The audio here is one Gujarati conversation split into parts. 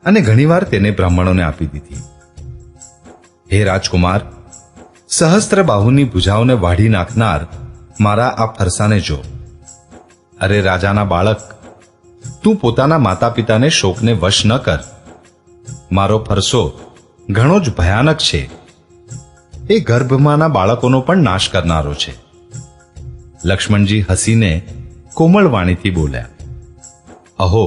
અને ઘણીવાર તેને બ્રાહ્મણોને આપી દીધી. હે રાજકુમાર, સહસ્ત્ર બાહુની ભુજાઓને વાઢી નાખનાર મારા આ ફરસાને જો. અરે રાજાના બાળક, તું પોતાના માતા પિતાને શોકને વશ ન કર. મારો ફરસો ઘણો જ ભયાનક છે. એ ગર્ભમાંના બાળકોનો પણ નાશ કરનારો છે. લક્ષ્મણજી હસીને કોમળ વાણીથી બોલ્યા, અહો,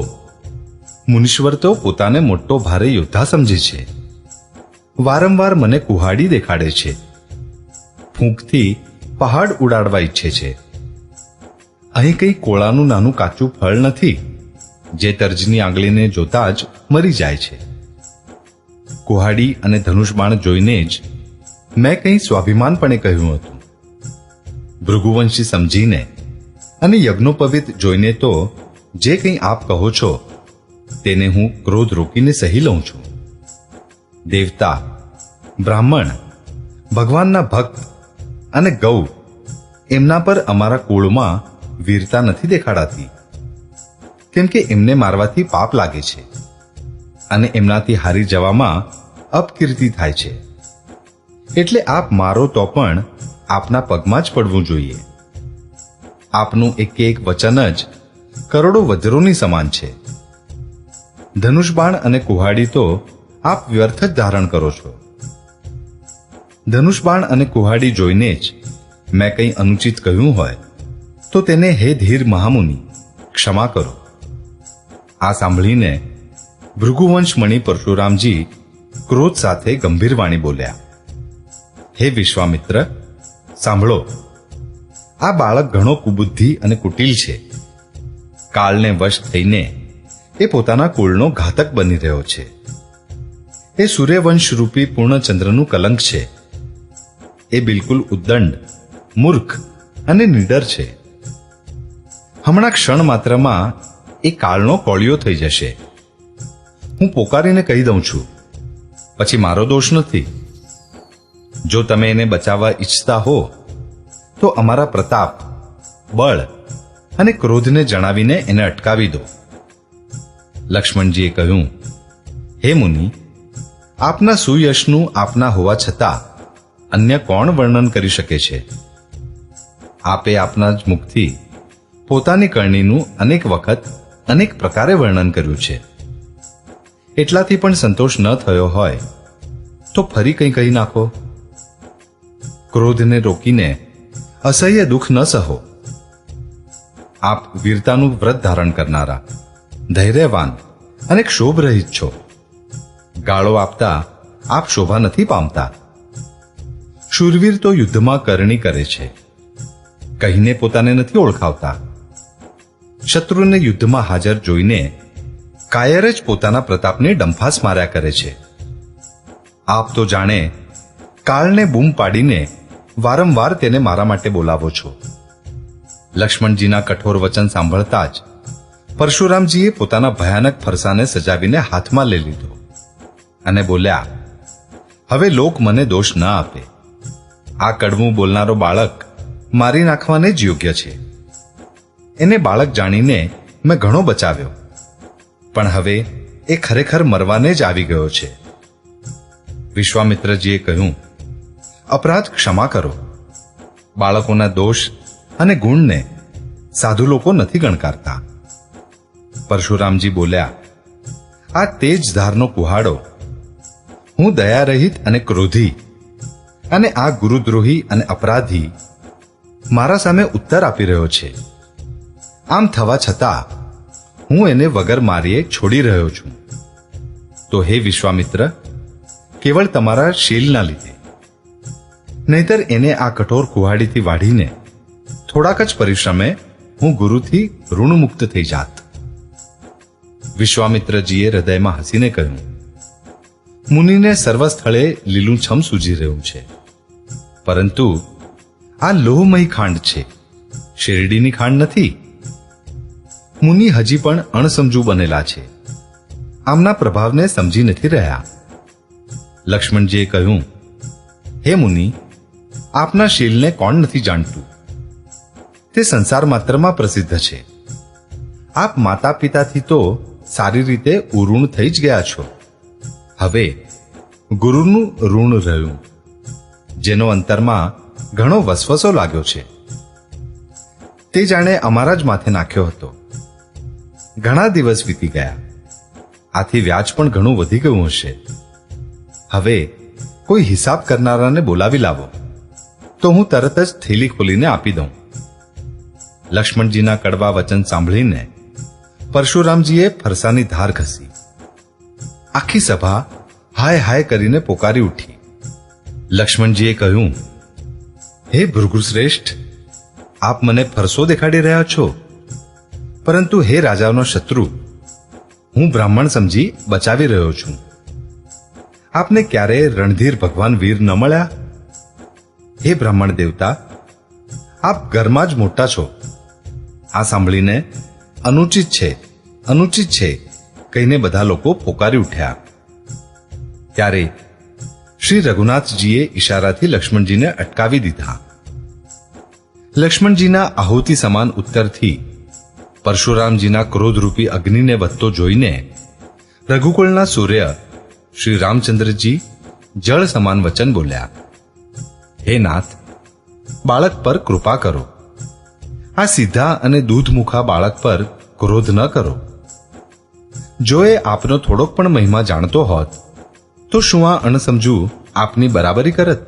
મુનીશ્વર તો પોતાને મોટો ભારે યોદ્ધા સમજે છે. વારંવાર મને કુહાડી દેખાડે છે. ફૂંકથી પહાડ ઉડાડવા ઈચ્છે છે. અહીં કંઈ કોળાનું નાનું કાચું ફળ નથી જે તર્જની આંગળીને જોતા જ મરી જાય છે. કુહાડી અને ધનુષબાણ જોઈને જ મેં કંઈ સ્વાભિમાનપણે કહ્યું હતું. ભૃગુવંશી સમજીને અને યજ્ઞોપવિત જોઈને તો જે કંઈ આપ કહો છો તેને હું ક્રોધ રોકીને સહી લઉં છું. દેવતા, બ્રાહ્મણ, ભગવાનના ભક્ત અને ગૌ, એમના પર અમારા કુળમાં વીરતા નથી દેખાડાતી, કેમ કે એમને મારવાથી પાપ લાગે છે અને એમનાથી હારી જવામાં અપકીર્તિ થાય છે. એટલે આપ મારો તો પણ આપના પગમાં જ પડવું જોઈએ. આપનું એક એક વચન જ કરોડો વજ્રોની સમાન છે. ધનુષબાણ અને કુહાડી તો આપ વ્યર્થ જ ધારણ કરો છો. ધનુષબાણ અને કુહાડી જોઈને જ મેં કંઈ અનુચિત કહ્યું હોય તો તેને હે ધીર મહામુનિ ક્ષમા કરો. આ સાંભળીને ભૃગુવંશમણી પરશુરામજી ક્રોધ સાથે ગંભીર વાણી બોલ્યા, હે વિશ્વામિત્ર, સાંભળો. આ બાળક ઘણો કુબુદ્ધિ અને કુટિલ છે. કાળને વશ થઈને એ પોતાના કુળનો ઘાતક બની રહ્યો છે. એ સૂર્યવંશરૂપી પૂર્ણચંદ્રનું કલંક છે. એ બિલકુલ ઉદ્દંડ, મૂર્ખ અને નિડર છે. હમણાં ક્ષણ માત્રમાં એ કાળનો કોળિયો થઈ જશે. હું પોકારીને કહી દઉં છું, પછી મારો દોષ નથી. જો તમે એને બચાવવા ઈચ્છતા હો તો અમારા પ્રતાપ, બળ અને ક્રોધને જણાવીને એને અટકાવી દો. લક્ષ્મણજીએ કહ્યું, હે મુનિ, આપના સુયશનું આપના હોવા છતાં અન્ય કોણ વર્ણન કરી શકે છે? આપે આપના જ મુખથી પોતાની કરણીનું અનેક વખત અનેક પ્રકારે વર્ણન કર્યું છે. એટલાથી પણ સંતોષ ન થયો હોય તો ફરી કંઈ કહી નાખો. ક્રોધને રોકીને અસહ્ય દુઃખ ન સહો. આપ વીરતાનું વ્રત ધારણ કરનારા, ધૈર્યવાન અને ક્ષોભ રહિત છો. ગાળો આપતા આપ શોભા નથી પામતા. શૂરવીર તો યુદ્ધમાં કરણી કરે છે, કહીને પોતાને નથી ઓળખાવતા. શત્રુને યુદ્ધમાં હાજર જોઈને કાયર જ પોતાના પ્રતાપને ડંફાસ માર્યા કરે છે. આપ તો જાણે કાળને બૂમ પાડીને વારંવાર તેને મારા માટે બોલાવો છો. લક્ષ્મણજીના કઠોર વચન સાંભળતા જ પરશુરામજીએ પોતાના ભયાનક ફરસાને સજાવીને હાથમાં લઈ લીધો અને બોલ્યા, હવે લોક મને દોષ ન આપે. આ કડવું બોલનારો બાળક મારી નાખવાને જ યોગ્ય છે. એને બાળક જાણીને મેં ઘણો બચાવ્યો, પણ હવે એ ખરેખર મરવાને જ આવી ગયો છે. વિશ્વામિત્રજીએ કહ્યું, અપરાધ ક્ષમા કરો. બાળકોના દોષ અને ગુણને સાધુ લોકો નથી ગણકારતા. પરશુરામજી બોલ્યા, આ તેજ ધારનો કુહાડો, હું દયારહિત અને ક્રોધી અને આ ગુરુદ્રોહી અને અપરાધી મારા સામે ઉત્તર આપી રહ્યો છે. આમ થવા છતાં હું એને વગર મારીએ છોડી રહ્યો છું. તો હે વિશ્વામિત્ર, કેવળ તમારા શીલના લીધે, નહીતર એને આ કઠોર કુહાડીથી વાઢીને થોડાક જ પરિશ્રમે હું ગુરુથી ઋણમુક્ત થઈ જાત. વિશ્વામિત્રજીએ હૃદયમાં હસીને કહ્યું, મુનિને સર્વ સ્થળે લીલુંછમ સૂજી રહ્યું છે, પરંતુ આ લોહમય ખાંડ છે, શેરડીની ખાંડ નથી. મુનિ હજી પણ અણસમજુ બનેલા છે, આમના પ્રભાવને સમજી નથી રહ્યા. લક્ષ્મણજીએ કહ્યું, હે મુનિ, આપના શીલને કોણ નથી જાણતું? તે સંસાર માત્રમાં પ્રસિદ્ધ છે. આપ માતા પિતાથી તો સારી રીતે ઉઋણ થઈ જ ગયા છો. હવે ગુરુનું ઋણ રહ્યું, જેનો અંતરમાં ઘણો વસવસો લાગ્યો છે. તે જાણે અમારા જ માથે નાખ્યો હતો. ઘણા દિવસ વીતી ગયા, આથી વ્યાજ પણ ઘણું વધી ગયું હશે. હવે કોઈ હિસાબ કરનારાને બોલાવી લાવો, તો હું તરત જ થેલી ખોલીને આપી દઉં. લક્ષ્મણજીના કડવા વચન સાંભળીને પરશુરામજીએ ફરસાની ધાર ઘસી. આખી સભા હાય હાય કરીને પોકારી ઉઠી. લક્ષ્મણજીએ કહ્યું, હે ભૃગુશ્રેષ્ઠ, આપ મને ફરસો દેખાડી રહ્યા છો, પરંતુ હે રાજાનો શત્રુ, હું બ્રાહ્મણ સમજી બચાવી રહ્યો છું. આપને ક્યારેય રણધીર ભગવાન વીર ન મળ્યા? હે બ્રાહ્મણ દેવતા, આપ ઘરમાં જ મોટા છો. આ સાંભળીને અનુચિત છે, અનુચિત છે કહીને બધા લોકો પોકારી ઉઠ્યા. ત્યારે શ્રી રઘુનાથજીએ ઈશારાથી લક્ષ્મણજીને અટકાવી દીધા. લક્ષ્મણજીના આહુતિ સમાન ઉત્તરથી પરશુરામજીના ક્રોધરૂપી અગ્નિને વધતો જોઈને રઘુકુળના સૂર્ય શ્રી રામચંદ્રજી જળ સમાન વચન બોલ્યા, હે નાથ, બાળક પર કૃપા કરો. આ સીધા અને દૂધમુખા બાળક પર ક્રોધ ન કરો. જો એ આપનો થોડોક પણ મહિમા જાણતો હોત તો શું આ અણસમજુ આપની બરાબરી કરત?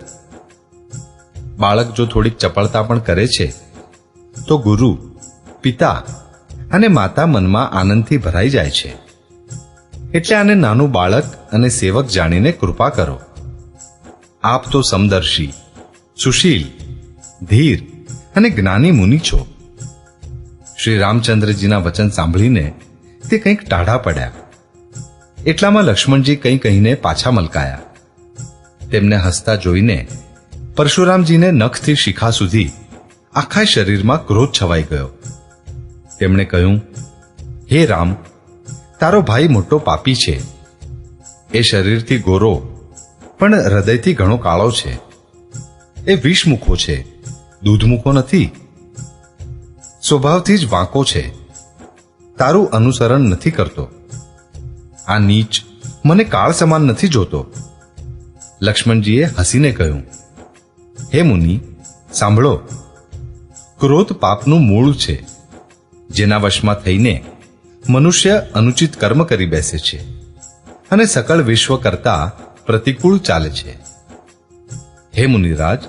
બાળક જો થોડીક ચપળતા પણ કરે છે તો ગુરુ, પિતા અને માતા મનમાં આનંદથી ભરાઈ જાય છે. એટલે આને નાનું બાળક અને સેવક જાણીને કૃપા કરો. આપ તો સમદર્શી, સુશીલ, ધીર અને જ્ઞાની મુનિ છો. શ્રી રામચંદ્રજીના વચન સાંભળીને તે કંઈક ટાઢા પડ્યા. એટલામાં લક્ષ્મણજી કંઈ કહીને પાછા મલકાયા. તેમને હસતા જોઈને પરશુરામજીને નખથી શિખા સુધી આખા શરીરમાં ક્રોધ છવાઈ ગયો. તેમણે કહ્યું, હે રામ, તારો ભાઈ મોટો પાપી છે. એ શરીરથી ગોરો પણ હૃદયથી ઘણો કાળો છે. એ વિષમુખો છે, દૂધમુખો નથી. સ્વભાવથી જ વાંકો છે, તારું અનુસરણ નથી કરતો. આ નીચ મને કાળ સમાન નથી જોતો. લક્ષ્મણજીએ હસીને કહ્યું, હે મુનિ, સાંભળો. ક્રોધ પાપનું મૂળ છે, જેના વશમાં થઈને મનુષ્ય અનુચિત કર્મ કરી બેસે છે અને સકળ વિશ્વ કરતા પ્રતિકૂળ ચાલે છે. હે મુનિરાજ,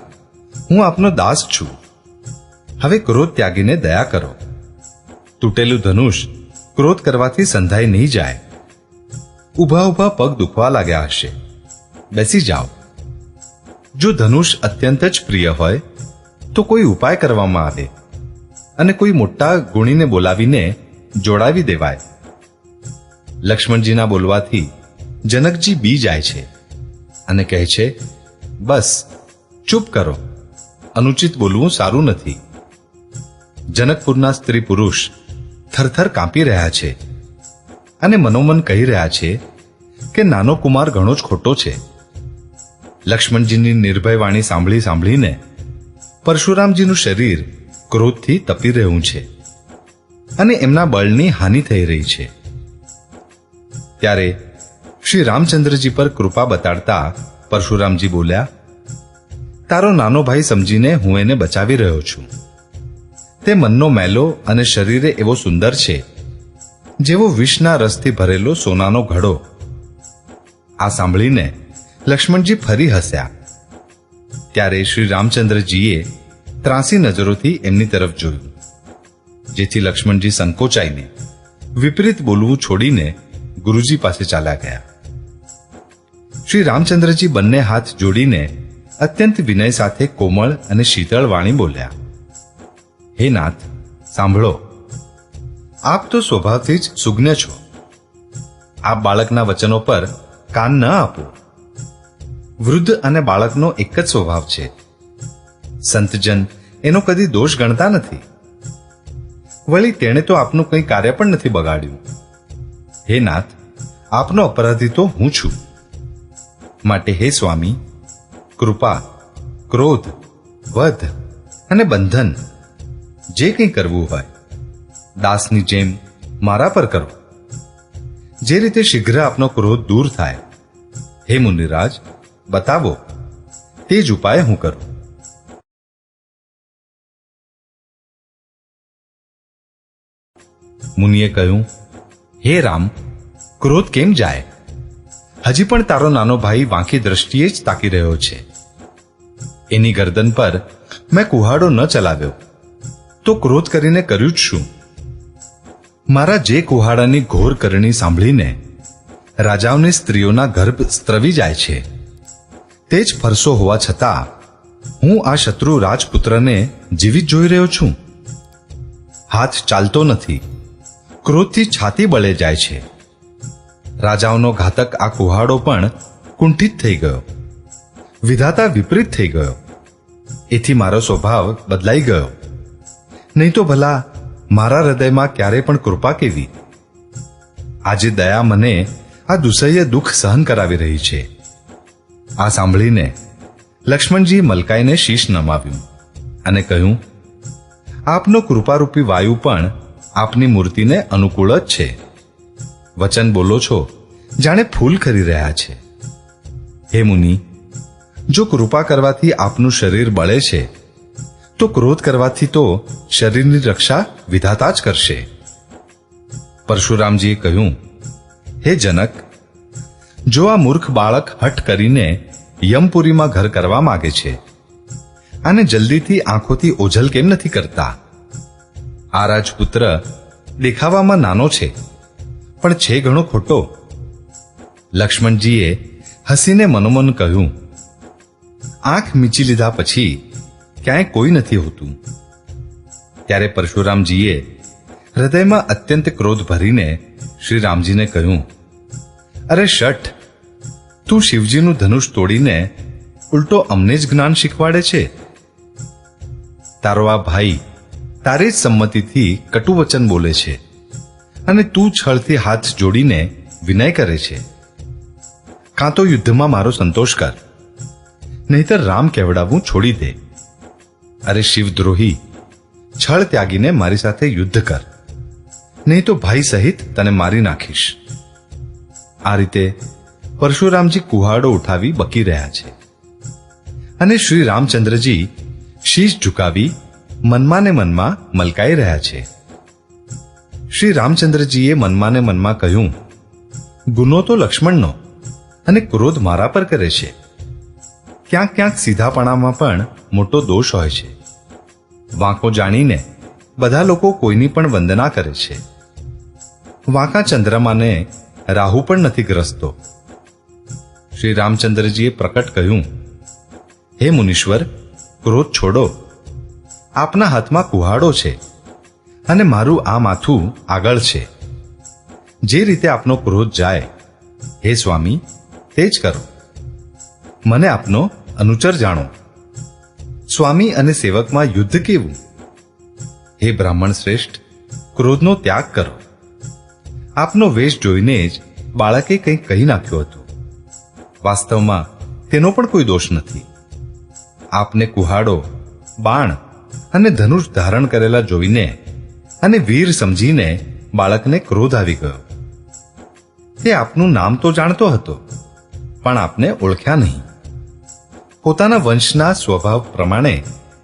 હું આપનો દાસ છું. હવે ક્રોધ ત્યાગીને દયા કરો. તૂટેલું ધનુષ ક્રોધ કરવાથી સંધાઈ નહીં જાય. ઊભા ઊભા પગ દુખવા લાગ્યા હશે, બેસી જાઓ. જો ધનુષ અત્યંત જ પ્રિય હોય તો કોઈ ઉપાય કરવામાં આવે અને કોઈ મોટા ગુણીને બોલાવીને જોડાવી દેવાય. લક્ષ્મણજીના બોલવાથી જનકજી બી જાય છે અને કહે છે, બસ ચૂપ કરો, અનુચિત બોલવું સારું નથી. જનકપુરના સ્ત્રી પુરુષ થરથર કાંપી રહ્યા છે અને મનોમન કહી રહ્યા છે કે નાનો કુમાર ઘણો જ ખોટો છે. લક્ષ્મણજીની નિર્ભય વાણી સાંભળીને પરશુરામજીનું શરીર ક્રોધથી તપી રહ્યું છે અને એમના બળની હાનિ થઈ રહી છે. ત્યારે શ્રી રામચંદ્રજી પર કૃપા બતાડતા પરશુરામજી બોલ્યા, તારો નાનો ભાઈ સમજીને હું એને બચાવી રહ્યો છું. તે મનનો મેલો અને શરીરે એવો સુંદર છે જેવો વિષના રસથી ભરેલો સોનાનો ઘડો. આ સાંભળીને લક્ષ્મણજી ફરી હસ્યા. ત્યારે શ્રી રામચંદ્રજીએ ત્રાસી નજરોથી એમની તરફ જોયું, જેથી લક્ષ્મણજી સંકોચાઈને વિપરીત બોલવું છોડીને ગુરુજી પાસે ચાલ્યા ગયા. શ્રી રામચંદ્રજી બંને હાથ જોડીને અત્યંત વિનય સાથે કોમળ અને શીતળ વાણી બોલ્યા, હે નાથ, સાંભળો. આપ તો સ્વભાવથી જ સુજ્ઞ છો. આપ બાળકના વચનો પર કાન ન આપો. વૃદ્ધ અને બાળકનો એક જ સ્વભાવ છે. સંતજન એનો કદી દોષ ગણતા નથી. વળી તેણે તો આપનું કંઈ કાર્ય પણ નથી બગાડ્યું. હે નાથ, આપનો અપરાધી તો હું છું. માટે હે સ્વામી, કૃપા, ક્રોધ, વધ અને બંધન જે કંઈ કરવું હોય દાસની જેમ મારા પર કરો. જે રીતે શીઘ્ર આપનો ક્રોધ દૂર થાય, હે મુનિરાજ, બતાવો, તે જ ઉપાય હું કરું. મુનિએ કહ્યું, હે રામ, ક્રોધ કેમ જાય? હજી પણ તારો નાનો ભાઈ વાંકી દ્રષ્ટિએ જ તાકી રહ્યો છે. એની ગરદન પર મેં કુહાડો ન ચલાવ્યો તો ક્રોધ કરીને કર્યું જ શું? મારા જે કુહાડાની ઘોર કરણી સાંભળીને રાજાઓની સ્ત્રીઓના ગર્ભ સ્ત્રવી જાય છે, તે જ ફરસો હોવા છતાં હું આ શત્રુ રાજપુત્રને જીવિત જોઈ રહ્યો છું. હાથ ચાલતો નથી, ક્રોધથી છાતી બળે જાય છે. રાજાઓનો ઘાતક આ કુહાડો પણ કુંઠિત થઈ ગયો, વિધાતા વિપરીત થઈ ગયો. એથી મારો સ્વભાવ બદલાઈ ગયો. નહીં તો ભલા મારા હૃદયમાં ક્યારે પણ કૃપા કેવી? આજે દયા મને આ દુસહ્ય દુઃખ સહન કરાવી રહી છે. આ સાંભળીને લક્ષ્મણજી મલકાઈને શીશ નમાવ્યું અને કહ્યું, આપનો કૃપારૂપી વાયુ પણ આપની મૂર્તિને અનુકૂળ જ છે. વચન બોલો છો જાણે ફૂલ ખરી રહ્યા છે. હે મુનિ, જો કૃપા કરવાથી આપનું શરીર બળે છે તો ક્રોધ કરવાથી તો શરીરની રક્ષા વિધાતા જ કરશે. પરશુરામજીએ કહ્યું, હે જનક, જો આ મૂર્ખ બાળક હઠ કરીને યમપુરીમાં ઘર કરવા માંગે છે, અને જલ્દીથી આંખોથી ઓઝલ કેમ નથી કરતા? આ રાજપુત્ર દેખાવામાં નાનો છે પણ છે ઘણો ખોટો. લક્ષ્મણજીએ હસીને મનોમન કહ્યું, આંખ મીચી લીધા પછી ક્યાંય કોઈ નથી હોતું. ત્યારે પરશુરામજીએ હૃદયમાં અત્યંત ક્રોધ ભરીને શ્રી રામજીને કહ્યું, અરે શઠ, તું શિવજીનું ધનુષ તોડીને ઉલટો અમને જ જ્ઞાન શીખવાડે છે. તારો આ ભાઈ તારી જ સંમતિથી કટુ વચન બોલે છે અને તું છળથી હાથ જોડીને વિનય કરે છે. કાં તો યુદ્ધમાં મારો સંતોષ કર, નહીતર રામ કહેવડાવવું છોડી દે. અરે શિવદ્રોહી, છળ ત્યાગીને મારી સાથે યુદ્ધ કર, નહીં તો ભાઈ સહિત તને મારી નાખીશ. આ રીતે પરશુરામજી કુહાડો ઉઠાવી બકી રહ્યા છે અને શ્રી રામચંદ્રજી શીશ ઝુકાવી મનમાં ને મનમાં મલકાઈ રહ્યા છે. શ્રી રામચંદ્રજીએ મનમાં ને મનમાં કહ્યું, ગુનો તો લક્ષ્મણનો અને ક્રોધ મારા પર કરે છે. ક્યાંક ક્યાંક સીધાપણામાં પણ મોટો દોષ હોય છે. વાંકો જાણીને બધા લોકો કોઈની પણ વંદના કરે છે. વાંકા ચંદ્રમાને રાહુ પણ નથી ગ્રસતો. શ્રી રામચંદ્રજીએ પ્રકટ કહ્યું, હે મુનીશ્વર, ક્રોધ છોડો. આપના હાથમાં કુહાડો છે અને મારું આ માથું આગળ છે. જે રીતે આપનો ક્રોધ જાય, હે સ્વામી, તે જ કરો. મને આપનો અનુચર જાણો. સ્વામી અને સેવકમાં યુદ્ધ કેવું? હે બ્રાહ્મણ શ્રેષ્ઠ, ક્રોધનો ત્યાગ કરો. આપનો વેશ જોઈને જ બાળકે કંઈક કહી નાખ્યું હતું. વાસ્તવમાં તેનો પણ કોઈ દોષ નથી. આપને કુહાડો, બાણ અને ધનુષ ધારણ કરેલા જોઈને અને વીર સમજીને બાળકને ક્રોધ આવી ગયો. તે આપનું નામ તો જાણતો હતો, પણ આપને ઓળખ્યા નહીં. પોતાના વંશના સ્વભાવ પ્રમાણે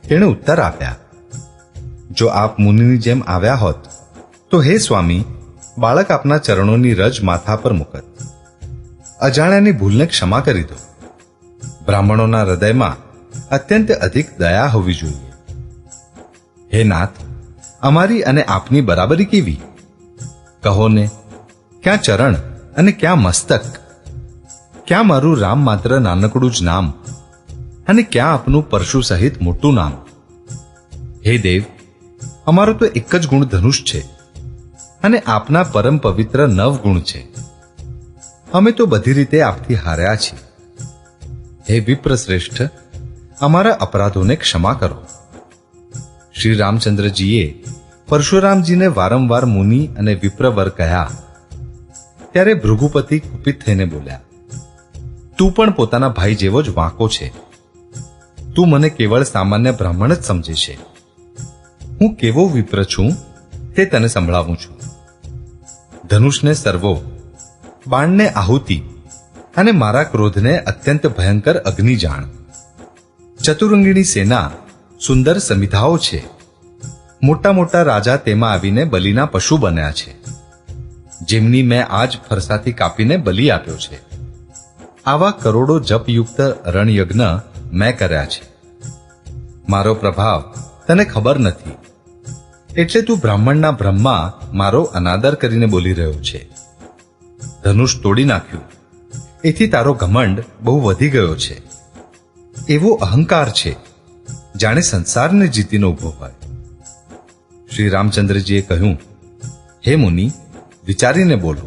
તેણે ઉત્તર આપ્યા, જો આપ મુનિની જેમ આવ્યા હોત તો હે સ્વામી, બાળક આપના ચરણોની રજ માથા પર મૂકત. અજાણ્યાની ભૂલને ક્ષમા કરી દો. બ્રાહ્મણોના હૃદયમાં અત્યંત અધિક દયા હોવી જોઈએ. હે નાથ, અમારી અને આપની બરાબરી કેવી? કહો ને, ક્યાં ચરણ અને ક્યાં મસ્તક? ક્યાં મારું રામ માત્ર નાનકડું જ નામ અને ક્યાં આપનું પરશુ સહિત મોટું નામ? હે દેવ, અમારો તો એક જ ગુણ ધનુષ છે અને આપના પરમ પવિત્ર 9 ગુણ છે. અમે તો બધી રીતે આપથી હાર્યા છીએ. હે વિપ્ર શ્રેષ્ઠ, અમારા અપરાધોને ક્ષમા કરો. શ્રી રામચંદ્રજીએ પરશુરામજીને વારંવાર મુનિ અને વિપ્રવર કહ્યા. ત્યારે ભૃગુપતિ કુપિત થઈને બોલ્યા, તું પણ પોતાના ભાઈ જેવો જ વાંકો છે. તું મને કેવળ સામાન્ય બ્રાહ્મણ જ સમજે છે. હું કેવો વિપ્ર છું તે તને સંભળાવું છું. ધનુષને સરવો બાણને આહુતિ અને મારા ક્રોધને અત્યંત ભયંકર અગ્નિ જાણ. ચતુરંગીણી સેના, સુંદર સમિધાઓ છે. મોટા મોટા રાજા તેમાં આવીને બલિના પશુ બન્યા છે, જેમની મેં આજ ફરસાથી કાપીને બલિ આપ્યો છે. આવા કરોડો જપયુક્ત રણયજ્ઞ મેં કર્યા છે. મારો પ્રભાવ તને ખબર નથી, એટલે તું બ્રાહ્મણના ભ્રમમાં મારો અનાદર કરીને બોલી રહ્યો છે. ધનુષ તોડી નાખ્યું એથી તારો ઘમંડ બહુ વધી ગયો છે. એવો અહંકાર છે જાણે સંસારને જીતીને ઉભો હોય. શ્રી રામચંદ્રજીએ કહ્યું, હે મુનિ, વિચારીને બોલો.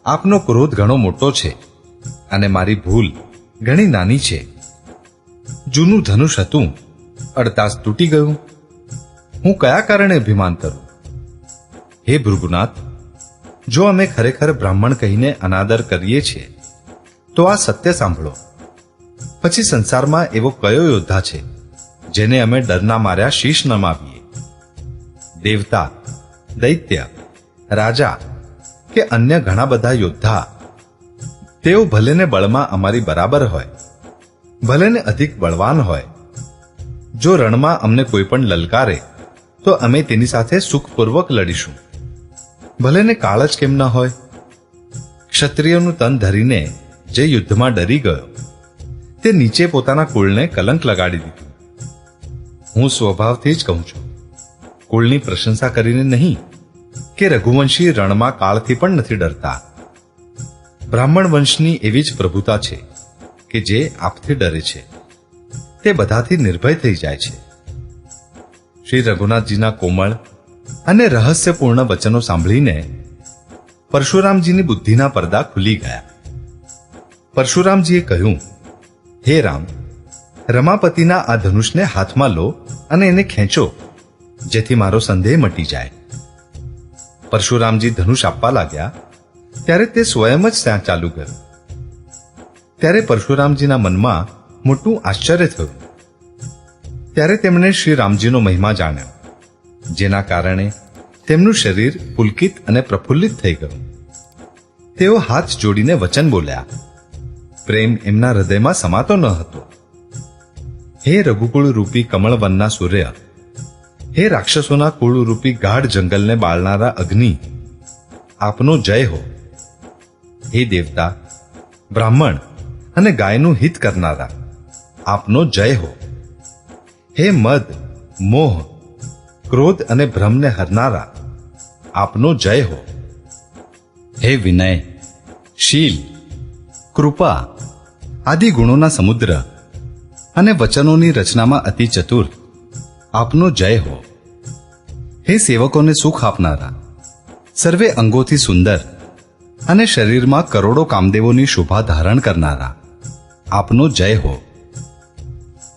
આપનો ક્રોધ ઘણો મોટો છે અને મારી ભૂલ ઘણી નાની છે. જૂનું ધનુષ હતું, અડતાસ તૂટી ગયું. હું કયા કારણે અભિમાન કરું? હે ભૃગુનાથ, જો અમે ખરેખર બ્રાહ્મણ કહીને અનાદર કરીએ છીએ તો આ સત્ય સાંભળો. પછી સંસારમાં એવો કયો યોદ્ધા છે જેને અમે ડરના માર્યા શીશ નમાવીએ? દેવતા, દૈત્ય, રાજા કે અન્ય ઘણા બધા યોદ્ધા, તેઓ ભલેને બળમાં અમારી બરાબર હોય, ભલેને અધિક બળવાન હોય, જો રણમાં અમને કોઈ પણ લલકારે તો અમે તેની સાથે સુખપૂર્વક લડીશું, ભલેને કાળ જ કેમ ન હોય. ક્ષત્રિયનું તન ધરીને જે યુદ્ધમાં ડરી ગયો તે નીચે પોતાના કુળને કલંક લગાડી દીધું. હું સ્વભાવથી જ કહું છું, કુળની પ્રશંસા કરીને નહીં કે રઘુવંશી રણમાં કાળથી પણ નથી ડરતા. બ્રાહ્મણ વંશની એવી જ પ્રભુતા છે કે જે આપથી ડરે છે તે બધાથી નિર્ભય થઈ જાય છે. શ્રી રઘુનાથજીના કોમળ અને રહસ્યપૂર્ણ વચનો સાંભળીને પરશુરામજીની બુદ્ધિના પડદા ખુલી ગયા. પરશુરામજીએ કહ્યું, હે રામ, રમાપતિના આ ધનુષને હાથમાં લો અને એને ખેંચો, જેથી મારો સંદેહ મટી જાય. પરશુરામજી ધનુષ આપવા લાગ્યા ત્યારે તે સ્વયં જ ત્યાં ચાલુ ગયું. ત્યારે પરશુરામજીના મનમાં મોટું આશ્ચર્ય થયું. ત્યારે તેમણે શ્રી રામજીનો મહિમા જાણ્યો, જેના કારણે તેમનું શરીર પુલકિત અને પ્રફુલ્લિત થઈ ગયું. તેઓ હાથ જોડીને વચન બોલ્યા. પ્રેમ એમના હૃદયમાં સમાતો ન હતો. હે રઘુકુળ રૂપી કમળવનના સૂર્ય, હે રાક્ષસોના કુળ રૂપી ગાઢ જંગલને બાળનારા અગ્નિ, આપનો જય હો. હે દેવતા, બ્રાહ્મણ અને ગાયનું હિત કરનારા, આપનો જય હો. હે મદ, મોહ, ક્રોધ અને ભ્રમને હરનારા, આપનો જય હો. હે વિનય, શીલ, કૃપા આદિ ગુણોના સમુદ્ર અને વચનોની રચનામાં અતિ ચતુર, આપનો જય હો. હે સેવકોને સુખ આપનારા, સર્વે અંગોથી સુંદર અને શરીરમાં કરોડો કામદેવોની શોભા ધારણ કરનારા, આપનો જય હો.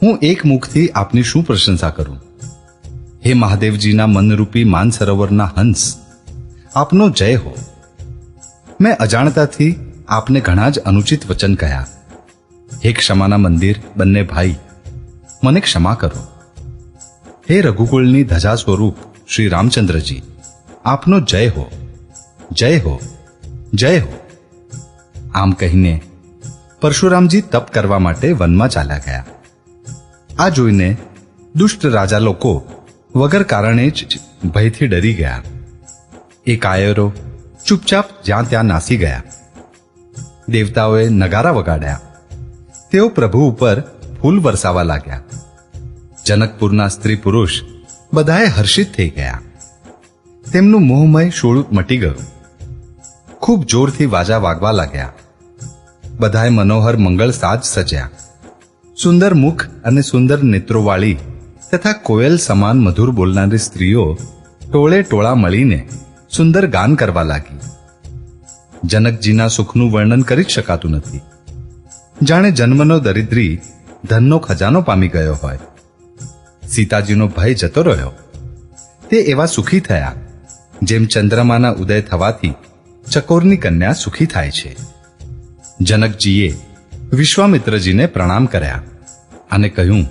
હું એક મુખથી આપની શું પ્રશંસા કરું? હે મહાદેવજીના મનરૂપી માનસરોવરના હંસ, આપનો જય હો. મેં અજાણતાથી આપને ઘણા જ અનુચિત વચન કહ્યા. હે ક્ષમાના મંદિર બંને ભાઈ, મને ક્ષમા કરો. હે રઘુકુળની ધજા સ્વરૂપ શ્રી રામચંદ્રજી, આપનો જય હો, જય હો, જય હો. આમ કહીને પરશુરામજી તપ કરવા માટે વનમાં ચાલ્યા ગયા. આ જોઈને દુષ્ટ રાજા લોકો વગર કારણે જ ભયથી ડરી ગયા. એ કાયરો ચૂપચાપ જ્યાં ત્યાં નાસી ગયા. દેવતાઓએ નગારા વગાડ્યા. તેઓ પ્રભુ ઉપર ફૂલ વરસાવા લાગ્યા. જનકપુરના સ્ત્રી પુરુષ બધાએ હર્ષિત થઈ ગયા. તેમનું મોહમય શોળ મટી ગયું. ખૂબ જોરથી વાજા વાગવા લાગ્યા. બધાએ મનોહર મંગળ સાજ સજ્યા. સુંદર મુખ અને સુંદર નેત્રોવાળી તથા કોયલ સમાન મધુર બોલનારી સ્ત્રીઓ ટોળે ટોળા મળીને સુંદર ગાન કરવા લાગી. જનકજીના સુખનું વર્ણન કરી જ શકાતું નથી. જાણે જન્મનો દરિદ્રી ધનનો ખજાનો પામી ગયો હોય. સીતાજીનો ભય જતો રહ્યો. તે એવા સુખી થયા જેમ ચંદ્રમાના ઉદય થવાથી ચકોરની કન્યા સુખી થાય છે. જનકજીએ વિશ્વામિત્રજીને પ્રણામ કર્યા અને કહ્યું,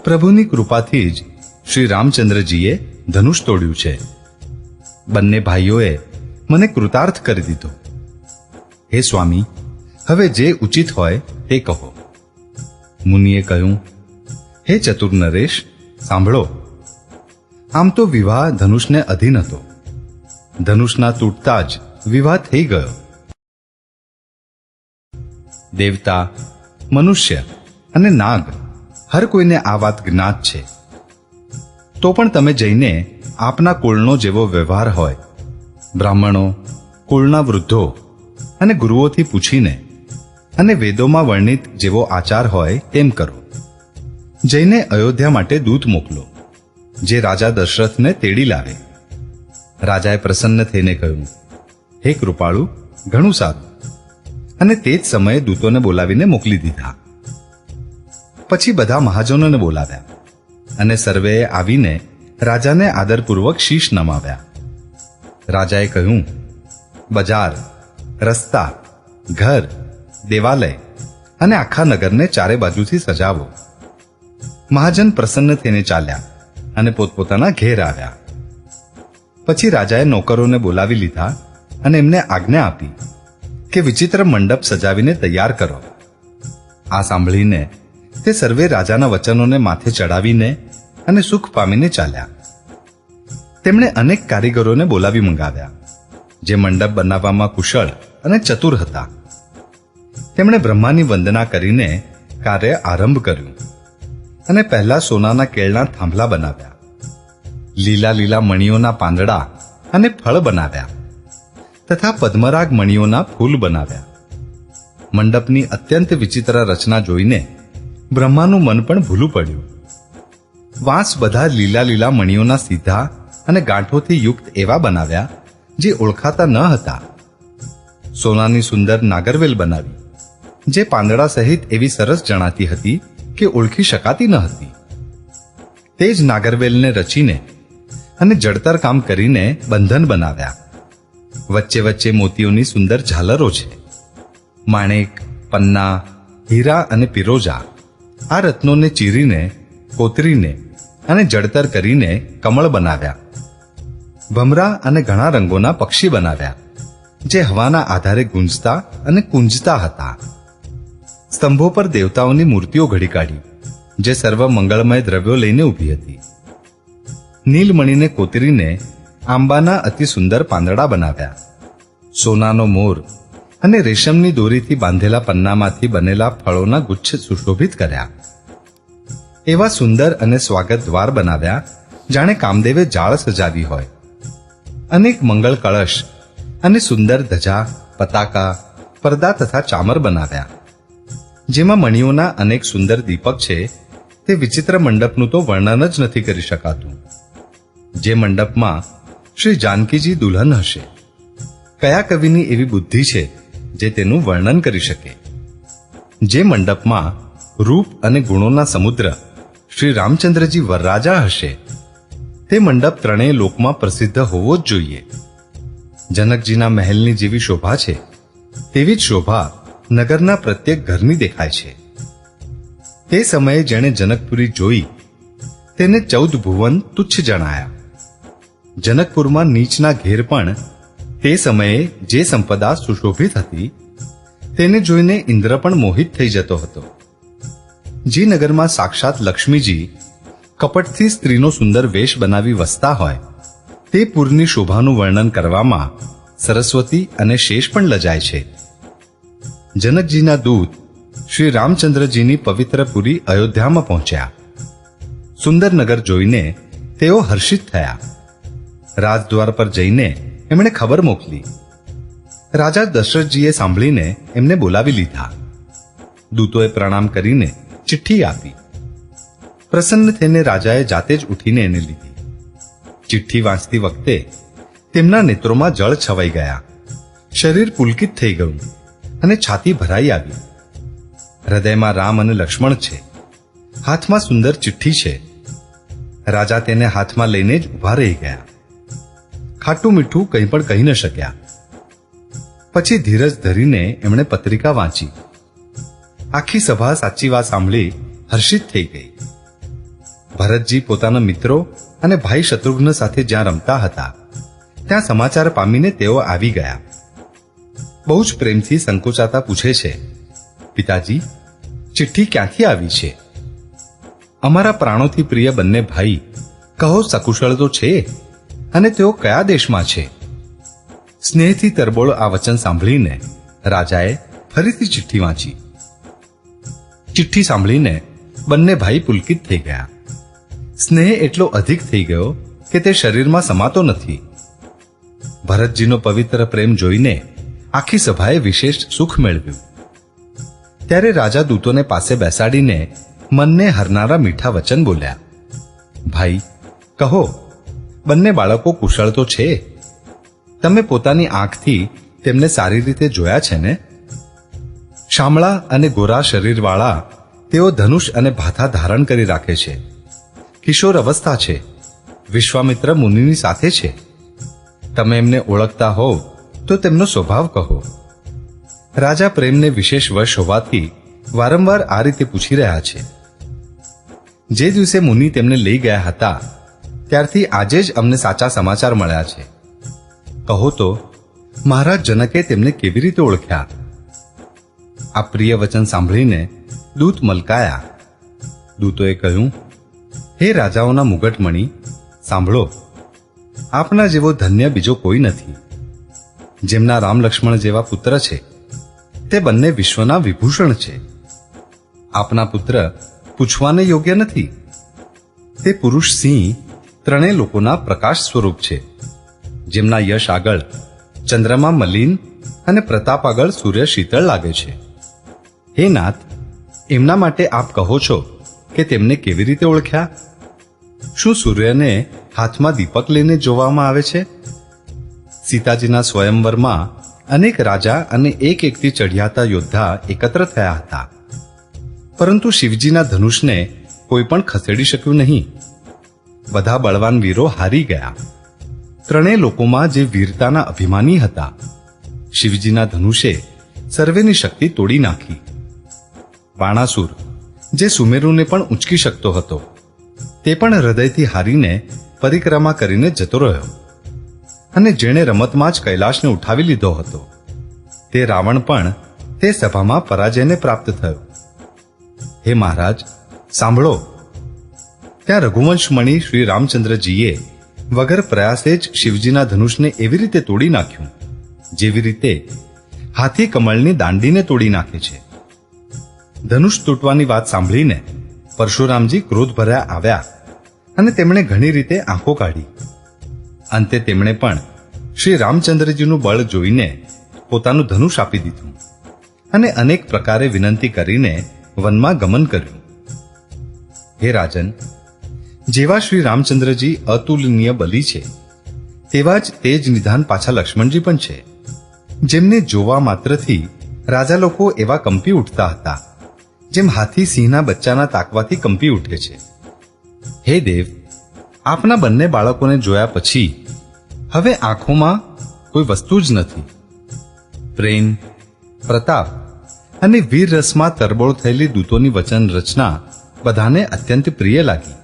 પ્રભુની કૃપાથી જ શ્રી રામચંદ્રજીએ ધનુષ તોડ્યું છે. બંને ભાઈઓએ મને કૃતાર્થ કરી દીધો. હે સ્વામી, હવે જે ઉચિત હોય તે કહો. મુનિએ કહ્યું, હે ચતુર નરેશ, સાંભળો. આમ તો વિવાહ ધનુષને અધીન હતો. ધનુષના તૂટતા જ વિવાહ થઈ ગયો. દેવતા, મનુષ્ય અને નાગ હર કોઈને આ વાત જ્ઞાત છે. તો પણ તમે જઈને આપના કુળનો જેવો વ્યવહાર હોય, બ્રાહ્મણો, કુળના વૃદ્ધો અને ગુરુઓથી પૂછીને અને વેદોમાં વર્ણિત જેવો આચાર હોય તેમ કરો. જઈને અયોધ્યા માટે દૂત મોકલો, જે રાજા દશરથને તેડી લાવે. રાજાએ પ્રસન્ન થઈને કહ્યું, હે કૃપાળુ, ઘણું સારું. અને તે જ સમયે દૂતોને બોલાવીને મોકલી દીધા. પછી બધા મહાજનોને બોલાવ્યા અને સર્વેએ આવીને રાજાને આદરપૂર્વક શીશ નમાવ્યા. રાજાએ કહ્યું, બજાર, રસ્તા, ઘર, દેવાલય અને આખા નગરને ચારે બાજુથી સજાવો. મહાજન પ્રસન્ન થઈને ચાલ્યા અને પોતપોતાના ઘેર આવ્યા. પછી રાજાએ નોકરોને બોલાવી લીધા અને એમને આજ્ઞા આપી કે વિચિત્ર મંડપ સજાવીને તૈયાર કરો. આ સાંભળીને તે સર્વે રાજાના વચનોને માથે ચડાવીને અને સુખ પામીને ચાલ્યા. તેમણે અનેક કારીગરોને બોલાવી મંગાવ્યા, જે મંડપ બનાવવામાં કુશળ અને ચતુર હતા. તેમણે બ્રહ્માની વંદના કરીને કાર્ય આરંભ કર્યું અને પહેલા સોનાના કેળના થાંભલા બનાવ્યા, લીલા લીલા મણીઓના પાંદડા અને ફળ બનાવ્યા તથા પદ્મરાગ મણીઓના ફૂલ બનાવ્યા. મંડપની અત્યંત વિચિત્ર રચના જોઈને બ્રહ્માનું મન પણ ભૂલું પડ્યું. વાંસ બધા લીલા લીલા મણીઓના સીધા અને ગાંઠોથી યુક્ત એવા બનાવ્યા જે ઓળખાતા ન હતા. સોનાની સુંદર નાગરવેલ બનાવી, જે પાંદડા સહિત એવી સરસ જણાતી હતી કે ઓળખી શકાતી ન હતી. તે જ નાગરવેલને રચીને અને જડતર કામ કરીને બંધન બનાવ્યા. વચ્ચે વચ્ચે મોતીઓની સુંદર ઝાલરો છે. માણેક, પન્ના, હીરા અને પિરોજા આ રત્નોને ચીરીને, કોતરીને અને જડતર કરીને કમળ બનાવ્યા. ભમરા અને ઘણા રંગોના પક્ષી બનાવ્યા, જે હવાના આધારે ગુંજતા અને કુંજતા હતા. સ્તંભો પર દેવતાઓની મૂર્તિઓ ઘડી કાઢી, જે સર્વ મંગળમય દ્રવ્યો લઈને ઊભી હતી. નીલમણીને કોતરીને આંબાના અતિ સુંદર પાંદડા બનાવ્યા. સોનાનો મોર અને રેશમની દોરીથી બાંધેલા પન્નામાંથી બનેલા ફળોના ગુચ્છ સુશોભિત કર્યા. એવા સુંદર અને સ્વાગત દ્વાર બનાવ્યા, જાણે કામદેવે જાળ સજાવી હોય. અનેક મંગળ કળશ અને સુંદર ધજા, પતાકા, પડદા તથા ચામર બનાવ્યા, જેમાં મણીઓના અનેક સુંદર દીપક છે. તે વિચિત્ર મંડપનું તો વર્ણન જ નથી કરી શકાતું. જે મંડપમાં શ્રી જાનકીજી દુલ્હન હશે, કયા કવિની એવી બુદ્ધિ છે જે તેનું વર્ણન કરી શકે? જે મંડપમાં રૂપ અને ગુણોના સમુદ્ર શ્રી રામચંદ્રજી વરરાજા હશે, તે મંડપ ત્રણેય લોકમાં પ્રસિદ્ધ હોવો જ જોઈએ. જનકજીના મહેલની જેવી શોભા છે, તેવી જ શોભા નગરના પ્રત્યેક ઘરની દેખાય છે. તે સમયે જેણે જનકપુરી જોઈ તેને 14 ભુવન તુચ્છ જણાયા. જનકપુરમાં નીચના ઘેર પણ તે સમયે જે સંપદા સુશોભિત હતી તેને જોઈને ઇન્દ્ર પણ મોહિત થઈ જતો હતો. જે નગરમાં સાક્ષાત લક્ષ્મીજી કપટથી સ્ત્રીનો સુંદર વેશ બનાવી વસતા હોય, તે પુરની શોભાનું વર્ણન કરવામાં સરસ્વતી અને શેષ પણ લજાય છે. જનકજીના દૂત શ્રી રામચંદ્રજીની પવિત્ર પુરી અયોધ્યામાં પહોંચ્યા. સુંદર નગર જોઈને તેઓ હર્ષિત થયા. રાજદ્વાર પર જઈને એમણે ખબર મોકલી. રાજા દશરથજીએ સાંભળીને એમને બોલાવી લીધા. દૂતોએ પ્રણામ કરીને ચિઠ્ઠી આપી. પ્રસન્ન થઈને રાજાએ જાતે જ ઉઠીને એને લીધી. ચિઠ્ઠી વાંચતી વખતે તેમના નેત્રોમાં જળ છવાઈ ગયા, શરીર પુલકિત થઈ ગયું અને છાતી ભરાઈ આવી. હૃદયમાં રામ અને લક્ષ્મણ છે, હાથમાં સુંદર ચિઠ્ઠી છે. રાજા તેને હાથમાં લઈને જ ઉભા રહી ગયા. ખાટું મીઠું કંઈ પણ કહી ન શક્યા. પછી ધીરજ ધરીને એમણે પત્રિકા વાંચી. આખી સભા સાચી વાત સાંભળી હર્ષિત થઈ ગઈ. ભરતજી પોતાના મિત્રો અને ભાઈ શત્રુઘ્ન સાથે જ્યાં રમતા હતા ત્યાં સમાચાર પામીને તેઓ આવી ગયા. બહુ જ પ્રેમથી સંકોચાતા પૂછે છે, પિતાજી, ચિઠ્ઠી ક્યાંથી આવી છે? અમારા પ્રાણોથી પ્રિય બંને ભાઈ કહો સકુશળ તો છે, અને તેઓ કયા દેશમાં છે? સ્નેહથી તરબોળ આ વચન સાંભળીને રાજાએ ફરીથી ચિઠ્ઠી વાંચી. ચિઠ્ઠી સાંભળીને બંને ભાઈ પુલકિત થઈ ગયા. સ્નેહ એટલો અધિક થઈ ગયો કે તે શરીરમાં સમાતો નથી. ભરતજીનો પવિત્ર પ્રેમ જોઈને આખી સભાએ વિશેષ સુખ મેળવ્યું. ત્યારે રાજા દૂતોને પાસે બેસાડીને મનને હરનારા મીઠા વચન બોલ્યા. ભાઈ, કહો, બંને બાળકો કુશળ તો છે? તમે પોતાની આંખથી તેમને સારી રીતે જોયા છે ને? શામળા અને ગોરા શરીરવાળા તેઓ ધનુષ અને ભાથા ધારણ કરી રાખે છે. કિશોર અવસ્થા છે. વિશ્વામિત્ર મુનિની સાથે છે. તમે એમને ઓળખતા હોવ તો તેમનો સ્વભાવ કહો. રાજા પ્રેમને વિશેષ વશ હોવાથી વારંવાર આ રીતે પૂછી રહ્યા છે. જે દિવસે મુનિ તેમને લઈ ગયા હતા ત્યારથી આજે જ અમને સાચા સમાચાર મળ્યા છે. કહો તો, મહારાજ જનકે તેમને કેવી રીતે ઓળખ્યા? આ પ્રિય વચન સાંભળીને દૂત મલકાયા. દૂતોએ કહ્યું, હે રાજાઓના મુગટમણી, સાંભળો, આપના જેવો ધન્ય બીજો કોઈ નથી. જેમના રામ લક્ષ્મણ જેવા પુત્ર છે તે બંને વિશ્વના વિભૂષણ છે. આપના પુત્ર પૂછવાને યોગ્ય નથી. તે પુરુષ સિંહ ત્રણેય લોકોના પ્રકાશ સ્વરૂપ છે. જેમના યશ આગળ ચંદ્રમા મલિન અને પ્રતાપ આગળ સૂર્ય શીતળ લાગે છે. હે નાથ, એમના માટે આપ કહો છો કે તેમને કેવી રીતે ઓળખ્યા? શું સૂર્યને હાથમાં દીપક લઈને જોવામાં આવે છે? સીતાજીના સ્વયંવરમાં અનેક રાજા અને એક એકથી ચઢિયાતા યોદ્ધા એકત્ર થયા હતા, પરંતુ શિવજીના ધનુષને કોઈ પણ ખસેડી શક્યું નહીં. બધા બળવાન વીરો હારી ગયા. ત્રણેય લોકોમાં જે વીરતાના અભિમાની હતા, શિવજીના ધનુષે સર્વેની શક્તિ તોડી નાખી. બાણાસુર, જે સુમેરુને પણ ઊંચકી શકતો હતો, તે પણ હૃદયથી હારીને પરિક્રમા કરીને જતો રહ્યો. અને જેણે રમતમાં જ કૈલાશને ઉઠાવી લીધો હતો, તે રાવણ પણ તે સભામાં પરાજયને પ્રાપ્ત થયો. હે મહારાજ, સાંભળો. ત્યાં રઘુવંશમણી શ્રી રામચંદ્રજીએ વગર પ્રયાસે જ શિવજીના ધનુષને એવી રીતે તોડી નાખ્યું જેવી રીતે હાથી કમળની દાંડીને તોડી નાખે છે. ધનુષ તૂટવાની વાત સાંભળીને પરશુરામજી ક્રોધભર્યા આવ્યા અને તેમણે ઘણી રીતે આંખો કાઢી. અંતે તેમણે પણ શ્રી રામચંદ્રજીનું બળ જોઈને પોતાનું ધનુષ આપી દીધું અને અનેક પ્રકારે વિનંતી કરીને વનમાં ગમન કર્યું. હે રાજન, જેવા શ્રી રામચંદ્રજી અતુલનીય બલી છે, તેવા જ તેજ નિધાન પાછા લક્ષ્મણજી પણ છે, જેમને જોવા માત્રથી રાજા લોકો એવા કંપી ઉઠતા હતા જેમ હાથી સિંહના બચ્ચાના તાકવાથી કંપી ઉઠે છે. હે દેવ, આપના બંને બાળકોને જોયા પછી હવે આંખોમાં કોઈ વસ્તુ જ નથી. પ્રેમ, પ્રતાપ અને વીર રસમાં તરબોળ થયેલી દૂતોની વચન રચના બધાને અત્યંત પ્રિય લાગી.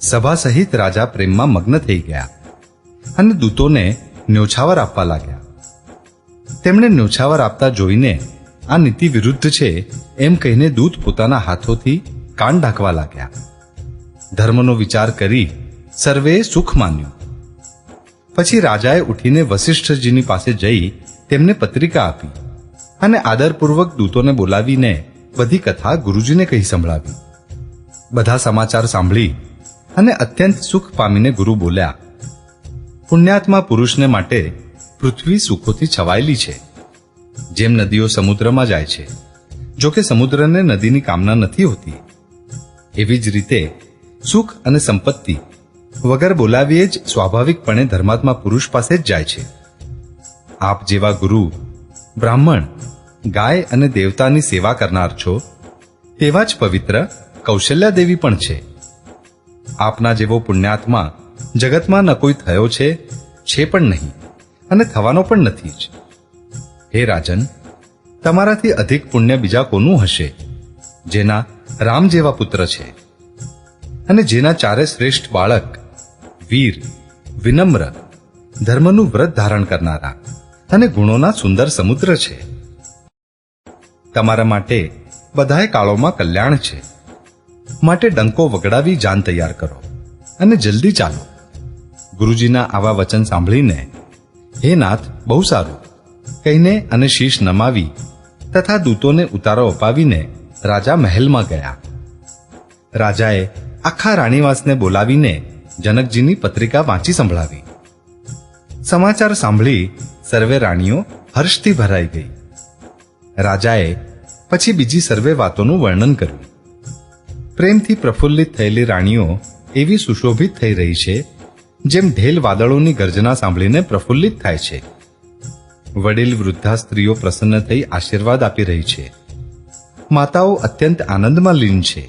સભા સહિત રાજા પ્રેમમાં મગ્ન થઈ ગયા અને દૂતોને ન્યોછાવર આપવા લાગ્યા. તેમણે ન્યોછાવર આપતા જોઈને આ નીતિ વિરુદ્ધ છે એમ કહીને દૂત પોતાના હાથોથી કાન ઢાંકવા લાગ્યા. ધર્મનો વિચાર કરી સર્વેએ સુખ માન્યું. પછી રાજાએ ઉઠીને વસિષ્ઠજીની પાસે જઈ તેમને પત્રિકા આપી અને આદરપૂર્વક દૂતોને બોલાવીને બધી કથા ગુરુજીને કહી સંભળાવી. બધા સમાચાર સાંભળી અને અત્યંત સુખ પામીને ગુરુ બોલ્યા, પુણ્યાત્મા પુરુષને માટે પૃથ્વી સુખોથી છવાયેલી છે. જેમ નદીઓ સમુદ્રમાં જાય છે, જોકે સમુદ્રને નદીની કામના નથી હોતી, એવી જ રીતે સુખ અને સંપત્તિ વગર બોલાવીએ જ સ્વાભાવિકપણે ધર્માત્મા પુરુષ પાસે જ જાય છે. આપ જેવા ગુરુ, બ્રાહ્મણ, ગાય અને દેવતાની સેવા કરનાર છો, તેવા જ પવિત્ર કૌશલ્યા દેવી પણ છે. આપના જેવો પુણ્યાત્મા જગતમાં ન કોઈ થયો છે પણ નહીં અને થવાનો પણ નથી જ. હે રાજન, તમારાથી અધિક પુણ્ય બીજા કોનું હશે, જેના રામ જેવા પુત્ર છે અને જેના ચારે શ્રેષ્ઠ બાળક વીર, વિનમ્ર, ધર્મનું વ્રત ધારણ કરનારા અને ગુણોના સુંદર સમુદ્ર છે. તમારા માટે બધાય કાળોમાં કલ્યાણ છે. માટે ડંકો વગડાવી જાન તૈયાર કરો અને જલ્દી ચાલો. ગુરુજીના આવા વચન સાંભળીને હે નાથ, બહુ સારું કહીને અને શીશ નમાવી તથા દૂતોને ઉતારો અપાવીને રાજા મહેલમાં ગયા. રાજાએ આખા રાણીવાસને બોલાવીને જનકજીની પત્રિકા વાંચી સંભળાવી. સમાચાર સાંભળી સર્વે રાણીઓ હર્ષથી ભરાઈ ગઈ. રાજાએ પછી બીજી સર્વે વાતોનું વર્ણન કર્યું. પ્રેમથી પ્રફુલ્લિત થયેલી રાણીઓ એવી સુશોભિત થઈ રહી છે જેમ ઢેલ વાદળોની ગર્જના સાંભળીને પ્રફુલ્લિત થાય છે. વડીલ વૃદ્ધા સ્ત્રીઓ પ્રસન્ન થઈ આશીર્વાદ આપી રહી છે. માતાઓ અત્યંત આનંદમાં લીન છે.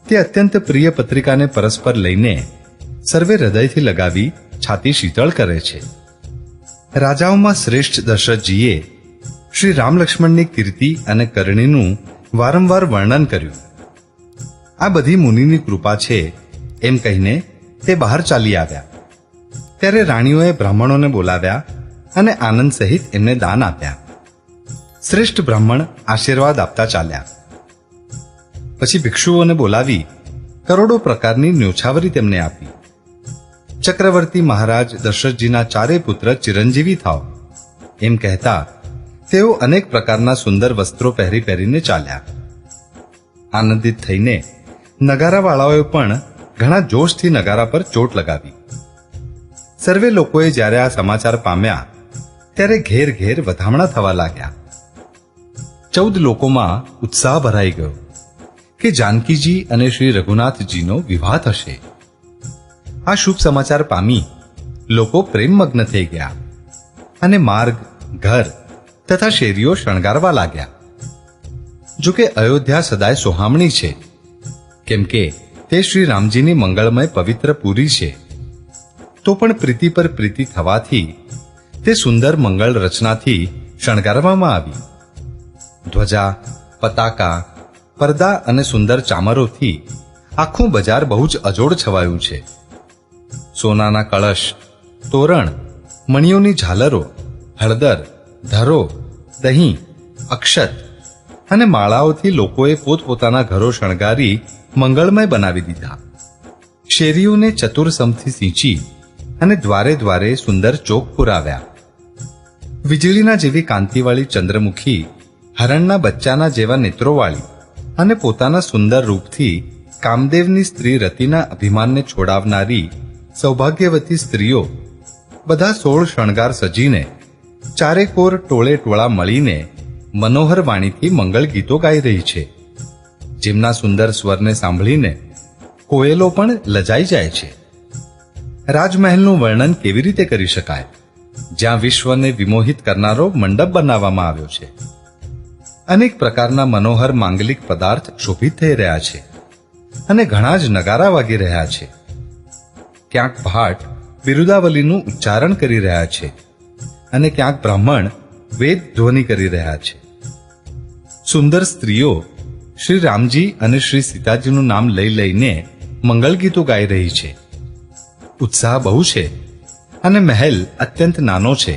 તે અત્યંત પ્રિય પત્રિકાને પરસ્પર લઈને સર્વે હૃદયથી લગાવી છાતી શીતળ કરે છે. રાજાઓમાં શ્રેષ્ઠ દશરથજીએ શ્રી રામ લક્ષ્મણની કીર્તિ અને કરણીનું વારંવાર વર્ણન કર્યું. આ બધી મુનિની કૃપા છે એમ કહીને તે બહાર ચાલી આવ્યા. ત્યારે રાણીઓએ બ્રાહ્મણોને બોલાવ્યા અને આનંદ સહિત એમને દાન આપ્યા. શ્રેષ્ઠ બ્રાહ્મણ આશીર્વાદ આપતા ચાલ્યા. પછી ભિક્ષુઓને બોલાવી કરોડો પ્રકારની ન્યોછાવરી તેમને આપી. ચક્રવર્તી મહારાજ દશરથજીના ચારેય પુત્ર ચિરંજીવી થાવ એમ કહેતા તેઓ અનેક પ્રકારના સુંદર વસ્ત્રો પહેરીને ચાલ્યા. આનંદિત થઈને નગારાવાળાઓએ પણ ઘણા જોશથી નગારા પર ચોટ લગાવી. સર્વે લોકોએ જ્યારે આ સમાચાર પામ્યા ત્યારે ઘેર ઘેર વધામણા થવા લાગ્યા. 14 લોકોમાં ઉત્સાહ ભરાઈ ગયો કે જાનકીજી અને શ્રી રઘુનાથજીનો વિવાહ થશે. આ શુભ સમાચાર પામી લોકો પ્રેમમગ્ન થઈ ગયા અને માર્ગ, ઘર તથા શેરીઓ શણગારવા લાગ્યા. જોકે અયોધ્યા સદાય સોહામણી છે, કેમ કે તે શ્રી રામજીની મંગળમય પવિત્ર પુરી છે. તો પણ પ્રીતિ પર પ્રીતિ થવાથી તે સુંદર મંગળ રચનાથી શણગારવામાં આવી. ધ્વજા, પતાકા, પડદા અને સુંદર ચામરોથી આખું બજાર બહુ જ અજોડ છવાયું છે. સોનાના કળશ, તોરણ, મણિયોની ઝાલરો, હળદર, ધરો, દહીં, અક્ષત અને માળાઓથી લોકોએ પોતપોતાના ઘરો શણગારી મંગળમય બનાવી દીધા. શેરીઓને ચતુરસમથી સિંચી અને દ્વારે દ્વારે સુંદર ચોક પુરાવ્યા. વીજળીના જેવી કાંતિવાળી ચંદ્રમુખી, હરણના બચ્ચાના જેવા નેત્રોવાળી અને પોતાના સુંદર રૂપથી કામદેવની સ્ત્રી રતિના અભિમાનને છોડાવનારી સૌભાગ્યવતી સ્ત્રીઓ બધા 16 શણગાર સજીને ચારેકોર ટોળે ટોળા મળીને મનોહર વાણીથી મંગળ ગીતો ગાઈ રહી છે, જેમના સુંદર સ્વરને સાંભળીને કોયલો પણ લજાઈ જાય છે. રાજમહેલનું વર્ણન કેવી રીતે કરી શકાય, જ્યાં વિશ્વને વિમોહિત કરનારો મંડપ બનાવવામાં આવ્યો છે. અનેક પ્રકારના મનોહર માંગલિક પદાર્થ શોભિત થઈ રહ્યા છે અને ઘણા જ નગારા વાગી રહ્યા છે. ક્યાંક ભાટ બિરુદાવલીનું ઉચ્ચારણ કરી રહ્યા છે અને ક્યાંક બ્રાહ્મણ વેદ ધ્વનિ કરી રહ્યા છે. સુંદર સ્ત્રીઓ શ્રી રામજી અને શ્રી સીતાજીનું નામ લઈ લઈને મંગળ ગીતો ગાઈ રહી છે. ઉત્સાહ બહુ છે અને મહેલ અત્યંત નાનો છે.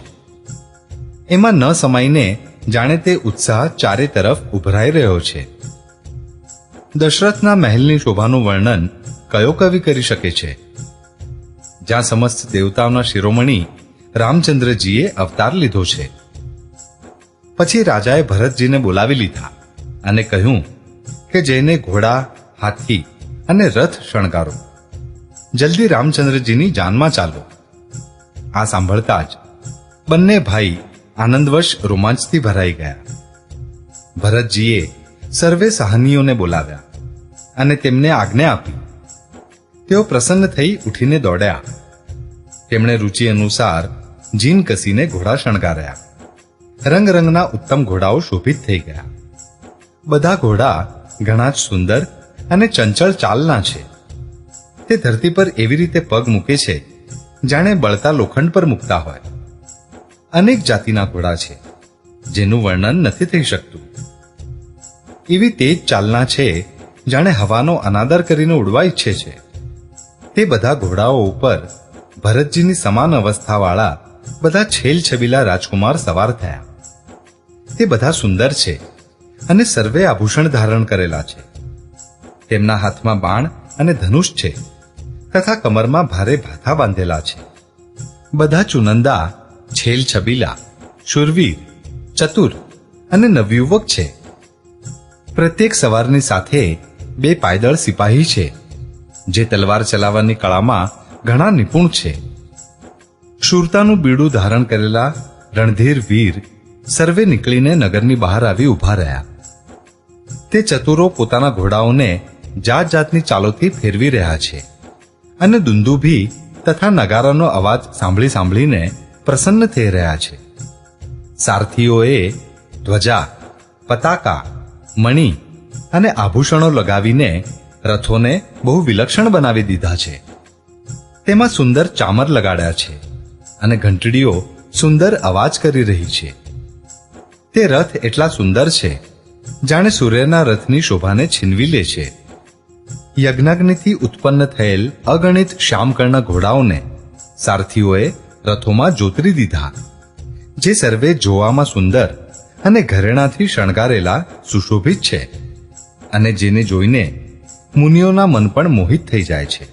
એમાં ન સમાઈને જાણે તે ઉત્સાહ ચારે તરફ ઉભરાઈ રહ્યો છે. દશરથના મહેલની શોભાનું વર્ણન કયો કવિ કરી શકે છે, જ્યાં સમસ્ત દેવતાઓના શિરોમણી રામચંદ્રજીએ અવતાર લીધો છે. પછી રાજાએ ભરતજીને બોલાવી લીધા અને કહ્યું કે જઈને ઘોડા, હાથી અને રથ શણગારો. જલ્દી રામચંદ્રજીની જાનમાં ચાલો. આ સાંભળતા જ બંને ભાઈ આનંદવશ રોમાંચથી ભરાઈ ગયા. ભરતજીએ સર્વે સહાનીઓને બોલાવ્યા અને તેમને આજ્ઞા આપી. તેઓ પ્રસન્ન થઈ ઉઠીને દોડ્યા. તેમણે રુચિ અનુસાર જીન કસીને ઘોડા શણગાર્યા. રંગરંગના ઉત્તમ ઘોડાઓ શોભિત થઈ ગયા. બધા ઘોડા ઘણા જ સુંદર અને ચંચળ ચાલના છે. તે ધરતી પર એવી રીતે પગ મૂકે છે જાણે બળતા લોખંડ પર મૂકતા હોય. અનેક જાતિના ઘોડા છે, જેનું વર્ણન નથી થઈ શકતું. એવી તેજ ચાલના છે જાણે હવાનો અનાદર કરીને ઉડવા ઈચ્છે છે. તે બધા ઘોડાઓ ઉપર ભરતજીની સમાન અવસ્થાવાળા બધા છેલ છબીલા રાજકુમાર સવાર થયા. તે બધા સુંદર છે અને સર્વે આભૂષણ ધારણ કરેલા છે. તેમના હાથમાં બાણ અને ધનુષ છે તથા કમરમાં ભારે ભાથા બાંધેલા છે. બધા ચુનંદા, છેલ છબીલા, શૂરવીર, ચતુર અને નવયુવક છે. પ્રત્યેક સવારની સાથે 2 પાયદળ સિપાહી છે જે તલવાર ચલાવવાની કળામાં ઘણા નિપુણ છે. શૂરતાનું બીડું ધારણ કરેલા રણધીર વીર સર્વે નીકળીને નગરની બહાર આવી ઊભા રહ્યા. તે ચતુરો પોતાના ઘોડાઓને જાત જાતની ચાલોથી ફેરવી રહ્યા છે અને દુંદુભી તથા નગારાનો અવાજ સાંભળી સાંભળીને પ્રસન્ન થઈ રહ્યા છે. સારથીઓએ ધ્વજા, પતાકા, મણી અને આભૂષણો લગાવીને રથોને બહુ વિલક્ષણ બનાવી દીધા છે. તેમાં સુંદર ચામર લગાડ્યા છે અને ઘંટડીઓ સુંદર અવાજ કરી રહી છે. તે રથ એટલા સુંદર છે જાણે સૂર્યના રથની શોભાને છીનવી લે છે. યજ્ઞાગ્નિથી ઉત્પન્ન થયેલ અગણિત શ્યામકર્ણ ઘોડાઓને સારથીઓએ રથોમાં જોતરી દીધા, જે સર્વે જોવામાં સુંદર અને ઘરેણાથી શણગારેલા સુશોભિત છે અને જેને જોઈને મુનિઓના મન પણ મોહિત થઈ જાય છે.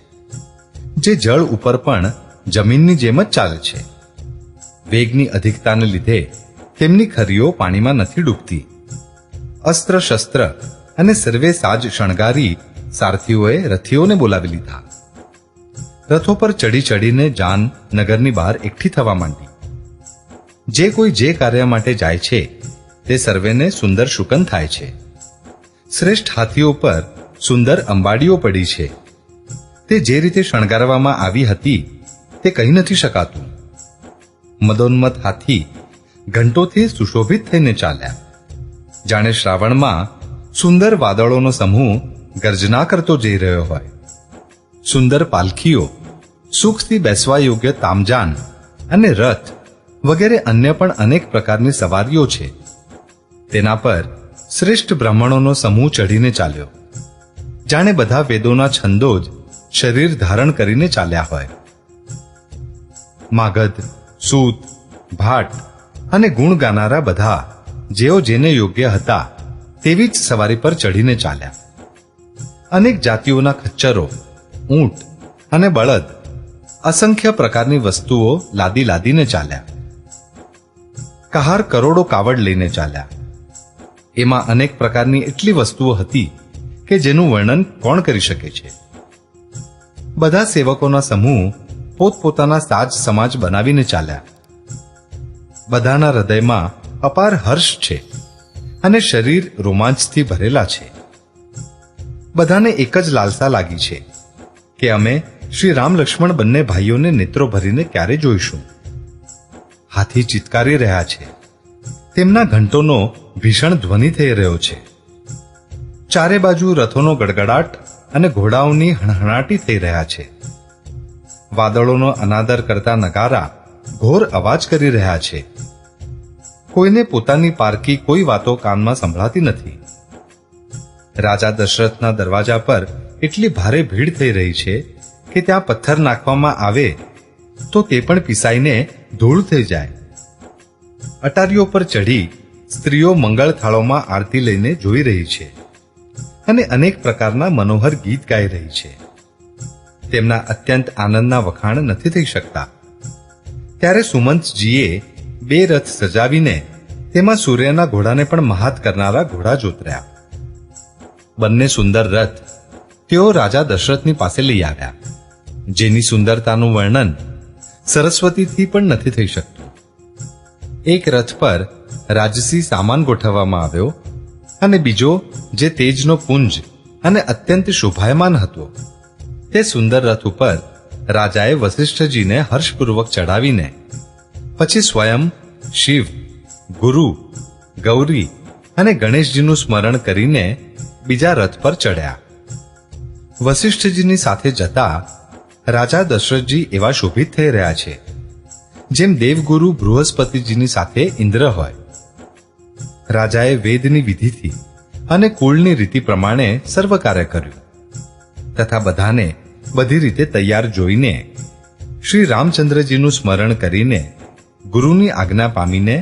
જે જળ ઉપર પણ જમીનની જેમ જ ચાલે છે. વેગની અધિકતાને લીધે તેમની ખરીઓ પાણીમાં નથી ડૂબતી. અસ્ત્ર શસ્ત્ર અને સર્વે સાજ શણગારી સારથીઓએ રથીઓને બોલાવી લીધા. રથો પર ચડી ચડીને જાન નગરની બહાર એકઠી થવા માંડી. જે કોઈ જે કાર્ય માટે જાય છે તે સર્વેને સુંદર શુકન થાય છે. શ્રેષ્ઠ હાથીઓ પર સુંદર અંબાડીઓ પડી છે. તે જે રીતે શણગારવામાં આવી હતી તે કહી નથી શકાતું. મદોન્મત હાથી ઘંટોથી સુશોભિત થઈને ચાલ્યા, જાણે શ્રાવણમાં સુંદર વાદળોનો સમૂહ ગર્જના કરતો જઈ રહ્યો હોય. સુંદર પાલખીઓ, સુખથી બેસવા યોગ્ય તામજાન અને રથ વગેરે અન્ય પણ અનેક પ્રકારની સવારીઓ છે. તેના પર શ્રેષ્ઠ બ્રાહ્મણોનો સમૂહ ચઢીને ચાલ્યો, જાણે બધા વેદોના છંદો જ શરીર ધારણ કરીને ચાલ્યા હોય. માગધ, સૂત, ભાટ અને ગુણ ગાનારા બધા જેઓ જેને યોગ્ય હતા તેવી જ સવારી પર ચઢીને ચાલ્યા. અનેક જાતિઓના ખચ્ચરો, ઊંટ અને બળદ અસંખ્ય પ્રકારની વસ્તુઓ લાદી લાદીને ચાલ્યા. કહાર કરોડો કાવડ લઈને ચાલ્યા. એમાં અનેક પ્રકારની એટલી વસ્તુઓ હતી કે જેનું વર્ણન કોણ કરી શકે છે. બધા સેવકોના સમૂહ પોતપોતાના સાજ સમાજ બનાવીને ચાલ્યા. બધાના હૃદયમાં અપાર હર્ષ છે અને શરીર રોમાંચથી ભરેલા છે. બધાને એક જ લાલસા લાગી છે કે અમે શ્રી રામ લક્ષ્મણ બંને ભાઈઓને નેત્રો ભરીને ક્યારે જોઈશું. હાથી ચિત્કારી રહ્યા છે. તેમના ઘંટોનો ભીષણ ધ્વનિ થઈ રહ્યો છે. ચારે બાજુ રથોનો ગડગડાટ અને ઘોડાઓની હણહણાટી થઈ રહ્યા છે. વાદળોનો અનાદર કરતા નગારા ઘોર અવાજ કરી રહ્યા છે. કોઈને પોતાની પારકી કોઈ વાતો કાનમાં સંભળાતી નથી. રાજા દશરથના દરવાજા પર એટલી ભારે ભીડ થઈ રહી છે કે ત્યાં પથ્થર નાખવામાં આવે તો તે પણ પીસાઈને ધૂળ થઈ જાય. અટારીઓ પર ચઢી સ્ત્રીઓ મંગળ થાળોમાં આરતી લઈને જોઈ રહી છે અને અનેક પ્રકારના મનોહર ગીત ગાઈ રહી છે. તેમના અત્યંત આનંદના વખાણ નથી થઈ શકતા. ત્યારે સુમંતજીએ 2 રથ સજાવીને તેમાં સૂર્યના ઘોડાને પણ મહાત કરનારા ઘોડા જોતર્યા. બંને સુંદર રથ તેઓ રાજા દશરથની પાસે લઈ આવ્યા, જેની સુંદરતાનું વર્ણન સરસ્વતીથી પણ નથી થઈ શકતું. એક રથ પર રાજસી સામાન ગોઠવવામાં આવ્યો અને બીજો જે તેજનો પુંજ અને અત્યંત શોભાયમાન હતો. તે સુંદર રથ ઉપર રાજાએ વસિષ્ઠજીને હર્ષપૂર્વક ચડાવીને પછી સ્વયં શિવ, ગુરુ, ગૌરી અને ગણેશજીનું સ્મરણ કરીને બીજા રથ પર ચડ્યા. વસિષ્ઠજીની સાથે જતા રાજા દશરથજી એવા શોભિત થઈ રહ્યા છે જેમ દેવગુરુ બૃહસ્પતિજીની સાથે ઇન્દ્ર હોય. રાજાએ વેદની વિધિથી અને કુળની રીતિ પ્રમાણે સર્વ કાર્ય કર્યું તથા બધાને બધી રીતે તૈયાર જોઈને શ્રી રામચંદ્રજીનું સ્મરણ કરીને ગુરુની આજ્ઞા પામીને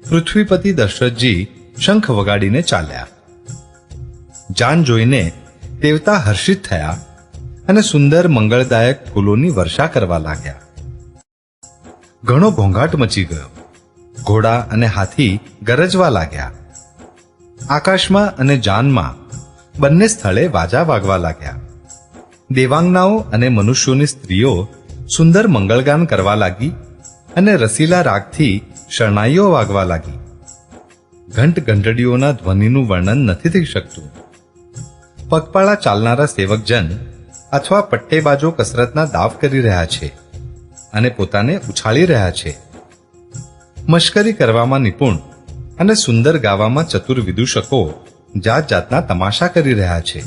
પૃથ્વીપતિ દશરથજી શંખ વગાડીને ચાલ્યા. જાન જોઈને દેવતા હર્ષિત થયા અને સુંદર મંગળદાયક ફૂલોની વર્ષા કરવા લાગ્યા. ઘણો ઘોંઘાટ મચી ગયો. ઘોડા અને હાથી ગરજવા લાગ્યા. આકાશમાં અને જાનમાં બંને સ્થળે વાજા વાગવા લાગ્યા. દેવાંગનાઓ અને મનુષ્યોની સ્ત્રીઓ સુંદર મંગળગાન કરવા લાગી અને રસીલા રાગથી શરણાઈઓ વાગવા લાગી. ઘંટ ઘંટડીઓના ધ્વનિનું વર્ણન નથી થઈ શકતું. પગપાળા ચાલનારા સેવકજન અથવા પટ્ટેબાજો કસરતના દાવ કરી રહ્યા છે અને પોતાને ઉછાળી રહ્યા છે. મશ્કરી કરવામાં નિપુણ અને સુંદર ગાવામાં ચતુર વિદૂષકો જાત જાતના તમાશા કરી રહ્યા છે.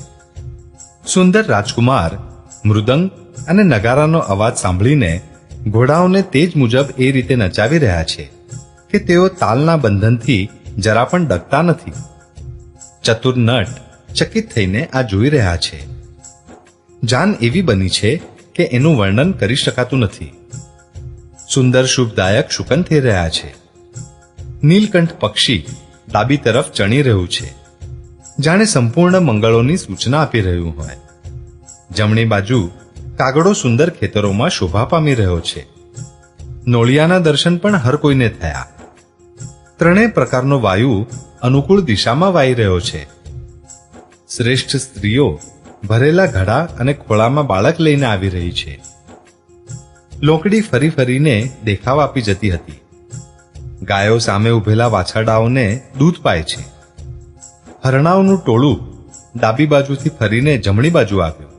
સુંદર રાજકુમાર મૃદંગ અને નગારાનો અવાજ સાંભળીને ઘોડાઓને તેજ મુજબ એ રીતે નચાવી રહ્યા છે કે તેઓ તાલના બંધનથી જરા પણ ડગતા નથી. ચતુર નટ ચકિત થઈને આ જોઈ રહ્યા છે. જાન એવી બની છે કે એનું વર્ણન કરી શકાતું નથી. સુંદર શુભદાયક શુકન થઈ રહ્યા છે. નીલકંઠ પક્ષી ડાબી તરફ ચણી રહ્યું છે, જાણે સંપૂર્ણ મંગળોની સૂચના આપી રહ્યું હોય. જમણી બાજુ કાગડો સુંદર ખેતરોમાં શોભા પામી રહ્યો છે. નોળિયાના દર્શન પણ હર કોઈને થયા. ત્રણેય પ્રકારનો વાયુ અનુકૂળ દિશામાં વાઈ રહ્યો છે. શ્રેષ્ઠ સ્ત્રીઓ ભરેલા ઘડા અને ખોળામાં બાળક લઈને આવી રહી છે. લોકડી ફરી ફરીને દેખાવ આપી જતી હતી. ગાયો સામે ઉભેલા વાછરડાઓને દૂધ પાય છે. હરણાઓનું ટોળું ડાબી બાજુથી ફરીને જમણી બાજુ આવ્યું,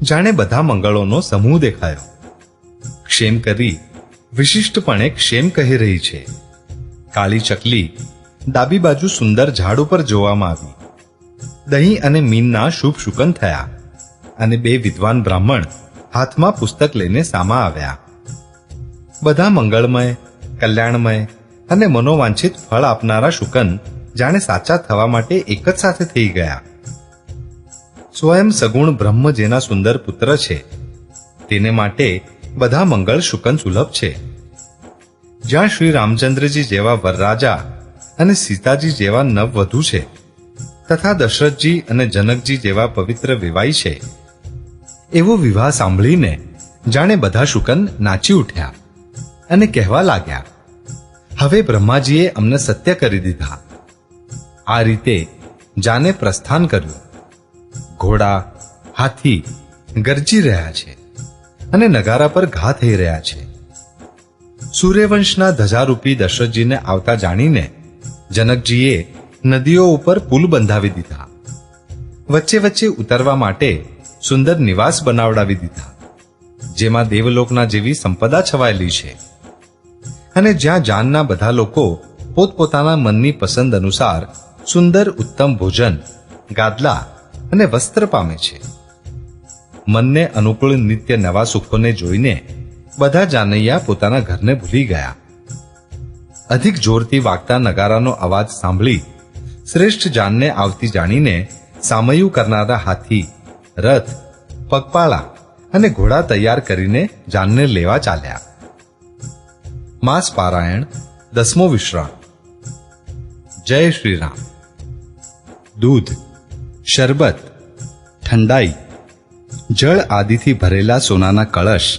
જાણે બધા મંગળોનો સમૂહ દેખાયો. ક્ષેમ કરી વિશિષ્ટપણે ક્ષેમ કહી રહી છે. કાળી ચકલી ડાબી બાજુ સુંદર ઝાડ ઉપર જોવામાં આવી. દહીં અને મીનના શુભ શુકન થયા અને બે વિદ્વાન બ્રાહ્મણ હાથમાં પુસ્તક લઈને સામા આવ્યા. બધા મંગળમય, કલ્યાણમય અને મનોવાંછિત ફળ આપનારા શુકન જાણે સાચા થવા માટે એક જ સાથે થઈ ગયા. સ્વયં સગુણ બ્રહ્મ જેના સુંદર પુત્ર છે તેને માટે બધા મંગળ શુકન સુલભ છે. જ્યાં શ્રી રામચંદ્રજી જેવા વરરાજા અને સીતાજી જેવા નવવધુ છે તથા દશરથજી અને જનકજી જેવા પવિત્ર વિવાહી છે, એવો વિવાહ સાંભળીને જાણે બધા શુકન નાચી ઉઠ્યા અને કહેવા લાગ્યા, હવે બ્રહ્માજીએ અમને સત્ય કરી દીધા. આ રીતે જાને પ્રસ્થાન કર્યું. ઘોડા, હાથી ગરજી રહ્યા છે અને નગારા પર ઘા થઈ રહ્યા છે. સૂર્યવંશના ધજારૂપી દશરથજીને આવતા જાણીને જનકજીએ નદીઓ ઉપર પુલ બંધાવી દીધા. વચ્ચે વચ્ચે ઉતરવા માટે સુંદર નિવાસ બનાવડાવી દીધા, જેમાં દેવલોકના જેવી સંપદા છવાયેલી છે અને જ્યાં જાનના બધા લોકો પોતપોતાના મનની પસંદ અનુસાર સુંદર ઉત્તમ ભોજન, ગાદલા અને વસ્ત્ર પામે છે. મનને અનુકૂળ નિત્ય નવા સુખોને જોઈને બધા જાનૈયા પોતાના ઘરને ભૂલી ગયા. અધિક જોરથી વાગતા નગારાનો અવાજ સાંભળી શ્રેષ્ઠ જાનને આવતી જાણીને સામયું કરનારા હાથી, રથ, પગપાળા અને ઘોડા તૈયાર કરીને જાનને લેવા ચાલ્યા. માસ પારાયણ 10મો વિશ્રામ. જય શ્રી રામ. દૂધ, શરબત, ઠંડાઈ, જળ આદિથી ભરેલા સોનાના કળશ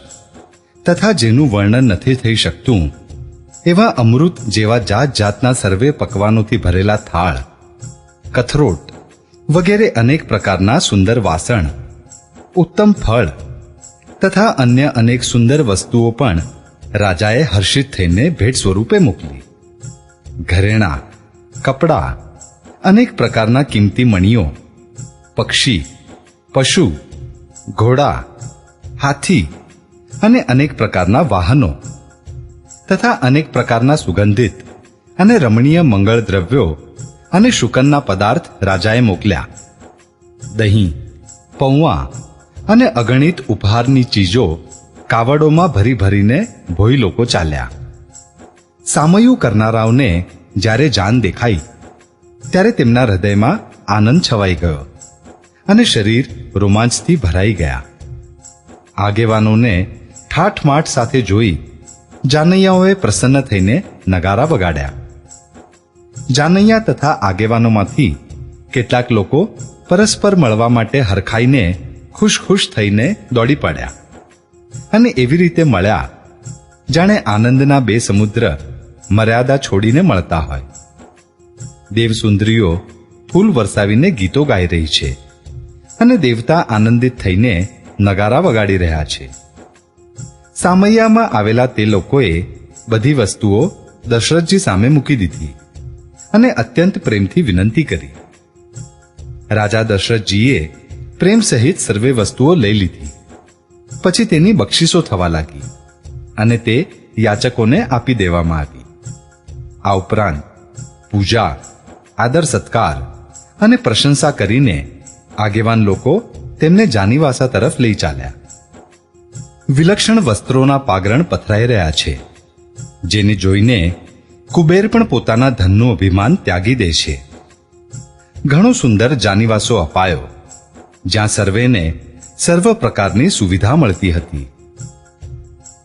તથા જેનું વર્ણન નથી થઈ શકતું એવા અમૃત જેવા જાત જાતના સર્વે પકવાનોથી ભરેલા થાળ, કથરોટ વગેરે અનેક પ્રકારના સુંદર વાસણ, ઉત્તમ ફળ તથા અન્ય અનેક સુંદર વસ્તુઓ પણ રાજાએ હર્ષિત થઈને ભેટ સ્વરૂપે મોકલી. ઘરેણાં, કપડાં, અનેક પ્રકારના કિંમતી મણીઓ, પક્ષી, પશુ, ઘોડા, હાથી અને અનેક પ્રકારના વાહનો તથા અનેક પ્રકારના સુગંધિત અને રમણીય મંગળ દ્રવ્યો અને શુકનના પદાર્થ રાજાએ મોકલ્યા. દહીં, પૌવા અને અગણિત ઉપહારની ચીજો કાવડોમાં ભરી ભરીને ભોઈ લોકો ચાલ્યા. સામયું કરનારાઓને જ્યારે જાન દેખાઈ ત્યારે તેમના હૃદયમાં આનંદ છવાઈ ગયો અને શરીર રોમાંચથી ભરાઈ ગયા. આગેવાનોને ઠાઠમાઠ સાથે જોઈ જાનૈયાઓએ પ્રસન્ન થઈને નગારા વગાડ્યા. જાનૈયા તથા આગેવાનોમાંથી કેટલાક લોકો પરસ્પર મળવા માટે હરખાઈને ખુશ થઈને દોડી પડ્યા અને એવી રીતે મળ્યા જાણે આનંદના બે સમુદ્ર મર્યાદા છોડીને મળતા હોય. દેવસુંદરીઓ ફૂલ વરસાવીને ગીતો ગાઈ રહી છે અને દેવતા આનંદિત થઈને નગારા વગાડી રહ્યા છે. સામૈયામાં આવેલા તે લોકોએ બધી વસ્તુઓ દશરથજી સામે મૂકી દીધી અને અત્યંત પ્રેમથી વિનંતી કરી. રાજા દશરથજીએ પ્રેમ સહિત સર્વે વસ્તુઓ લઈ લીધી. પછી તેની બક્ષિસો થવા લાગી અને તે યાચકોને આપી દેવામાં આવી. આ ઉપરાંત પૂજા, આદર સત્કાર અને પ્રશંસા કરીને આગેવાન લોકો તેમને જાનીવાસા તરફ લઈ ચાલ્યા. વિલક્ષણ વસ્ત્રોના પાગરણ પથરાઈ રહ્યા છે, જેને જોઈને કુબેર પણ પોતાના ધનનું અભિમાન ત્યાગી દે છે. ઘણો સુંદર જાનીવાસો અપાયો, જ્યાં સર્વેને સર્વ પ્રકારની સુવિધા મળતી હતી.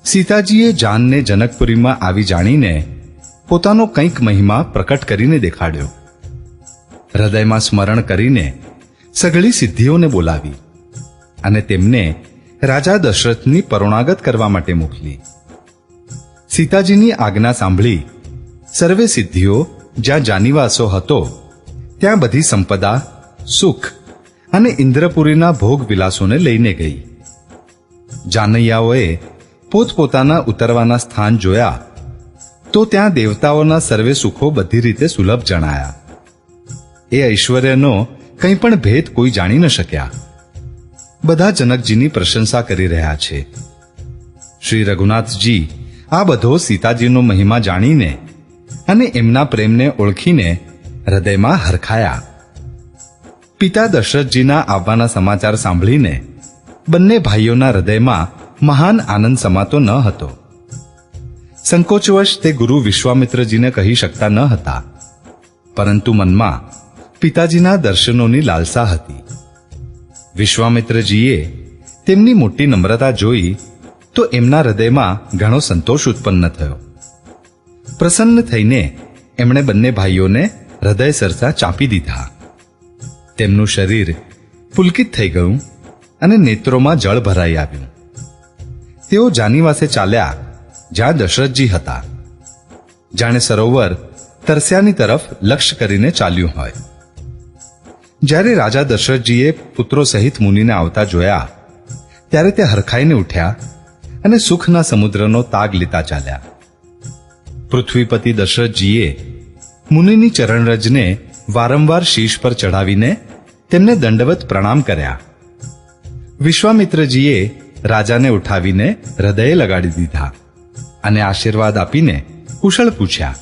સીતાજીએ જાનને જનકપુરીમાં આવી જાણીને પોતાનો કંઈક મહિમા પ્રકટ કરીને દેખાડ્યો. હૃદયમાં સ્મરણ કરીને સઘળી સિદ્ધિઓને બોલાવી અને તેમને રાજા દશરથની પરોણાગત કરવા માટે મોકલી. સીતાજીની આજ્ઞા સાંભળી સર્વે સિદ્ધિઓ જ્યાં જાનીવાસો હતો ત્યાં બધી સંપદા, સુખ અને ઇન્દ્રપુરીના ભોગ વિલાસોને લઈને ગઈ. જાનૈયાઓએ પોતપોતાના ઉતરવાના સ્થાન જોયા તો ત્યાં દેવતાઓના સર્વે સુખો બધી રીતે સુલભ જણાયા. એ ઐશ્વર્યનો કંઈ પણ ભેદ કોઈ જાણી ન શક્યા. બધા જનકજીની પ્રશંસા કરી રહ્યા છે. શ્રી રઘુનાથજી આ બધો સીતાજીનો મહિમા જાણીને અને એમના પ્રેમને ઓળખીને હૃદયમાં હરખાયા. પિતા દશરથજીના આવવાના સમાચાર સાંભળીને બંને ભાઈઓના હૃદયમાં મહાન આનંદ સમાતો ન હતો. સંકોચવશ તે ગુરુ વિશ્વામિત્રજીને કહી શકતા ન હતા, પરંતુ મનમાં પિતાજીના દર્શનોની લાલસા હતી. વિશ્વામિત્રજીએ તેમની મોટી નમ્રતા જોઈ તો એમના હૃદયમાં ઘણો સંતોષ ઉત્પન્ન થયો. પ્રસન્ન થઈને એમણે બંને ભાઈઓને હૃદય સરસા ચાંપી દીધા. તેમનું શરીર પુલકિત થઈ ગયું અને નેત્રોમાં જળ ભરાઈ આવ્યું. તેઓ જાનીવાસે ચાલ્યા જ્યાં દશરથજી હતા, જાણે સરોવર તરસ્યાની તરફ લક્ષ્ય કરીને ચાલ્યું હોય. જ્યારે રાજા દશરથજીએ પુત્રો સહિત મુનિને આવતા જોયા ત્યારે તે હરખાઈને ઉઠ્યા અને સુખના સમુદ્રનો તાગ લેતા ચાલ્યા. પૃથ્વીપતિ દશરથજીએ મુનિની ચરણરજને વારંવાર શીશ પર ચઢાવીને તેમને દંડવત પ્રણામ કર્યા. વિશ્વામિત્રજીએ રાજાને ઉઠાવીને હૃદયે લગાડી દીધા અને આશીર્વાદ આપીને કુશળ પૂછ્યા.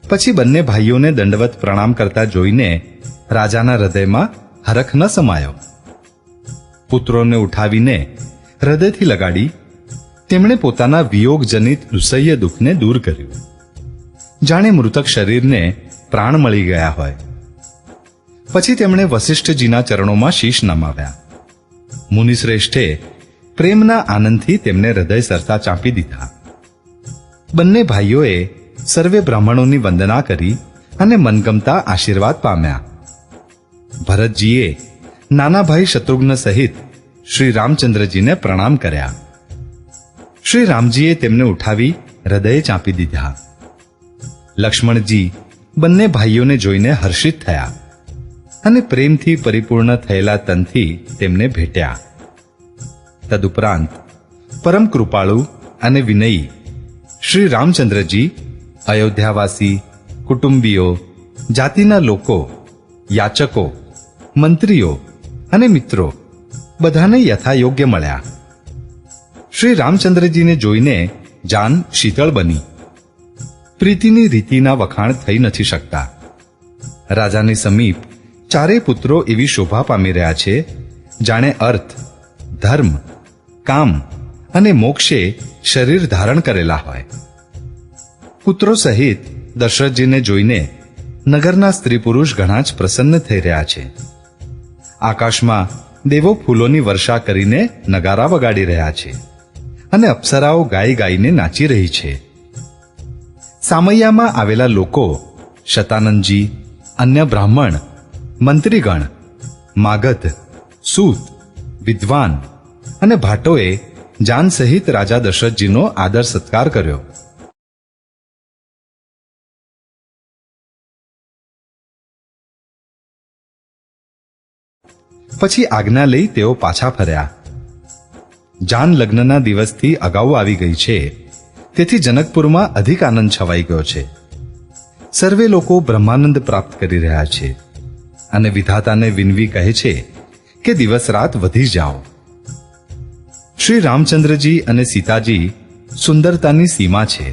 પછી બંને ભાઈઓને દંડવત પ્રણામ કરતા જોઈને રાજાના હૃદયમાં હરખ ન સમાયો. પુત્રોને ઉઠાવીને હૃદયથી લગાડી તેમણે પોતાના વિયોગજનિત દુસહ્ય દુઃખને દૂર કર્યું, જાણે મૃતક શરીરને પ્રાણ મળી ગયા હોય. પછી તેમણે વસિષ્ઠજીના ચરણોમાં શીશ નમાવ્યા. મુનિશ્રેષ્ઠે પ્રેમના આનંદથી તેમને હૃદય સરસા ચાંપી દીધા. બંને ભાઈઓએ સર્વે બ્રાહ્મણોની વંદના કરી અને મનગમતા આશીર્વાદ પામ્યા. ભરતજીએ નાના ભાઈ શત્રુઘ્ન સહિત શ્રી રામચંદ્રજીને પ્રણામ કર્યા. શ્રી રામજીએ તેમને ઉઠાવી હૃદયે ચાંપી દીધા. લક્ષ્મણજી બંને ભાઈઓને જોઈને હર્ષિત થયા અને પ્રેમથી પરિપૂર્ણ થયેલા તનથી તેમને ભેટ્યા. તદુપરાંત પરમ કૃપાળુ અને વિનયી શ્રી રામચંદ્રજી અયોધ્યાવાસી, કુટુંબીઓ, જાતિના લોકો, યાચકો, મંત્રીઓ અને મિત્રો બધાને યથાયોગ્ય મળ્યા. શ્રી રામચંદ્રજીને જોઈને જાન શીતળ બની. પ્રીતિની રીતિના વખાણ થઈ નથી શકતા. રાજાની સમીપ ચારેય પુત્રો એવી શોભા પામી રહ્યા છે જાણે અર્થ, ધર્મ, કામ અને મોક્ષે શરીર ધારણ કરેલા હોય. પુત્રો સહિત દશરથજીને જોઈને નગરના સ્ત્રી પુરુષ ઘણા જ પ્રસન્ન થઈ રહ્યા છે. આકાશમાં દેવો ફૂલોની વર્ષા કરીને નગારા વગાડી રહ્યા છે અને અપ્સરાઓ ગાઈ ગાઈને નાચી રહી છે. સામૈયામાં આવેલા લોકો, શતાનંદજી, અન્ય બ્રાહ્મણ, મંત્રીગણ, માગધ, સૂત, વિદ્વાન અને ભાટોએ જાન સહિત રાજા દશરથજીનો આદર સત્કાર કર્યો. પછી આજ્ઞા લઈ તેઓ પાછા ફર્યા. જાન લગ્નના દિવસથી અગાઉ આવી ગઈ છે, તેથી જનકપુરમાં અધિક આનંદ છવાઈ ગયો છે. સર્વે લોકો બ્રહ્માનંદ પ્રાપ્ત કરી રહ્યા છે અને વિધાતાને વિનવી કહે છે કે દિવસ રાત વધી જાઓ. શ્રી રામચંદ્રજી અને સીતાજી સુંદરતાની સીમા છે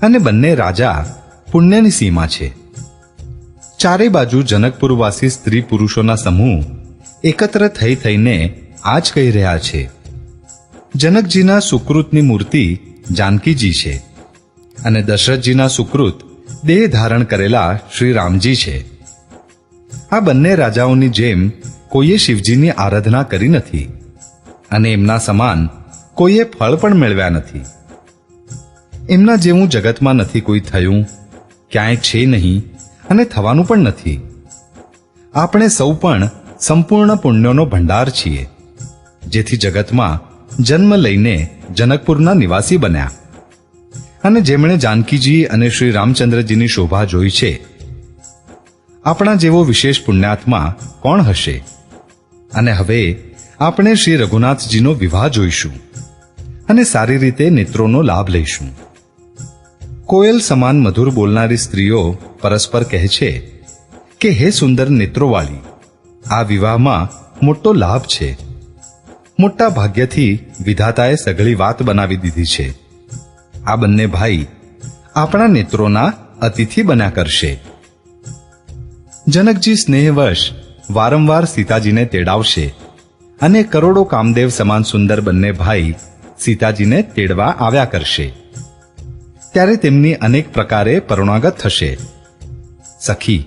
અને બંને રાજા પુણ્યની સીમા છે. ચારે બાજુ જનકપુરવાસી સ્ત્રી પુરુષોના સમૂહ એકત્ર થઈને આ જ કહી રહ્યા છે. જનકજીના સુકૃતની મૂર્તિ જાનકીજી છે અને દશરથજીના સુકૃત દેહ ધારણ કરેલા શ્રી રામજી છે. આ બંને રાજાઓની જેમ કોઈએ શિવજીની આરાધના કરી નથી અને એમના સમાન કોઈએ ફળ પણ મેળવ્યા નથી. એમના જેવું જગતમાં નથી કોઈ થયું, ક્યાંય છે નહીં અને થવાનું પણ નથી. આપણે સૌ પણ સંપૂર્ણ પુણ્યોનો ભંડાર છીએ, જેથી જગતમાં જન્મ લઈને જનકપુરના નિવાસી બન્યા. અને જેમણે જાનકીજી અને શ્રી રામચંદ્રજીની શોભા જોઈ છે, આપણા જેવો વિશેષ પુણ્યાત્મા કોણ હશે? અને હવે આપણે શ્રી રઘુનાથજીનો વિવાહ જોઈશું અને સારી રીતે નેત્રોનો લાભ લઈશું. કોયલ સમાન મધુર બોલનારી સ્ત્રીઓ પરસ્પર કહે છે કે હે સુંદર નેત્રોવાળી, આ વિવાહમાં મોટો લાભ છે. મોટા ભાગ્યથી વિધાતાએ સઘળી વાત બનાવી દીધી છે. આ બંને ભાઈ આપણા નેત્રોના અતિથિ બન્યા કરશે. જનકજી સ્નેહવશ વારંવાર સીતાજીને તેડાવશે અને કરોડો કામદેવ સમાન સુંદર બંને ભાઈ સીતાજીને તેડવા આવ્યા કરશે. ત્યારે તેમની અનેક પ્રકારે પરુણાગત થશે. સખી,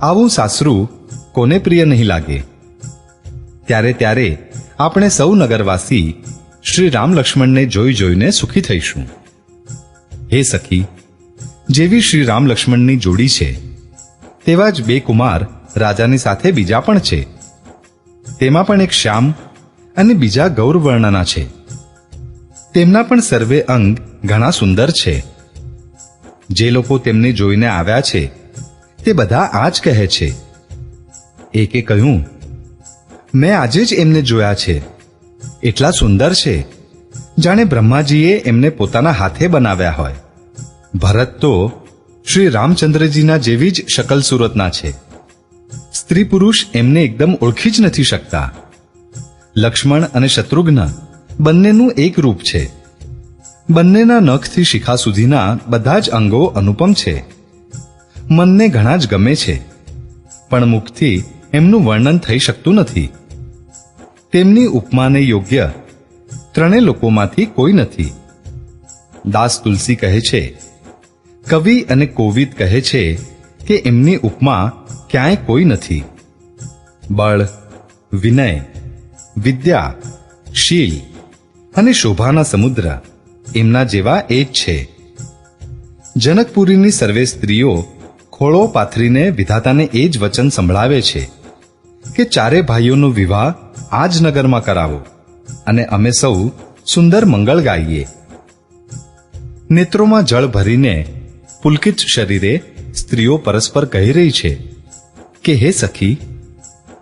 આવું સાસરું કોને પ્રિય નહીં લાગે? ત્યારે આપણે સૌ નગરવાસી શ્રી રામ લક્ષ્મણને જોઈને સુખી થઈશું. હે સખી, જેવી શ્રી રામ લક્ષ્મણની જોડી છે, તેવા જ બે કુમાર રાજાની સાથે બીજા પણ છે. તેમાં પણ એક શ્યામ અને બીજા ગૌરવર્ણના છે. તેમના પણ સર્વે અંગ ઘણા સુંદર છે. જે લોકો તેમને જોઈને આવ્યા છે તે બધા આ જ કહે છે. એકે કહ્યું, મેં આજે જ એમને જોયા છે. એટલા સુંદર છે જાણે બ્રહ્માજીએ એમને પોતાના હાથે બનાવ્યા હોય. ભરત તો શ્રી રામચંદ્રજીના જેવી જ શકલ સુરતના છે. સ્ત્રી પુરુષ એમને એકદમ ઓળખી જ નથી શકતા. લક્ષ્મણ અને શત્રુઘ્ન બંનેનું એક રૂપ છે. બંનેના નખથી શિખા સુધીના બધા જ અંગો અનુપમ છે. મનને ઘણા જ ગમે છે, પણ મુખથી એમનું વર્ણન થઈ શકતું નથી. તેમની ઉપમાને યોગ્ય ત્રણે લોકોમાંથી કોઈ નથી. દાસ તુલસી કહે છે, કવિ અને કોવિદ કહે છે કે એમની ઉપમા ક્યાંય કોઈ નથી. બળ, વિનય, વિદ્યા, શીલ અને શોભાના સમુદ્ર એમના જેવા એ જ છે. જનકપુરીની સર્વે સ્ત્રીઓ ખોળો પાથરીને વિધાતાને એ જ વચન સંભળાવે છે કે ચારે ભાઈઓનો વિવાહ આ જ નગરમાં કરાવો અને અમે સૌ સુંદર મંગળ ગાઈએ. નેત્રોમાં જળ ભરીને પુલકિત શરીરે સ્ત્રીઓ પરસ્પર કહી રહી છે કે હે સખી,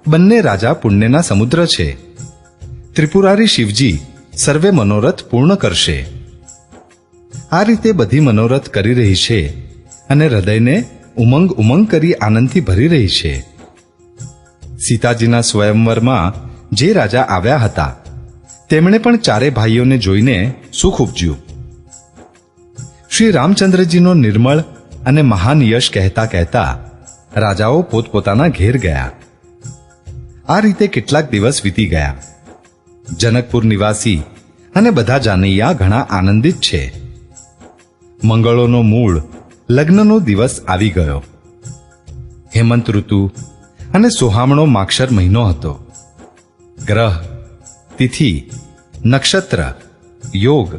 બંને રાજા પુણ્યના સમુદ્ર છે. ત્રિપુરારી શિવજી સર્વે મનોરથ પૂર્ણ કરશે. આ રીતે બધી મનોરથ કરી રહી છે અને હૃદયને ઉમંગ કરી આનંદથી ભરી રહી છે. સીતાજીના સ્વયંવરમાં જે રાજા આવ્યા હતા તેમણે પણ ચારે ભાઈઓને જોઈને સુખ ઉપજ્યું. શ્રી રામચંદ્રજીનો નિર્મળ અને મહાન યશ કહેતા રાજાઓ પોતપોતાના ઘેર ગયા. આ રીતે કેટલાક દિવસ વીતી ગયા. જનકપુર નિવાસી અને બધા જાનૈયા ઘણા આનંદિત છે. મંગળોનો મૂળ લગ્નનો દિવસ આવી ગયો. હેમંત ઋતુ અને સોહામણો માક્ષર મહિનો હતો. ગ્રહ, તિથિ, નક્ષત્ર યોગ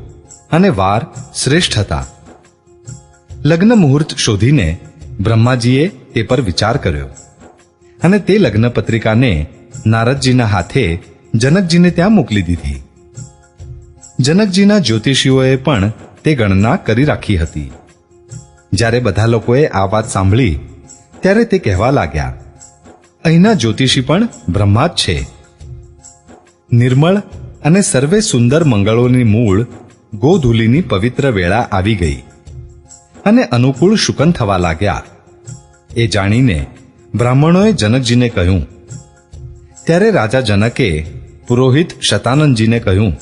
અને વાર શ્રેષ્ઠ હતા. લગ્ન મુહૂર્ત શોધીને બ્રહ્માજીએ તે પર વિચાર કર્યો અને તે લગ્ન પત્રિકાને નારદજીના હાથે જનકજીને ત્યાં મોકલી દીધી. જનકજીના જ્યોતિષીઓએ પણ તે ગણના કરી રાખી હતી. જ્યારે બધા લોકોએ આ વાત સાંભળી ત્યારે તે કહેવા લાગ્યા, અહીંના જ્યોતિષી પણ બ્રહ્મા જ છે. નિર્મળ અને સર્વે સુંદર મંગળોની મૂળ ગોધૂલીની પવિત્ર વેળા આવી ગઈ અને અનુકૂળ શુકન થવા લાગ્યા. એ જાણીને બ્રાહ્મણોએ જનકજીને કહ્યું. ત્યારે રાજા જનકે પુરોહિત શતાનંદજીને કહ્યું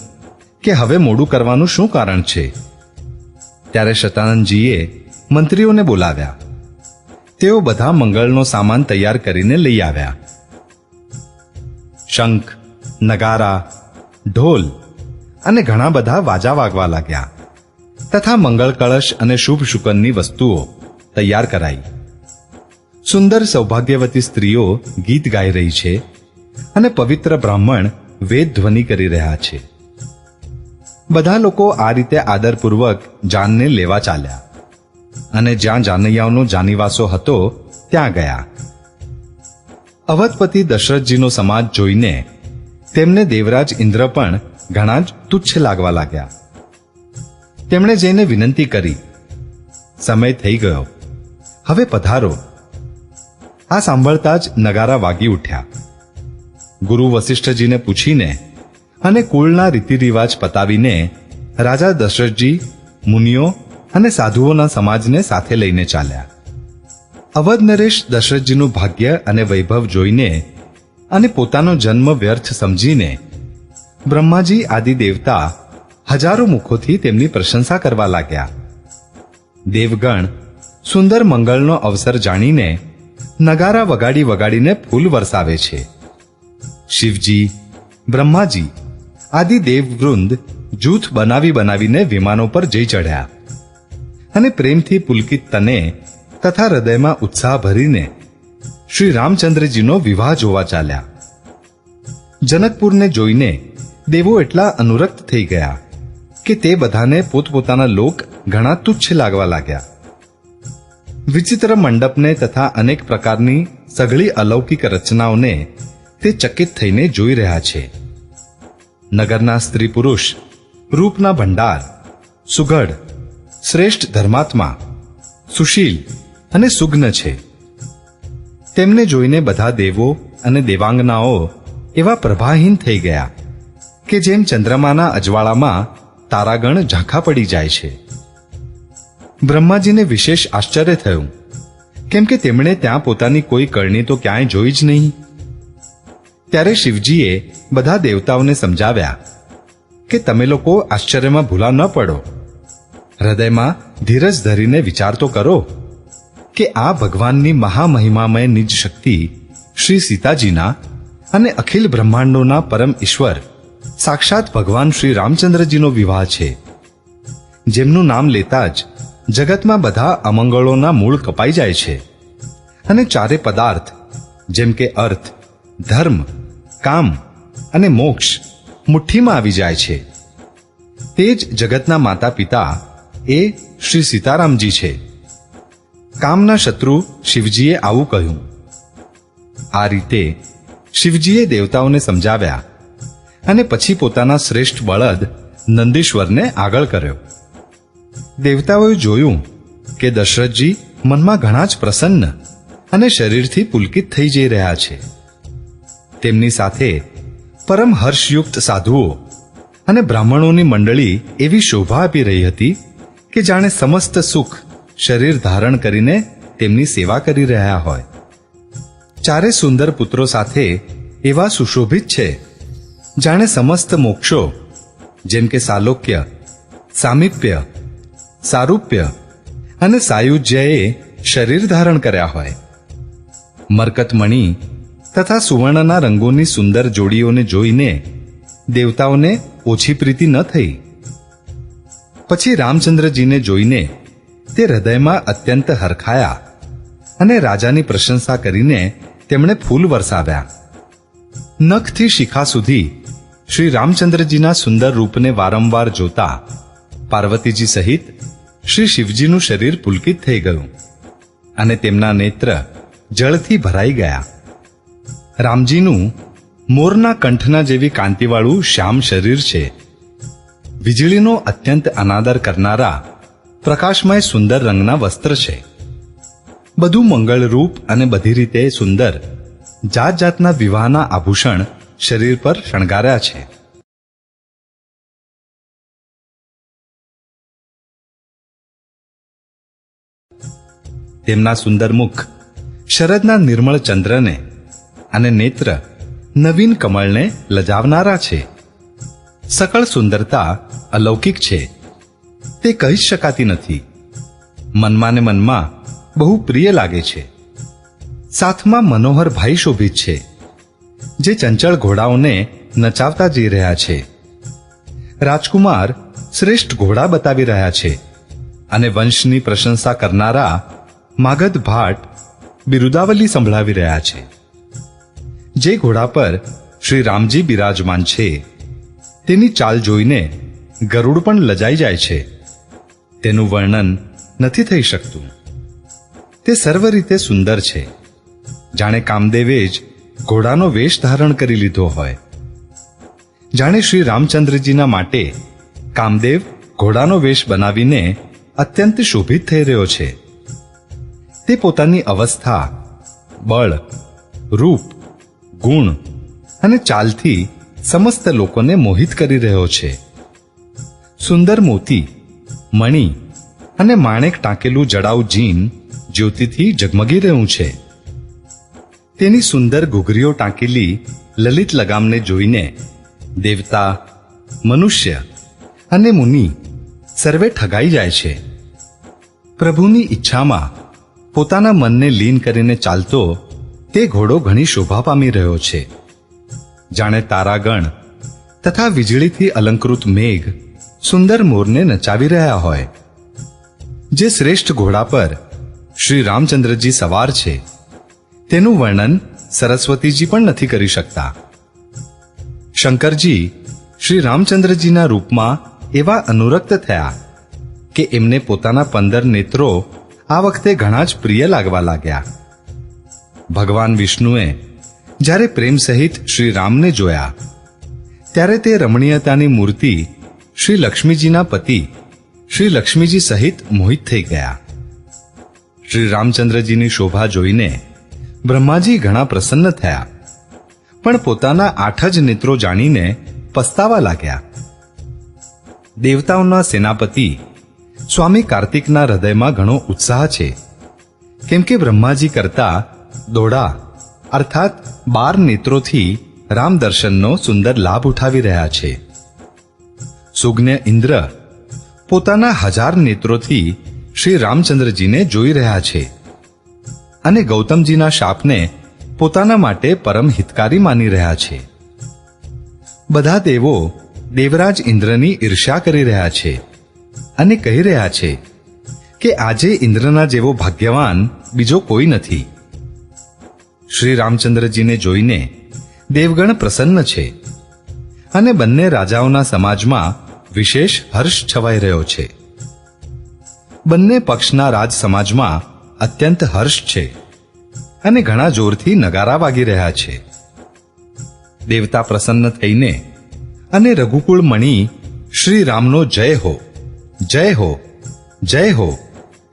કે હવે મોડું કરવાનું શું કારણ છે? ત્યારે શતાનંદજીએ મંત્રીઓને બોલાવ્યા. તેઓ બધા મંગળનો સામાન તૈયાર કરીને લઈ આવ્યા. શંખ, નગારા, ઢોલ અને ઘણા બધા વાજા વાગવા લાગ્યા તથા મંગળ કળશ અને શુભ શુકનની વસ્તુઓ તૈયાર કરાઈ. સુંદર સૌભાગ્યવતી સ્ત્રીઓ ગીત ગાઈ રહી છે અને પવિત્ર બ્રાહ્મણ વેદ ધ્વનિ કરી રહ્યા છે. બધા લોકો આ રીતે આદરપૂર્વક જાનને લેવા ચાલ્યા અને જ્યાં જાનૈયાઓનો જાનીવાસો હતો ત્યાં ગયા. અવધપતિ દશરથજીનો સમાજ જોઈને તેમને દેવરાજ ઇન્દ્ર પણ ઘણા જ તુચ્છ લાગવા લાગ્યા. તેમણે જઈને વિનંતી કરી, સમય થઈ ગયો, હવે પધારો. આ સાંભળતા જ નગારા વાગી ઉઠ્યા. ગુરુ વસિષ્ઠજીને પૂછીને અને કુળના રીતિરિવાજ પતાવીને રાજા દશરથજી મુનિઓ અને સાધુઓના સમાજને સાથે લઈને ચાલ્યા. અવધ નરેશ દશરથજીનું ભાગ્ય અને વૈભવ જોઈને અને પોતાનો જન્મ વ્યર્થ સમજીને બ્રહ્માજી આદિ દેવતા હજારો મુખોથી તેમની પ્રશંસા કરવા લાગ્યા. દેવગણ સુંદર મંગળનો અવસર જાણીને નગારા વગાડી વગાડીને ફૂલ વરસાવે છે. શિવજી, બ્રહ્માજી આદિ દેવવૃંદ જૂથ બનાવી બનાવીને વિમાનો પર જઈ ચઢ્યા અને પ્રેમથી પુલકિત તને તથા હૃદયમાં ઉત્સાહ ભરીને શ્રી રામચંદ્રજીનો વિવાહ જોવા ચાલ્યા. જનકપુરને જોઈને દેવો એટલા અનુરક્ત થઈ ગયા કે તે બધાને પોતપોતાના લોક ઘણા તુચ્છ લાગવા લાગ્યા. વિચિત્ર મંડપને તથા અનેક પ્રકારની સઘળી અલૌકિક રચનાઓને તે ચકિત થઈને જોઈ રહ્યા છે. નગરના સ્ત્રી પુરુષ રૂપના ભંડાર, સુઘડ, શ્રેષ્ઠ ધર્માત્મા, સુશીલ અને સુગ્ન છે. તેમને જોઈને બધા દેવો અને દેવાંગનાઓ એવા પ્રભાહીન થઈ ગયા કે જેમ ચંદ્રમાના અજવાળામાં તારાગણ ઝાંખા પડી જાય છે. બ્રહ્માજીને વિશેષ આશ્ચર્ય થયું, કેમ કે તેમણે ત્યાં પોતાની કોઈ કરણી તો ક્યાંય જોઈ જ નહીં. ત્યારે શિવજીએ બધા દેવતાઓને સમજાવ્યા કે તમે લોકો આશ્ચર્યમાં ભૂલા ન પડો. હૃદયમાં ધીરજ ધરીને વિચાર તો કરો કે આ ભગવાનની મહામહિમામય નિજ શક્તિ શ્રી સીતાજીના અને અખિલ બ્રહ્માંડોના પરમ ઈશ્વર સાક્ષાત ભગવાન શ્રી રામચંદ્રજીનો વિવાહ છે, જેમનું નામ લેતા જ જગતમાં બધા અમંગળોના મૂળ કપાઈ જાય છે અને ચારે પદાર્થ જેમ કે અર્થ, ધર્મ, કામ અને મોક્ષ મુઠ્ઠીમાં આવી જાય છે. તે જ જગતના માતા પિતા એ શ્રી સીતારામજી છે. કામના શત્રુ શિવજીએ આવું કહ્યું. આ રીતે શિવજીએ દેવતાઓને સમજાવ્યા અને પછી પોતાના શ્રેષ્ઠ બળદ નંદીશ્વરને આગળ કર્યો. દેવતાઓએ જોયું કે દશરથજી મનમાં ઘણા જ પ્રસન્ન અને શરીરથી પુલકિત થઈ જઈ રહ્યા છે. તેમની સાથે પરમ હર્ષયુક્ત સાધુઓ અને બ્રાહ્મણોની મંડળી એવી શોભા આપી રહી હતી કે જાણે સમસ્ત સુખ શરીર ધારણ કરીને તેમની સેવા કરી રહ્યા હોય. ચારે સુંદર પુત્રો સાથે એવા સુશોભિત છે જાણે સમસ્ત મોક્ષો જેમ કે સાલોક્ય, સામીપ્ય, સારૂપ્ય અને સાયુજ્યએ શરીર ધારણ કર્યા હોય. મરકતમણી તથા સુવર્ણના રંગોની સુંદર જોડીઓને જોઈને દેવતાઓને ઓછી પ્રીતિ ન થઈ. પછી રામચંદ્રજીને જોઈને તે હૃદયમાં અત્યંત હરખાયા અને રાજાની પ્રશંસા કરીને તેમણે ફૂલ વરસાવ્યા. નખથી શિખા સુધી શ્રી રામચંદ્રજીના સુંદર રૂપને વારંવાર જોતા પાર્વતીજી સહિત શ્રી શિવજીનું શરીર પુલકિત થઈ ગયું અને તેમના નેત્ર જળથી ભરાઈ ગયા. રામજીનું મોરના કંઠના જેવી કાંતિવાળું શ્યામ શરીર છે. વીજળીનો અત્યંત અનાદર કરનારા પ્રકાશમય સુંદર રંગના વસ્ત્ર છે. બધું મંગળરૂપ અને બધી રીતે સુંદર જાત જાતના વિવાહના આભૂષણ શરીર પર શણગાર્યા છે. તેમના સુંદર મુખ શરદના નિર્મળ ચંદ્રને અને નેત્ર નવીન કમળને લજાવનારા છે. સકળ સુંદરતા અલૌકિક છે, તે કહી શકાતી નથી. મનમાં ને મનમાં બહુ પ્રિય લાગે છે. સાથમાં મનોહર ભાઈ શોભિત છે, જે ચંચળ ઘોડાઓને નચાવતા જઈ રહ્યા છે. રાજકુમાર શ્રેષ્ઠ ઘોડા બતાવી રહ્યા છે અને વંશની પ્રશંસા કરનારા માગધ ભાટ બિરુદાવલી સંભળાવી રહ્યા છે. જે ઘોડા પર શ્રી રામજી બિરાજમાન છે તેની ચાલ જોઈને ગરુડ પણ લજાઈ જાય છે. તેનું વર્ણન નથી થઈ શકતું. તે સર્વ રીતે સુંદર છે, જાણે કામદેવે જ ઘોડાનો વેશ ધારણ કરી લીધો હોય. જાણે શ્રી રામચંદ્રજીના માટે કામદેવ ઘોડાનો વેશ બનાવીને અત્યંત શોભિત થઈ રહ્યો છે. તે પોતાની અવસ્થા, બળ, રૂપ, ગુણ અને ચાલથી સમસ્ત લોકોને મોહિત કરી રહ્યો છે. સુંદર મોતી, મણિ અને માણેક ટાંકેલું જડાઉ જીન જ્યોતિથી ઝગમગી રહ્યું છે. તેની સુંદર ઘૂઘરીઓ ટાંકેલી લલિત લગામને જોઈને દેવતા, મનુષ્ય અને મુનિ સર્વે ઠગાઈ જાય છે. પ્રભુની ઈચ્છામાં પોતાના મનને લીન કરીને ચાલતો તે ઘોડો ઘણી શોભા પામી રહ્યો છે. જાણે તારાગણ તથા વીજળીથી અલંકૃત મેઘ સુંદર મોરને નચાવી રહ્યા હોય. જે શ્રેષ્ઠ ઘોડા પર શ્રી રામચંદ્રજી સવાર છે તેનું વર્ણન સરસ્વતીજી પણ નથી કરી શકતા. શંકરજી શ્રી રામચંદ્રજીના રૂપમાં એવા અનુરક્ત થયા કે એમને પોતાના 15 નેત્રો આ વખતે ઘણા જ પ્રિય લાગવા લાગ્યા. ભગવાન વિષ્ણુએ જ્યારે પ્રેમ સહિત શ્રી રામને જોયા ત્યારે તે રમણીયતાની મૂર્તિ શ્રી લક્ષ્મીજીના પતિ શ્રી લક્ષ્મીજી સહિત મોહિત થઈ ગયા. શ્રી રામચંદ્રજીની શોભા જોઈને બ્રહ્માજી ઘણા પ્રસન્ન થયા, પણ પોતાના 8 જ નેત્રો જાણીને પસ્તાવા લાગ્યા. દેવતાઓના સેનાપતિ સ્વામી કાર્તિકના હૃદયમાં ઘણો ઉત્સાહ છે, કેમ કે બ્રહ્માજી કરતા દોડા અર્થાત 12 નેત્રોથી રામ દર્શનનો સુંદર લાભ ઉઠાવી રહ્યા છે. સુજ્ઞ ઇન્દ્ર પોતાના 1000 નેત્રોથી શ્રી રામચંદ્રજીને જોઈ રહ્યા છે અને ગૌતમજીના શાપને પોતાના માટે પરમ હિતકારી માની રહ્યા છે. બધા દેવો દેવરાજ ઇન્દ્રની ઈર્ષ્યા કરી રહ્યા છે અને કહી રહ્યા છે કે આજે ઇન્દ્રના જેવો ભાગ્યવાન બીજો કોઈ નથી. શ્રી રામચંદ્રજીને જોઈને દેવગણ પ્રસન્ન છે અને બંને રાજાઓના સમાજમાં વિશેષ હર્ષ છવાઈ રહ્યો છે. બંને પક્ષના રાજ સમાજમાં અત્યંત હર્ષ છે અને ઘણા જોરથી નગારા વાગી રહ્યા છે. દેવતા પ્રસન્ન થઈને અને રઘુકુળ મણી શ્રી રામનો જય હો, જય હો, જય હો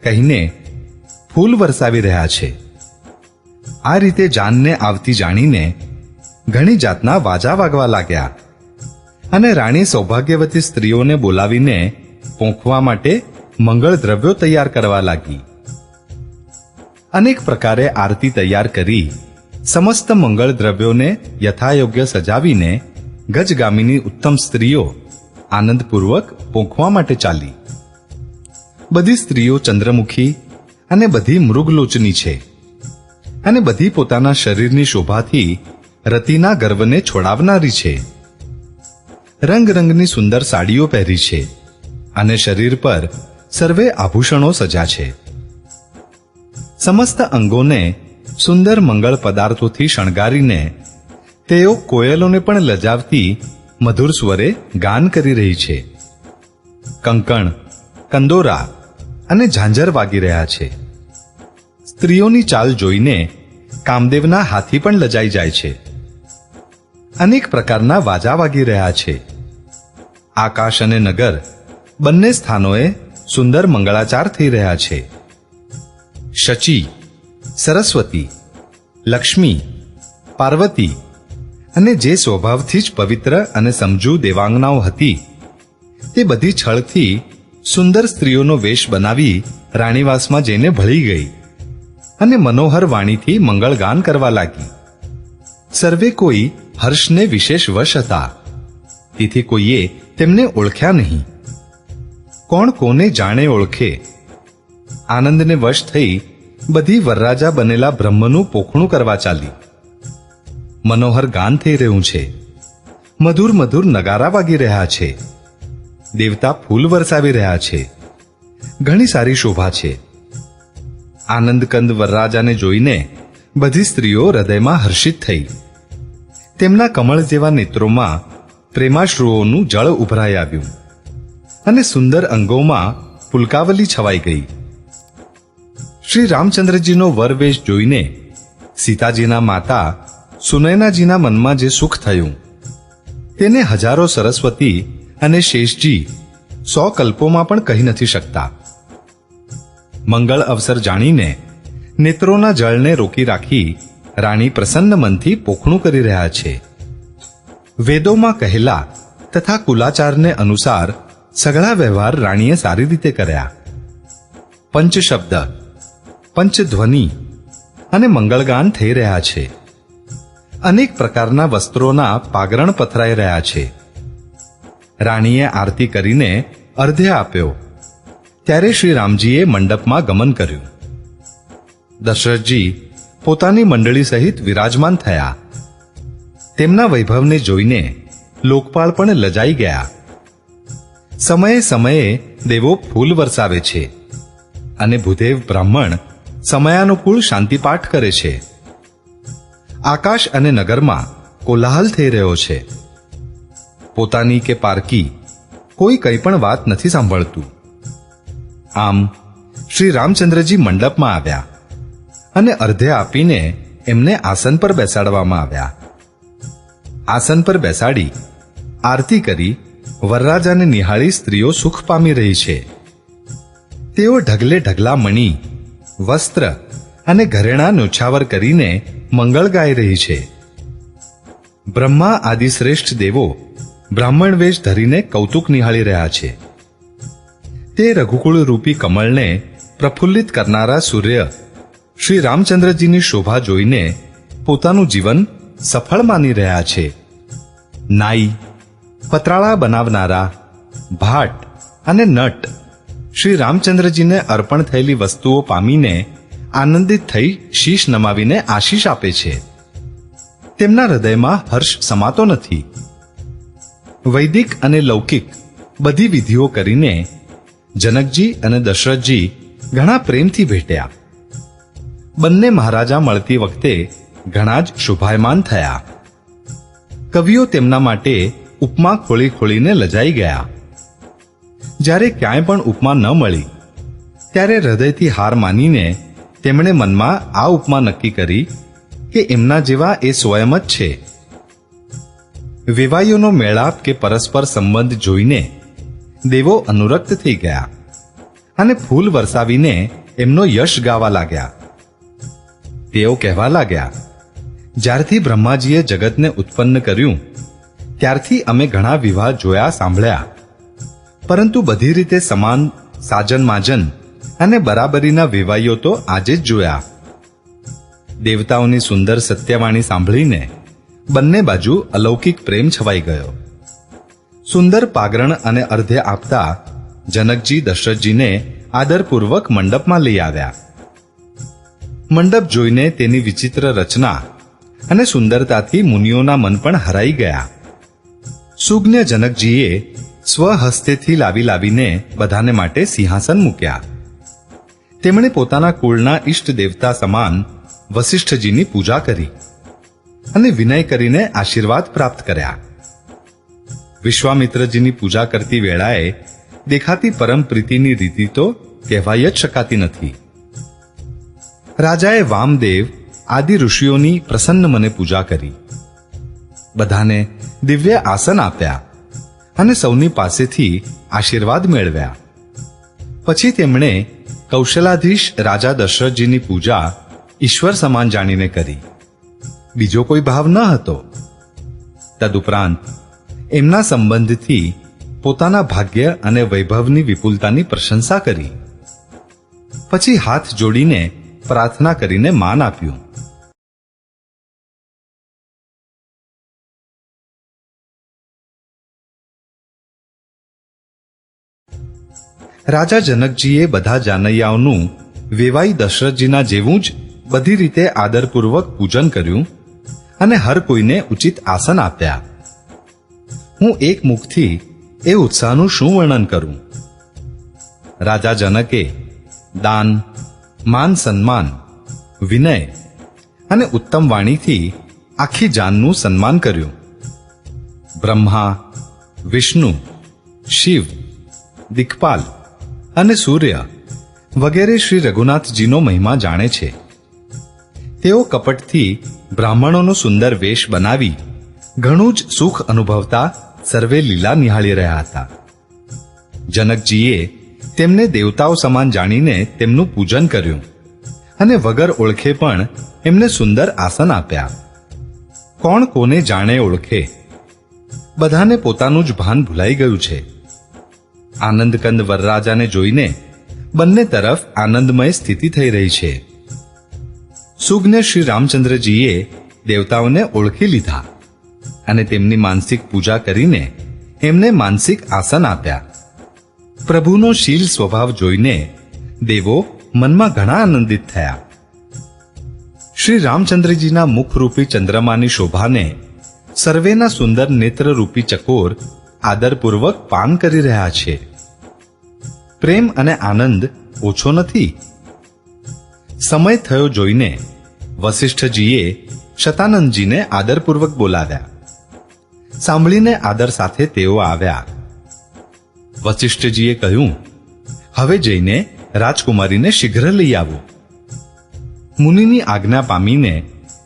કહીને ફૂલ વરસાવી રહ્યા છે. આ રીતે જાનને આવતી જાણીને ઘણી જાતના વાજા વાગવા લાગ્યા અને રાણી સૌભાગ્યવતી સ્ત્રીઓને બોલાવીને પોંખવા માટે મંગળ દ્રવ્યો તૈયાર કરવા લાગી. અનેક પ્રકારે આરતી તૈયાર કરી સમસ્ત મંગળ દ્રવ્યોને યથાયોગ્ય સજાવીને ગજગામીની ઉત્તમ સ્ત્રીઓ આનંદપૂર્વક પોંખવા માટે ચાલી. બધી સ્ત્રીઓ ચંદ્રમુખી અને બધી મૃગલોચની છે અને બધી પોતાના શરીરની શોભાથી રતિના ગર્વને છોડાવનારી છે. રંગરંગની સુંદર સાડીઓ પહેરી છે અને શરીર પર સર્વે આભૂષણો સજા છે. સમસ્ત અંગોને સુંદર મંગળ પદાર્થોથી શણગારીને તેઓ કોયલોને પણ લજાવતી મધુર સ્વરે ગાન કરી રહી છે. કંકણ, કંદોરા અને ઝાંઝર વાગી રહ્યા છે. સ્ત્રીઓની ચાલ જોઈને કામદેવના હાથી પણ લજાઈ જાય છે. અનેક પ્રકારના વાજા વાગી રહ્યા છે. આકાશ અને નગર બંને સ્થાનોએ સુંદર મંગળાચાર થઈ રહ્યા છે. શચી, સરસ્વતી, લક્ષ્મી, પાર્વતી અને જે સ્વભાવથી જ પવિત્ર અને સમજુ દેવાંગનાઓ હતી તે બધી છળથી સુંદર સ્ત્રીઓનો વેશ બનાવી રાણીવાસમાં જઈને ભળી ગઈ અને મનોહર વાણીથી મંગળગાન કરવા લાગી. સર્વે કોઈ હર્ષને વિશેષ વશ હતા, તેથી કોઈએ તેમને ઓળખ્યા નહીં. કોણ કોને જાણે ઓળખે? આનંદને વશ થઈ બધી વરરાજા બનેલા બ્રહ્મનું પોખણું કરવા ચાલી. મનોહર ગાન થઈ રહ્યું છે. મધુર મધુર નગારા વાગી રહ્યા છે. દેવતા ફૂલ વરસાવી રહ્યા છે. ઘણી સારી શોભા છે. આનંદકંદ વરરાજાને જોઈને બધી સ્ત્રીઓ હૃદયમાં હર્ષિત થઈ. તેમના કમળ જેવા નેત્રોમાં પ્રેમાશ્રુઓનું જળ ઉભરાઈ આવ્યું અને સુંદર અંગોમાં પુલકાવલી છવાઈ ગઈ. શ્રી રામચંદ્રજીનો વરવેશ જોઈને સીતાજીના માતા સુનયનાજીના મનમાં જે સુખ થયું તેને હજારો સરસ્વતી અને શેષજી 100 કલ્પોમાં પણ કહી નથી શકતા. મંગળ અવસર જાણીને નેત્રોના જળને રોકી રાખી રાણી પ્રસન્ન મનથી પોખણું કરી રહ્યા છે. વેદોમાં કહેલા તથા કુલાચારને અનુસાર સઘળા વ્યવહાર રાણીએ સારી રીતે કર્યા. પંચશબ્દ, પંચધ્વનિ અને મંગળગાન થઈ રહ્યા છે. અનેક પ્રકારના વસ્ત્રોના પાગરણ પથરાઈ રહ્યા છે. રાણીએ આરતી કરીને અર્ધ્ય આપ્યો ત્યારે શ્રી રામજીએ મંડપમાં ગમન કર્યું. દશરથજી પોતાની મંડળી સહિત વિરાજમાન થયા. તેમના વૈભવને જોઈને લોકપાળ પણ લજાઈ ગયા. સમયે સમયે દેવો ફૂલ વરસાવે છે અને ભૂદેવ બ્રાહ્મણ સમયાનુકૂળ શાંતિપાઠ કરે છે. આકાશ અને નગરમાં કોલાહલ થઈ રહ્યો છે. પોતાની કે પારકી કોઈ કંઈ પણ વાત નથી સાંભળતું. આમ શ્રી રામચંદ્રજી મંડપમાં આવ્યા અને અર્ધ્ય આપીને એમને આસન પર બેસાડવામાં આવ્યા. આસન પર બેસાડી આરતી કરી વરરાજાને નિહાળી સ્ત્રીઓ સુખ પામી રહી છે. તેઓ ઢગલે ઢગલા મણી, વસ્ત્ર અને ઘરેણાં ન્યોછાવર કરીને મંગળ ગાઈ રહી છે. બ્રહ્મા આદિ શ્રેષ્ઠ દેવો બ્રાહ્મણ વેશ ધરીને કૌતુક નિહાળી રહ્યા છે. તે રઘુકુળ રૂપી કમળને પ્રફુલ્લિત કરનારા સૂર્ય શ્રી રામચંદ્રજીની શોભા જોઈને પોતાનું જીવન સફળ માની રહ્યા છે. નાઈ, પતરાળા બનાવનારા, ભાટ અને નટ શ્રી રામચંદ્રજીને અર્પણ થયેલી વસ્તુઓ પામીને આનંદિત થઈ શીશ નમાવીને આશીષ આપે છે. તેમના હૃદયમાં હર્ષ સમાતો નથી. વૈદિક અને લૌકિક બધી વિધિઓ કરીને જનકજી અને દશરથજી ઘણા પ્રેમથી ભેટ્યા. બંને મહારાજા મળતી વખતે ઘણા જ શોભાયમાન થયા. કવિઓ તેમના માટે ઉપમા ખોળી ખોળીને લજાઈ ગયા. જ્યારે ક્યાંય પણ ઉપમા ન મળી ત્યારે હૃદયથી હાર માનીને તેમણે મનમાં આ ઉપમા નક્કી કરી કે એમના જેવા એ સ્વયં જ છે. વેવાઈઓનો મેળાપ કે પરસ્પર સંબંધ જોઈને દેવો અનુરક્ત થઈ ગયા અને ફૂલ વરસાવીને એમનો યશ ગાવા લાગ્યા. તેઓ કહેવા લાગ્યા, જ્યારથી બ્રહ્માજીએ જગતને ઉત્પન્ન કર્યું ત્યારથી અમે ઘણા વિવાહ જોયા સાંભળ્યા, પરંતુ બધી રીતે સમાન સાજન માજન અને બરાબરીના વેવાઈઓ તો આજે જ જોયા. દેવતાઓની સુંદર સત્યવાણી સાંભળીને બંને બાજુ અલૌકિક પ્રેમ છવાઈ ગયો. સુંદર પાગરણ અને અર્ધ્ય આપતા જનકજી દશરથજીને આદરપૂર્વક મંડપમાં લઈ આવ્યા. મંડપ જોઈને તેની વિચિત્ર રચના અને સુંદરતાથી મુનિઓના મન પણ હરાઈ ગયા. સુજ્ઞ જનકજીએ સ્વહસ્તેથી લાવીને બધાને માટે સિંહાસન મૂક્યા. તેમણે પોતાના કુળના ઈષ્ટ દેવતા સમાન વસિષ્ઠજીની પૂજા કરી અને વિનય કરીને આશીર્વાદ પ્રાપ્ત કર્યા. વિશ્વામિત્રજીની પૂજા કરતી વેળાએ દેખાતી પરમ પ્રીતિની રીતિ તો કહેવાય જ શકાતી નથી. રાજાએ વામદેવ આદિ ઋષિઓની પ્રસન્ન મને પૂજા કરી, બધાને દિવ્ય આસન આપ્યા અને સૌની પાસેથી આશીર્વાદ મેળવ્યા. પછી તેમણે કૌશલાધીશ રાજા દશરથજીની પૂજા ઈશ્વર સમાન જાણીને કરી. બીજો કોઈ ભાવ ન હતો. તદુપરાંત એમના સંબંધથી પોતાના ભાગ્ય અને વૈભવની વિપુલતાની પ્રશંસા કરી. પછી હાથ જોડીને પ્રાર્થના કરીને માન આપ્યું. રાજા જનકજીએ બધા જાનૈયાઓનું વેવાઈ દશરથજીના જેવું જ બધી રીતે આદરપૂર્વક પૂજન કર્યું અને હર કોઈને ઉચિત આસન આપ્યા. હું એક મુખથી એ ઉત્સાહનું શું વર્ણન કરું. રાજા જનકે દાન, માન સન્માન, વિનય અને ઉત્તમ વાણીથી આખી જાનનું સન્માન કર્યું. બ્રહ્મા, વિષ્ણુ, શિવ, દિક્પાલ અને સૂર્ય વગેરે શ્રી રઘુનાથજીનો મહિમા જાણે છે. તેઓ કપટથી બ્રાહ્મણોનો સુંદર વેશ બનાવી ઘણું જ સુખ અનુભવતા સર્વે લીલા નિહાળી રહ્યા હતા. જનકજીએ તેમને દેવતાઓ સમાન જાણીને તેમનું પૂજન કર્યું અને વગર ઓળખે પણ એમને સુંદર આસન આપ્યા. કોણ કોને જાણે ઓળખે, બધાને પોતાનું જ ભાન ભૂલાઈ ગયું છે. આનંદકંદ વરરાજાને જોઈને બંને તરફ આનંદમય સ્થિતિ થઈ રહી છે. સુજ્ઞ શ્રી રામચંદ્રજીએ દેવતાઓને ઓળખી લીધા અને તેમની માનસિક પૂજા કરીને એમને માનસિક આસન આપ્યા. પ્રભુનો શીલ સ્વભાવ જોઈને દેવો મનમાં ઘણા આનંદિત થયા. શ્રી રામચંદ્રજીના મુખરૂપી ચંદ્રમાની શોભાને સર્વેના સુંદર નેત્રરૂપી ચકોર આદરપૂર્વક પાન કરી રહ્યા છે. પ્રેમ અને આનંદ ઓછો નથી. સમય થયો જોઈને વસિષ્ઠજીએ શતાનંદજીને આદરપૂર્વક બોલાવ્યા. સાંભળીને આદર સાથે તેઓ આવ્યા. વસિષ્ઠજીએ કહ્યું, હવે જઈને રાજકુમારીને શીઘ્ર લઈ આવો. મુનિની આજ્ઞા પામીને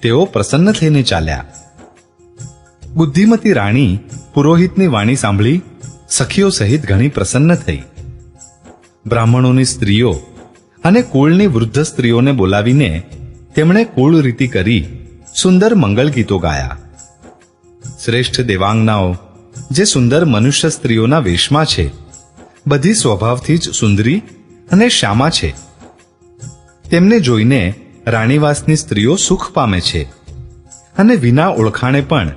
તેઓ પ્રસન્ન થઈને ચાલ્યા. બુદ્ધિમતી રાણી પુરોહિતની વાણી સાંભળી સખીઓ સહિત ઘણી પ્રસન્ન થઈ. બ્રાહ્મણોની સ્ત્રીઓ અને કુળની વૃદ્ધ સ્ત્રીઓને બોલાવીને તેમણે કુળ રીતિ કરી સુંદર મંગળ ગીતો ગાયા. શ્રેષ્ઠ દેવાંગનાઓ જે સુંદર મનુષ્ય સ્ત્રીઓના વેશમાં છે, બધી સ્વભાવથી જ સુંદરી અને શ્યામા છે. તેમને જોઈને રાણીવાસની સ્ત્રીઓ સુખ પામે છે અને વિના ઓળખાણે પણ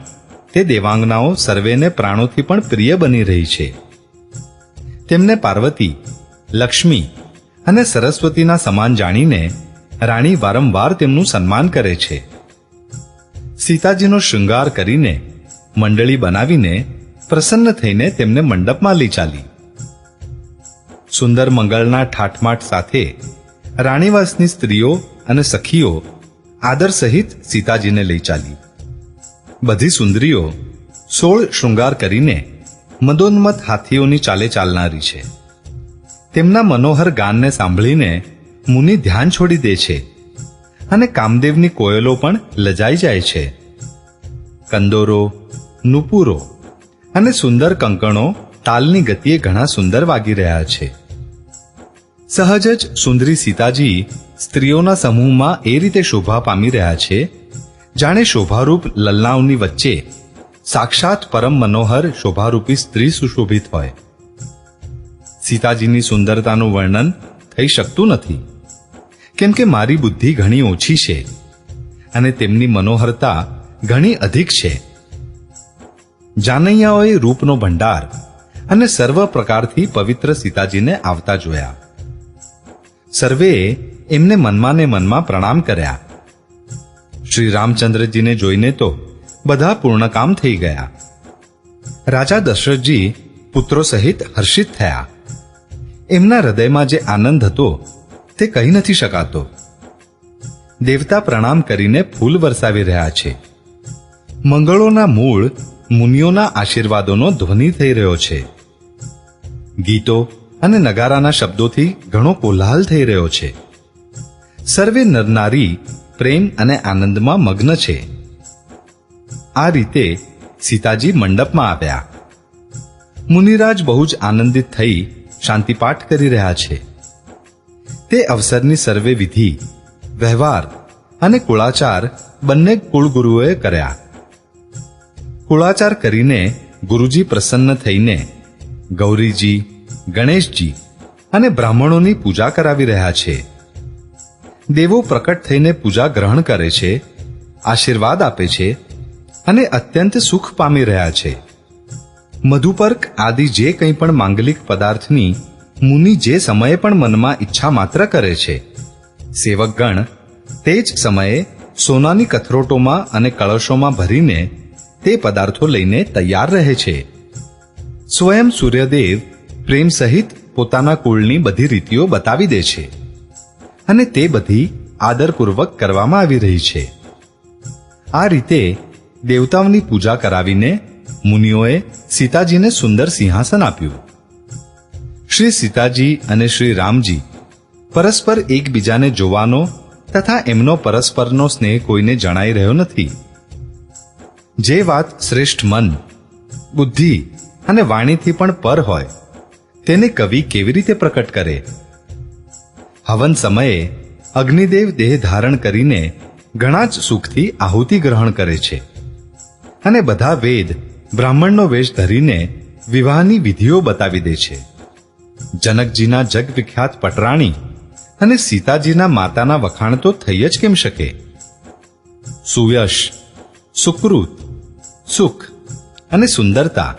તે દેવાંગનાઓ સર્વેને પ્રાણોથી પણ પ્રિય બની રહી છે. તેમને પાર્વતી, લક્ષ્મી અને સરસ્વતીના સમાન જાણીને રાણી વારંવાર તેમનું સન્માન કરે છે. સીતાજીનો શૃંગાર કરીને મંડળી બનાવીને પ્રસન્ન થઈને તેમને મંડપમાં લઈ ચાલી. સુંદર મંગળના ઠાઠમાઠ સાથે રાણીવાસની સ્ત્રીઓ અને સખીઓ આદર સહિત સીતાજીને લઈ ચાલી. બધી સુંદરીઓ 16 શૃંગાર કરીને મદોન્મત હાથીઓની ચાલે ચાલનારી છે. તેમના મનોહર ગાનને સાંભળીને મુનિ ધ્યાન છોડી દે છે અને કામદેવની કોયલો પણ લજાઈ જાય છે. કંદોરો, નુપુરો અને સુંદર કંકણો તાલની ગતિએ ઘણા સુંદર વાગી રહ્યા છે. સહજ જ સુંદરી સીતાજી સ્ત્રીઓના સમૂહમાં એ રીતે શોભા પામી રહ્યા છે જાણે શોભારૂપ લલનાઓની વચ્ચે સાક્ષાત પરમ મનોહર શોભારૂપી સ્ત્રી સુશોભિત હોય. સીતાજીની સુંદરતાનું વર્ણન થઈ શકતું નથી, કેમ કે મારી બુદ્ધિ ઘણી ઓછી છે અને તેમની મનોહરતા ઘણી અધિક છે. જાનૈયાઓએ રૂપનો ભંડાર અને સર્વ પ્રકારથી પવિત્ર સીતાજીને આવતા જોયા. સર્વેએ એમને મનમાં ને મનમાં પ્રણામ કર્યા. શ્રી રામચંદ્રજીને જોઈને તો બધા પૂર્ણકામ થઈ ગયા. રાજા દશરથજી પુત્રો સહિત હર્ષિત થયા. એમના હૃદયમાં જે આનંદ હતો તે કહી નથી શકાતો. દેવતા પ્રણામ કરીને ફૂલ વરસાવી રહ્યા છે. મંગળોના મૂળ મુનિઓના આશીર્વાદોનો ધ્વનિ થઈ રહ્યો છે. ગીતો અને નગારાના શબ્દોથી ઘણો કોલાહલ થઈ રહ્યો છે. સર્વે નરનારી પ્રેમ અને આનંદમાં મગ્ન છે. આ રીતે સીતાજી મંડપમાં આવ્યા. મુનિરાજ બહુ જ આનંદિત થઈ શાંતિપાઠ કરી રહ્યા છે. તે અવસરની સર્વે વિધિ, વ્યવહાર અને કુળાચાર બંને કુળગુરુઓએ કર્યા. કુળાચાર કરીને ગુરુજી પ્રસન્ન થઈને ગૌરીજી, ગણેશજી અને બ્રાહ્મણોની પૂજા કરાવી રહ્યા છે. દેવો પ્રકટ થઈને પૂજા ગ્રહણ કરે છે, આશીર્વાદ આપે છે અને અત્યંત સુખ પામી રહ્યા છે. મધુપર્ક આદિ જે કંઈ પણ માંગલિક પદાર્થની મુનિ જે સમયે પણ મનમાં ઈચ્છા માત્ર કરે છે, સેવકગણ તે જ સમયે સોનાની કથરોટોમાં અને કળશોમાં ભરીને તે પદાર્થો લઈને તૈયાર રહે છે. સ્વયં સૂર્યદેવ પ્રેમ સહિત પોતાના કુળની બધી રીતિઓ બતાવી દે છે અને તે બધી આદરપૂર્વક કરવામાં આવી રહી છે. આ રીતે દેવતાઓની પૂજા કરાવીને મુનિઓએ સીતાજીને સુંદર સિંહાસન આપ્યું. શ્રી સીતાજી અને શ્રી રામજી પરસ્પર એકબીજાને જોવાનો તથા એમનો પરસ્પરનો સ્નેહ કોઈને જણાઈ રહ્યો નથી. જે વાત શ્રેષ્ઠ મન, બુદ્ધિ અને વાણીથી પણ પર હોય તેને કવિ કેવી રીતે પ્રકટ કરે? હવન સમયે અગ્નિદેવ દેહ ધારણ કરીને ઘણા જ સુખથી આહુતિ ગ્રહણ કરે છે અને બધા વેદ બ્રાહ્મણનો વેશ ધરીને વિવાહની વિધિઓ બતાવી દે છે. જનકજીના જગવિખ્યાત પટરાણી અને સીતાજીના માતાના વખાણ તો થઈ જ કેમ શકે? સુયશ, સુકૃત, સુખ અને સુંદરતા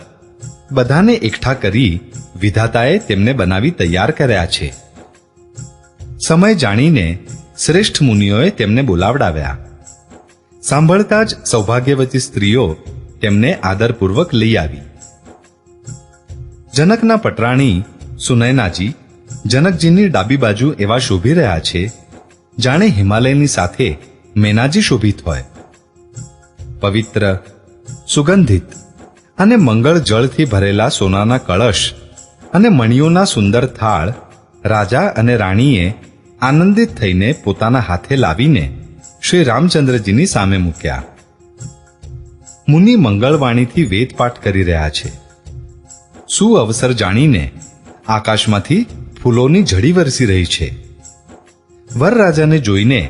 બધાને એકઠા કરી વિધાતાએ તેમને બનાવી તૈયાર કર્યા છે. સમય જાણીને શ્રેષ્ઠ મુનિઓએ તેમને બોલાવડાવ્યા. સાંભળતા જ સૌભાગ્યવતી સ્ત્રીઓ તેમને આદરપૂર્વક લઈ આવી. જનકના પટરાણી સુનયનાજી જનકજીની ડાબી બાજુ એવા શોભી રહ્યા છે જાણે હિમાલયની સાથે મેનાજી શોભિત હોય. પવિત્ર, સુગંધિત અને મંગળ જળથી ભરેલા સોનાના કળશ અને મણિયોના સુંદર થાળ રાજા અને રાણીએ આનંદિત થઈને પોતાના હાથે લાવીને શ્રી રામચંદ્રજીની સામે મૂક્યા. મુનિ મંગળવાણીથી વેદપાઠ કરી રહ્યા છે. સુઅવસર જાણીને આકાશમાંથી ફૂલોની ઝડી વરસી રહી છે. વરરાજાને જોઈને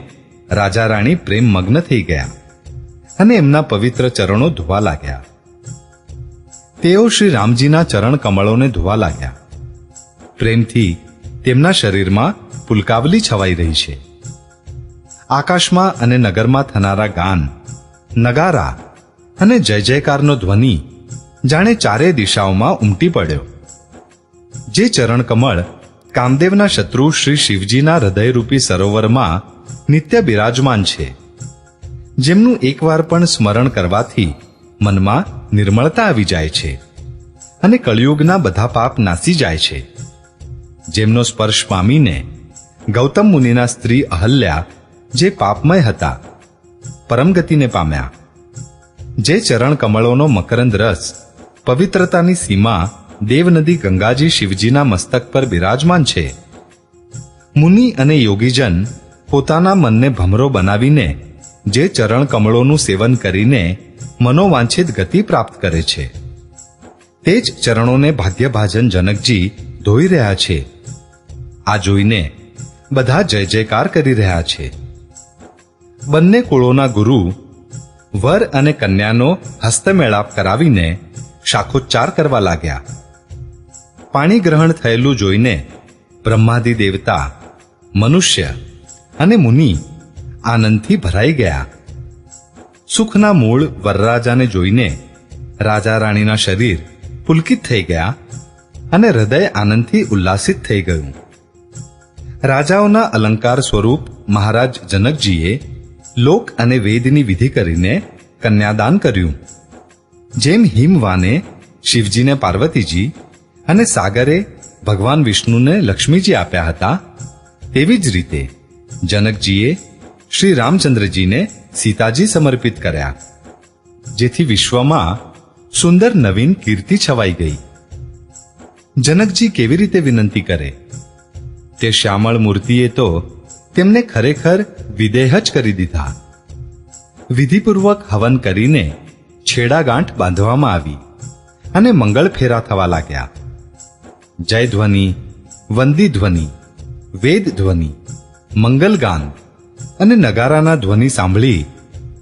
રાજા રાણી પ્રેમ મગ્ન થઈ ગયા અને એમના પવિત્ર ચરણો ધોવા લાગ્યા. તેઓ શ્રી રામજીના ચરણ કમળોને ધોવા લાગ્યા. પ્રેમથી તેમના શરીરમાં પુલકાવલી છવાઈ રહી છે. આકાશમાં અને નગરમાં થનારા ગાન, નગારા અને જય જયકારનો ધ્વનિ જાણે ચારે દિશાઓમાં ઉમટી પડ્યો. જે ચરણ કમળ કામદેવના શત્રુ શ્રી શિવજીના હૃદયરૂપી સરોવરમાં નિત્ય બિરાજમાન છે, જેમનું એકવાર પણ સ્મરણ કરવાથી મનમાં નિર્મળતા આવી જાય છે અને કળિયુગના બધા પાપ નાસી જાય છે. જેમનો સ્પર્શ પામીને ગૌતમ મુનિના સ્ત્રી અહલ્યા જે પાપમય હતા પરમગતિને પામ્યા. જે ચરણ કમળોનો મકરંદ રસ પવિત્રતાની સીમા દેવનદી ગંગાજી શિવજીના મસ્તક પર બિરાજમાન છે. મુનિ અને યોગીજન પોતાના મનને ભમરો બનાવીને જે ચરણ કમળોનું સેવન કરીને મનોવાંછિત ગતિ પ્રાપ્ત કરે છે, તે જ ચરણોને ભાગ્યભાજન જનકજી ધોઈ રહ્યા છે. આ જોઈને બધા જય જયકાર કરી રહ્યા છે. બંને કુળોના ગુરુ વર અને કન્યાનો હસ્તમેળાપ કરાવીને શાખોચ્ચાર કરવા લાગ્યા. પાણી ગ્રહણ થયેલું જોઈને બ્રહ્માદિ દેવતા, મનુષ્ય અને મુનિ આનંદથી ભરાઈ ગયા. સુખના મૂળ વરરાજાને જોઈને રાજા રાણીના શરીર પુલકિત થઈ ગયા અને હૃદય આનંદથી ઉલ્લાસિત થઈ ગયું. રાજાઓના અલંકાર સ્વરૂપ મહારાજ જનકજીએ લોક અને વેદની વિધિ કરીને કન્યાદાન કર્યું. જેમ હિમવાને શિવજીને પાર્વતીજી અને સાગરે ભગવાન વિષ્ણુને લક્ષ્મીજી આપ્યા હતા, તેવી જ રીતે જનકજીએ શ્રી રામચંદ્રજીને સીતાજી સમર્પિત કર્યા, જેથી વિશ્વમાં સુંદર નવીન કીર્તિ છવાઈ ગઈ. જનકજી કેવી રીતે વિનંતી કરે? તે શ્યામળ મૂર્તિએ તો તેમને ખરેખર વિદેહ જ કરી દીધા. વિધિપૂર્વક હવન કરીને છેડાગાંઠ બાંધવામાં આવી અને મંગળ ફેરા થવા લાગ્યા. જય ધ્વનિ, વંદી ધ્વનિ, વેદ ધ્વનિ, મંગલગાન અને નગારાના ધ્વનિ સાંભળી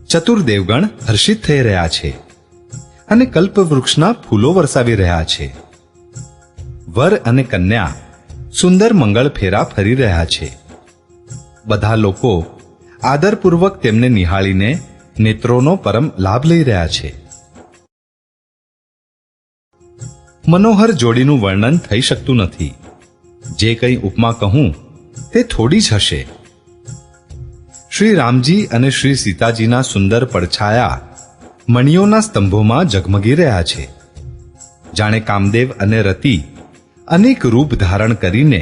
ચતુર્દેવગણ હર્ષિત થઈ રહ્યા છે અને કલ્પવૃક્ષના ફૂલો વરસાવી રહ્યા છે. વર અને કન્યા સુંદર મંગળ ફેરા ફરી રહ્યા છે. બધા લોકો આદરપૂર્વક તેમને નિહાળીને નેત્રોનો પરમ લાભ લઈ રહ્યા છે. મનોહર જોડીનું વર્ણન થઈ શકતું નથી. જે કંઈ ઉપમા કહું તે થોડી જ હશે. શ્રી રામજી અને શ્રી સીતાજીના સુંદર પડછાયા મણિયોના સ્તંભોમાં ઝગમગી રહ્યા છે. જાણે કામદેવ અને રતિ અનેક રૂપ ધારણ કરીને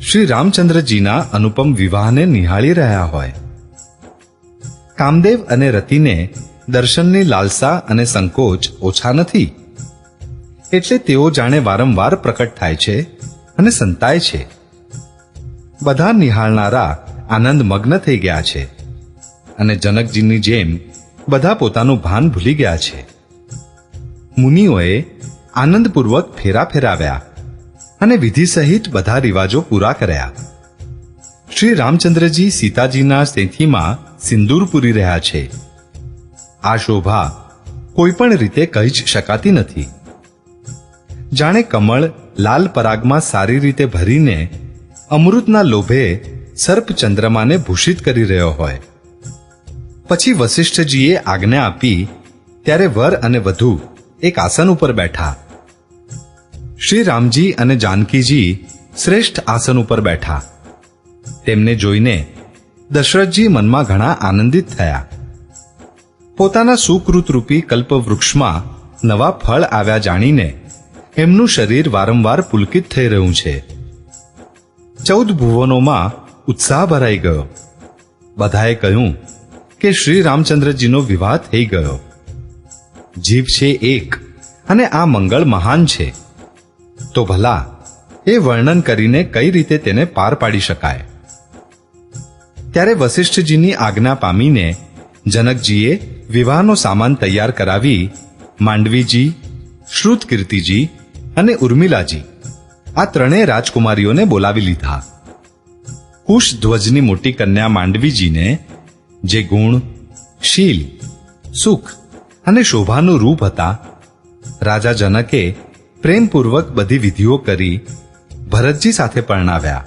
શ્રી રામચંદ્રજીના અનુપમ વિવાહને નિહાળી રહ્યા હોય. કામદેવ અને રતિને દર્શનની લાલસા અને સંકોચ ઓછા નથી, એટલે તેઓ જાણે વારંવાર પ્રકટ થાય છે અને સંતાય છે. બધા નિહાળનારા આનંદ મગ્ન થઈ ગયા છે અને જનકજીની જેમ બધા પોતાનું ભાન ભૂલી ગયા છે. મુનિઓએ આનંદપૂર્વક ફેરા ફેરાવ્યા અને વિધિ સહિત બધા રિવાજો પૂરા કર્યા. શ્રી રામચંદ્રજી સીતાજીના સેથીમાં સિંદૂર પૂરી રહ્યા છે. આ શોભા કોઈ પણ રીતે કહી જ શકાતી નથી. જાણે કમળ લાલ પરાગમાં સારી રીતે ભરીને અમૃતના લોભે સર્પ ચંદ્રમાને ભૂષિત કરી રહ્યો હોય. પછી વસિષ્ઠજીએ આજ્ઞા આપી ત્યારે વર અને વધુ એક આસન ઉપર બેઠા. શ્રી રામજી અને જાનકીજી શ્રેષ્ઠ આસન ઉપર બેઠા. તેમને જોઈને દશરથજી મનમાં ઘણા આનંદિત થયા. પોતાના સુકૃતરૂપી કલ્પવૃક્ષમાં નવા ફળ આવ્યા જાણીને એમનું શરીર વારંવાર પુલકિત થઈ રહ્યું છે. 14 ભુવનોમાં ઉત્સાહ ભરાઈ ગયો. બધાએ કહ્યું કે શ્રી રામચંદ્રજીનો વિવાહ થઈ ગયો. જીવ છે એક અને આ મંગળ મહાન છે. તો ભલા એ વર્ણન કરીને કઈ રીતે તેને પાર પાડી શકાય? ત્યારે વસિષ્ઠજીની આજ્ઞા પામીને જનકજીએ વિવાહનો સામાન તૈયાર કરાવી માંડવીજી, શ્રુતકીર્તિજી અને ઉર્મિલાજી આ ત્રણેય રાજકુમારીઓને બોલાવી લીધા. કુશ ધ્વજની મોટી કન્યા માંડવીજીને જે ગુણ, શીલ, સુખ અને શોભાનું રૂપ હતા, રાજા જનકે પ્રેમપૂર્વક બધી વિધિઓ કરી ભરતજી સાથે પરણાવ્યા.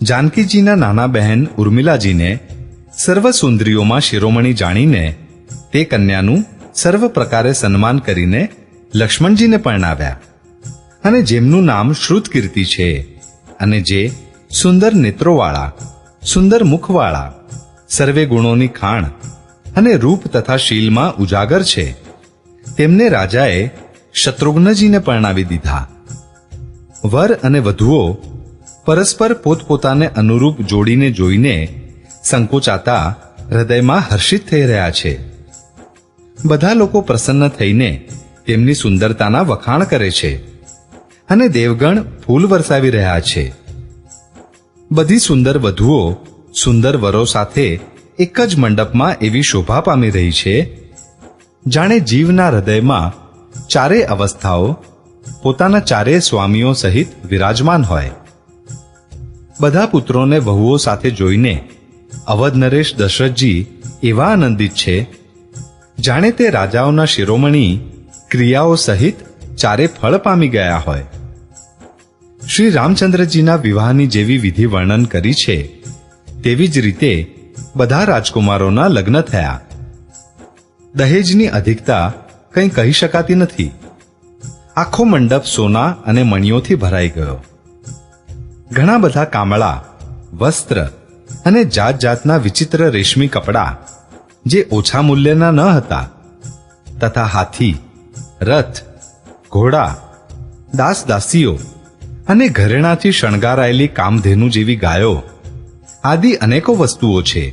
જાનકીજીના નાના બહેન ઉર્મિલાજીને સર્વ સુંદરીઓમાં શિરોમણી જાણીને તે કન્યાનું સર્વ પ્રકારે સન્માન કરીને લક્ષ્મણજીને પરણાવ્યા. અને જેમનું નામ શ્રુતકીર્તિ છે અને જે સુંદર નેત્રોવાળા, સુંદર મુખવાળા, સર્વે ગુણોની ખાણ અને રૂપ તથા શીલમાં ઉજાગર છે, તેમને રાજાએ શત્રુઘ્નજીને પરણાવી દીધા. વર અને વધુઓ પરસ્પર પોતપોતાને અનુરૂપ જોડીને જોઈને સંકોચાતા હૃદયમાં હર્ષિત થઈ રહ્યા છે. બધા લોકો પ્રસન્ન થઈને તેમની સુંદરતાના વખાણ કરે છે અને દેવગણ ફૂલ વરસાવી રહ્યા છે. બધી સુંદર વધુઓ સુંદર વરો સાથે એક જ મંડપમાં એવી શોભા પામી રહી છે જાણે જીવના હૃદયમાં ચારેય અવસ્થાઓ પોતાના ચારેય સ્વામીઓ સહિત વિરાજમાન હોય. બધા પુત્રોને વહુઓ સાથે જોઈને અવધ નરેશ દશરથજી એવા આનંદિત છે જાણે તે રાજાઓના શિરોમણી ક્રિયાઓ સહિત ચારે ફળ પામી ગયા હોય. શ્રી રામચંદ્રજીના વિવાહની જેવી વિધિ વર્ણન કરી છે તેવી જ રીતે બધા રાજકુમારોના લગ્ન થયા. દહેજની અધિકતા કંઈ કહી શકાતી નથી. આખો મંડપ સોના અને મણિયોથી ભરાઈ ગયો. ઘણા બધા કામળા, વસ્ત્ર અને જાત જાતના વિચિત્ર રેશમી કપડાં જે ઓછા મૂલ્યના ન હતા તથા હાથી, રથ, ઘોડા, દાસ દાસીઓ અને ઘરેણાથી શણગારાયેલી કામધેનુ જેવી ગાયો આદિ અનેકો વસ્તુઓ છે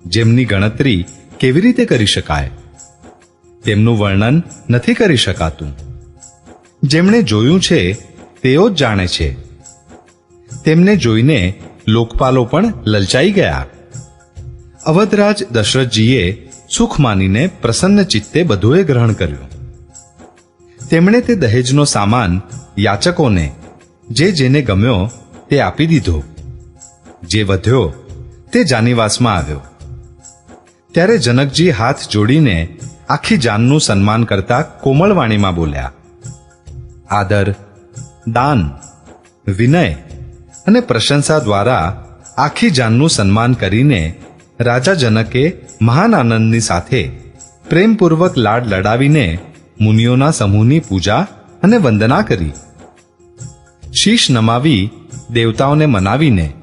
જેમની ગણતરી કેવી રીતે કરી શકાય. તેમનું વર્ણન નથી કરી શકાતું. જેમણે જોયું છે તેઓ જ જાણે છે. તેમને જોઈને લોકપાલો પણ લલચાઈ ગયા. અવધરાજ દશરથજીએ સુખ માનીને પ્રસન્ન ચિત્તે બધુએ ગ્રહણ કર્યું. તેમણે તે દહેજનો સામાન યાચકોને જે જેને ગમ્યો તે આપી દીધો. જે વધ્યો તે જાનીવાસમાં આવ્યો. ત્યારે જનકજી હાથ જોડીને આખી જાનનું સન્માન કરતા કોમળ વાણીમાં બોલ્યા. આદર, દાન, વિનય અને પ્રશંસા દ્વારા આખી જાનનું સન્માન કરીને રાજા જનકે મહાન આનંદની સાથે પ્રેમપૂર્વક લાડ લડાવીને મુનિઓના સમૂહની પૂજા અને વંદના કરી. શીશ નમાવી દેવતાઓને મનાવીને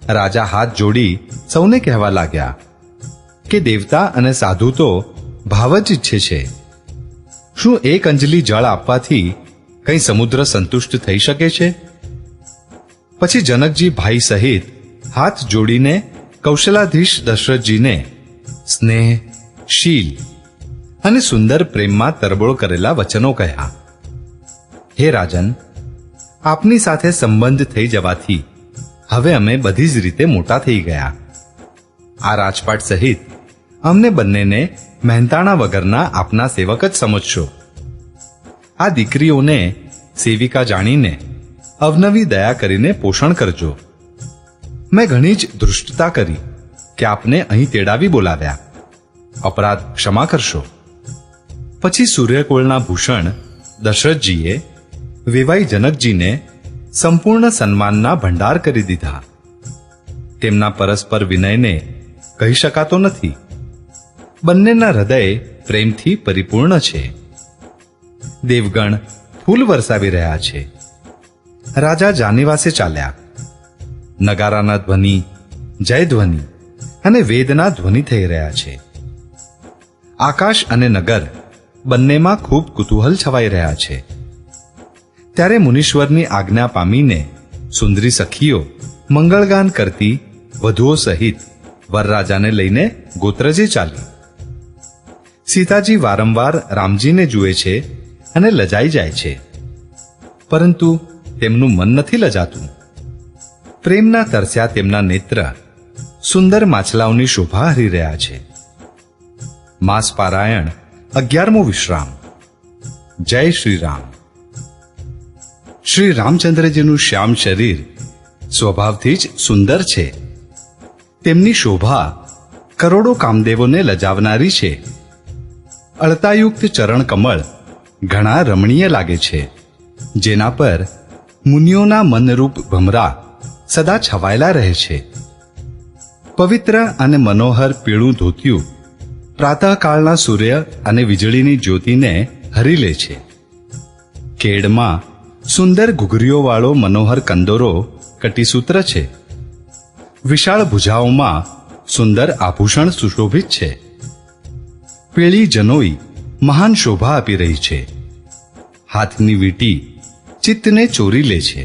રાજા હાથ જોડી સૌને કહેવા લાગ્યા કે દેવતા અને સાધુ તો ભાવ જ ઈચ્છે છે. શું એક અંજલિ જળ આપવાથી કંઈ સમુદ્ર સંતુષ્ટ થઈ શકે છે? પછી જનકજી ભાઈ સહિત હાથ જોડીને કૌશલાધીશ દશરથજીને સ્નેહ, શીલ અને સુંદર પ્રેમમાં તરબોળ કરેલા વચનો કહ્યા. હે રાજન, આપની સાથે સંબંધ થઈ જવાથી હવે અમે બધી જ રીતે મોટા થઈ ગયા. આ રાજપાટ સહિત અમને બંનેને મહેનતાણા વગરના આપના સેવક જ સમજશો. આ દીકરીઓને સેવિકા જાણીને અવનવી દયા કરીને પોષણ કરજો. મેં ઘણી જ ધૃષ્ટતા કરી કે આપને અહીં તેડાવી બોલાવ્યા. અપરાધ ક્ષમા કરશો. પછી સૂર્યકુળના ભૂષણ દશરથજીએ વેવાઈ જનકજીને સંપૂર્ણ સન્માનના ભંડાર કરી દીધા. તેમના પરસ્પર વિનયને કહી શકાતો નથી. બંનેના હૃદય પ્રેમથી પરિપૂર્ણ છે. દેવગણ ફૂલ વરસાવી રહ્યા છે. રાજા જાનીવાસે ચાલ્યા. નગારાના ધ્વનિ, જયધ્વનિ અને વેદના ધ્વનિ થઈ રહ્યા છે. આકાશ અને નગર બંનેમાં ખૂબ કુતૂહલ છવાઈ રહ્યા છે. ત્યારે મુનીશ્વરની આજ્ઞા પામીને સુંદરી સખીઓ મંગળગાન કરતી વધુઓ સહિત વરરાજાને લઈને ગોત્રજે ચાલી. સીતાજી વારંવાર રામજીને જુએ છે અને લજાઈ જાય છે, પરંતુ તેમનું મન નથી લજાતું. પ્રેમના તરસ્યા તેમના નેત્ર સુંદર માછલાઓની શોભા હરી રહ્યા છે. માસ પારાયણ 11મો વિશ્રામ. જય શ્રી રામ. શ્રી રામચંદ્રજીનું શ્યામ શરીર સ્વભાવથી જ સુંદર છે. તેમની શોભા કરોડો કામદેવોને લજાવનારી છે. અળતાયુક્ત ચરણ કમળ ઘણા રમણીય લાગે છે, જેના પર મુનિઓના મનરૂપ ભમરા સદા છવાયેલા રહે છે. પવિત્ર અને મનોહર પીળું ધોતિયું પ્રાતઃકાળના સૂર્ય અને વીજળીની જ્યોતિને હરી લે છે. કેડમાં સુંદર ઘૂઘરીઓવાળો મનોહર કંદોરો કટીસૂત્ર છે. વિશાળ ભુજાઓમાં સુંદર આભૂષણ સુશોભિત છે. પીળી જનોઈ મહાન શોભા આપી રહી છે. હાથની વીંટી ચિત્તને ચોરી લે છે.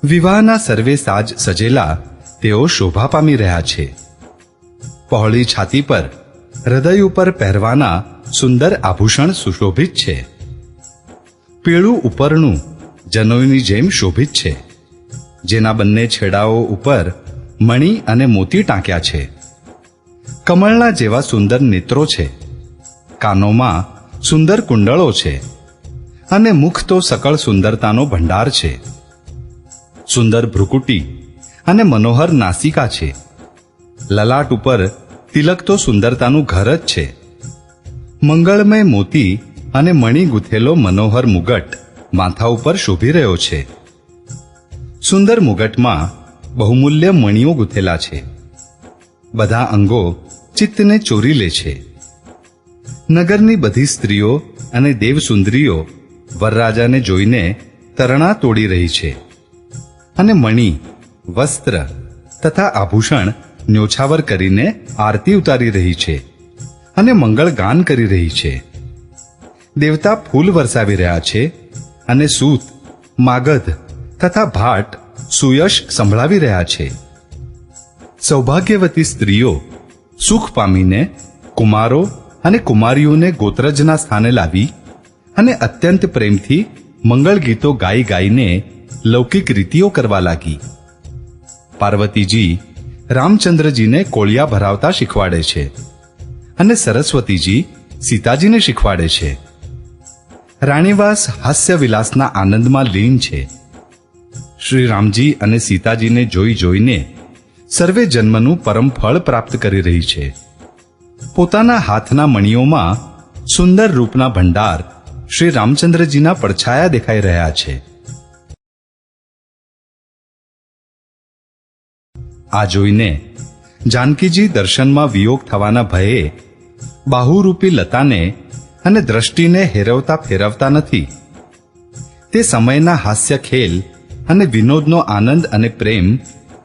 વિવાહના સર્વે સાજ સજેલા તેઓ શોભા પામી રહ્યા છે. પહોળી છાતી પર હૃદય ઉપર પહેરવાના સુંદર આભૂષણ સુશોભિત છે. પીળું ઉપરનું જનોઈની જેમ શોભિત છે, જેના બંને છેડાઓ ઉપર મણી અને મોતી ટાંક્યા છે. કમળના જેવા સુંદર નેત્રો છે. કાનોમાં સુંદર કુંડળો છે અને મુખ તો સકળ સુંદરતાનો ભંડાર છે. સુંદર ભ્રુકુટી અને મનોહર નાસિકા છે. લલાટ ઉપર તિલક તો સુંદરતાનું ઘર જ છે. મંગળમય મોતી અને મણી ગૂંથેલો મનોહર મુગટ માથા ઉપર શોભી રહ્યો છે. સુંદર મુગટમાં બહુમૂલ્ય મણીઓ ગૂંથેલા છે. બધા અંગો ચિત્તને ચોરી લે છે. નગરની બધી સ્ત્રીઓ અને દેવસુંદરીઓ વરરાજાને જોઈને તરણા તોડી રહી છે અને મણી, વસ્ત્ર તથા આભૂષણ ન્યોછાવર કરીને આરતી ઉતારી રહી છે અને મંગળ ગાન કરી રહી છે. દેવતા ફૂલ વરસાવી રહ્યા છે અને સૂત, માગધ તથા ભાટ સુયશ સંભળાવી રહ્યા છે. સૌભાગ્યવતી સ્ત્રીઓ સુખ પામીને કુમારો અને કુમારીઓને ગોત્રજના સ્થાને લાવી અને અત્યંત પ્રેમથી મંગળ ગીતો ગાઈ ગાઈને લૌકિક રીતિઓ કરવા લાગી. પાર્વતીજી રામચંદ્રજીને કોળિયા ભરાવતા શીખવાડે છે અને સરસ્વતીજી સીતાજીને શીખવાડે છે. રાણીવાસ હાસ્ય વિલાસના આનંદમાં લીન છે. શ્રી રામજી અને સીતાજીને જોઈ જોઈને સર્વે જન્મનું પરમ ફળ પ્રાપ્ત કરી રહી છે. પોતાના હાથના મણીઓમાં સુંદર રૂપના ભંડાર શ્રી રામચંદ્રજીના પડછાયા દેખાઈ રહ્યા છે. આ જોઈને જાનકીજી દર્શનમાં વિયોગ થવાના ભયે બાહુરૂપી લતાને અને દ્રષ્ટિને હેરવતા ફેરવતા નથી. તે સમયના હાસ્ય ખેલ અને વિનોદનો આનંદ અને પ્રેમ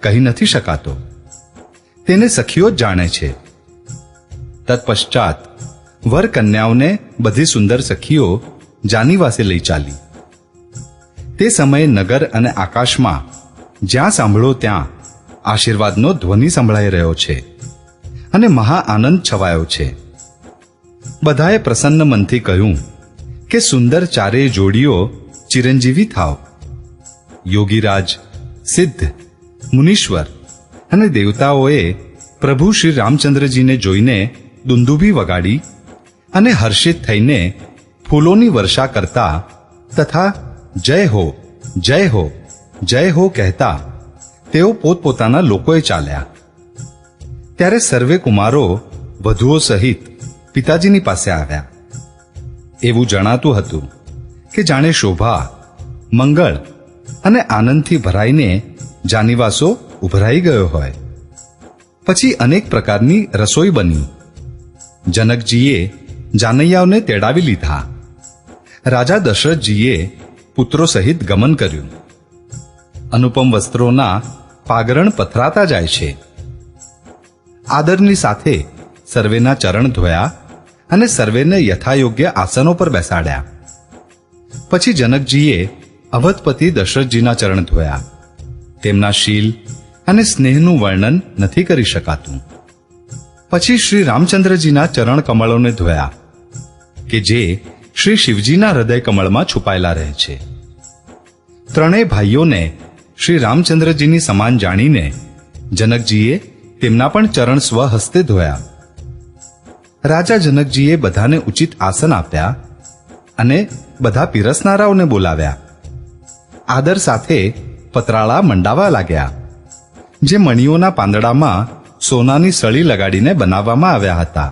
કહી નથી શકાતો. તેને સખીઓ જ જાણે છે. તત્પશ્ચાત વર કન્યાઓને બધી સુંદર સખીઓ જાનીવાસે લઈ ચાલી. તે સમયે નગર અને આકાશમાં જ્યાં સાંભળો ત્યાં આશીર્વાદનો ધ્વનિ સંભળાઈ રહ્યો છે અને મહા આનંદ છવાયો છે. બધાએ પ્રસન્ન મનથી કહ્યું કે સુંદર ચારેય જોડીઓ ચિરંજીવી થાવ. યોગીરાજ, સિદ્ધ, મુનીશ્વર અને દેવતાઓએ પ્રભુ શ્રી રામચંદ્રજીને જોઈને દુંદુભી વગાડી અને હર્ષિત થઈને ફૂલોની વર્ષા કરતા તથા જય હો, જય હો, જય હો કહેતા તેઓ પોતપોતાના લોકોએ ચાલ્યા. ત્યારે સર્વે કુમારો વધુઓ સહિત પિતાજીની પાસે આવ્યા. એવું જણાતું હતું કે જાણે શોભા, મંગળ અને આનંદથી ભરાઈને જાનીવાસો ઉભરાઈ ગયો હોય. પછી અનેક પ્રકારની રસોઈ બની. જનકજીએ જાનૈયાઓને તેડાવી લીધા. રાજા દશરથજીએ પુત્રો સહિત ગમન કર્યું. અનુપમ વસ્ત્રોના પાગરણ પથરાતા જાય છે. આદરની સાથે સર્વેના ચરણ ધોયા અને સર્વેને યથાયોગ્ય આસનો પર બેસાડ્યા. પછી જનકજીએ અવધપતિ દશરથજીના ચરણ ધોયા. તેમના શીલ અને સ્નેહનું વર્ણન નથી કરી શકાતું. પછી શ્રી રામચંદ્રજીના ચરણ કમળોને ધોયા કે જે શ્રી શિવજીના હૃદય કમળમાં છુપાયેલા રહે છે. ત્રણેય ભાઈઓને શ્રી રામચંદ્રજીની સમાન જાણીને જનકજીએ તેમના પણ ચરણ સ્વહસ્તે ધોયા. રાજા જનકજીએ બધાને ઉચિત આસન આપ્યા અને બધા પીરસનારાઓને બોલાવ્યા. આદર સાથે પતરાળા મંડાવા લાગ્યા, જે મણીઓના પાંદડામાં સોનાની સળી લગાડીને બનાવવામાં આવ્યા હતા.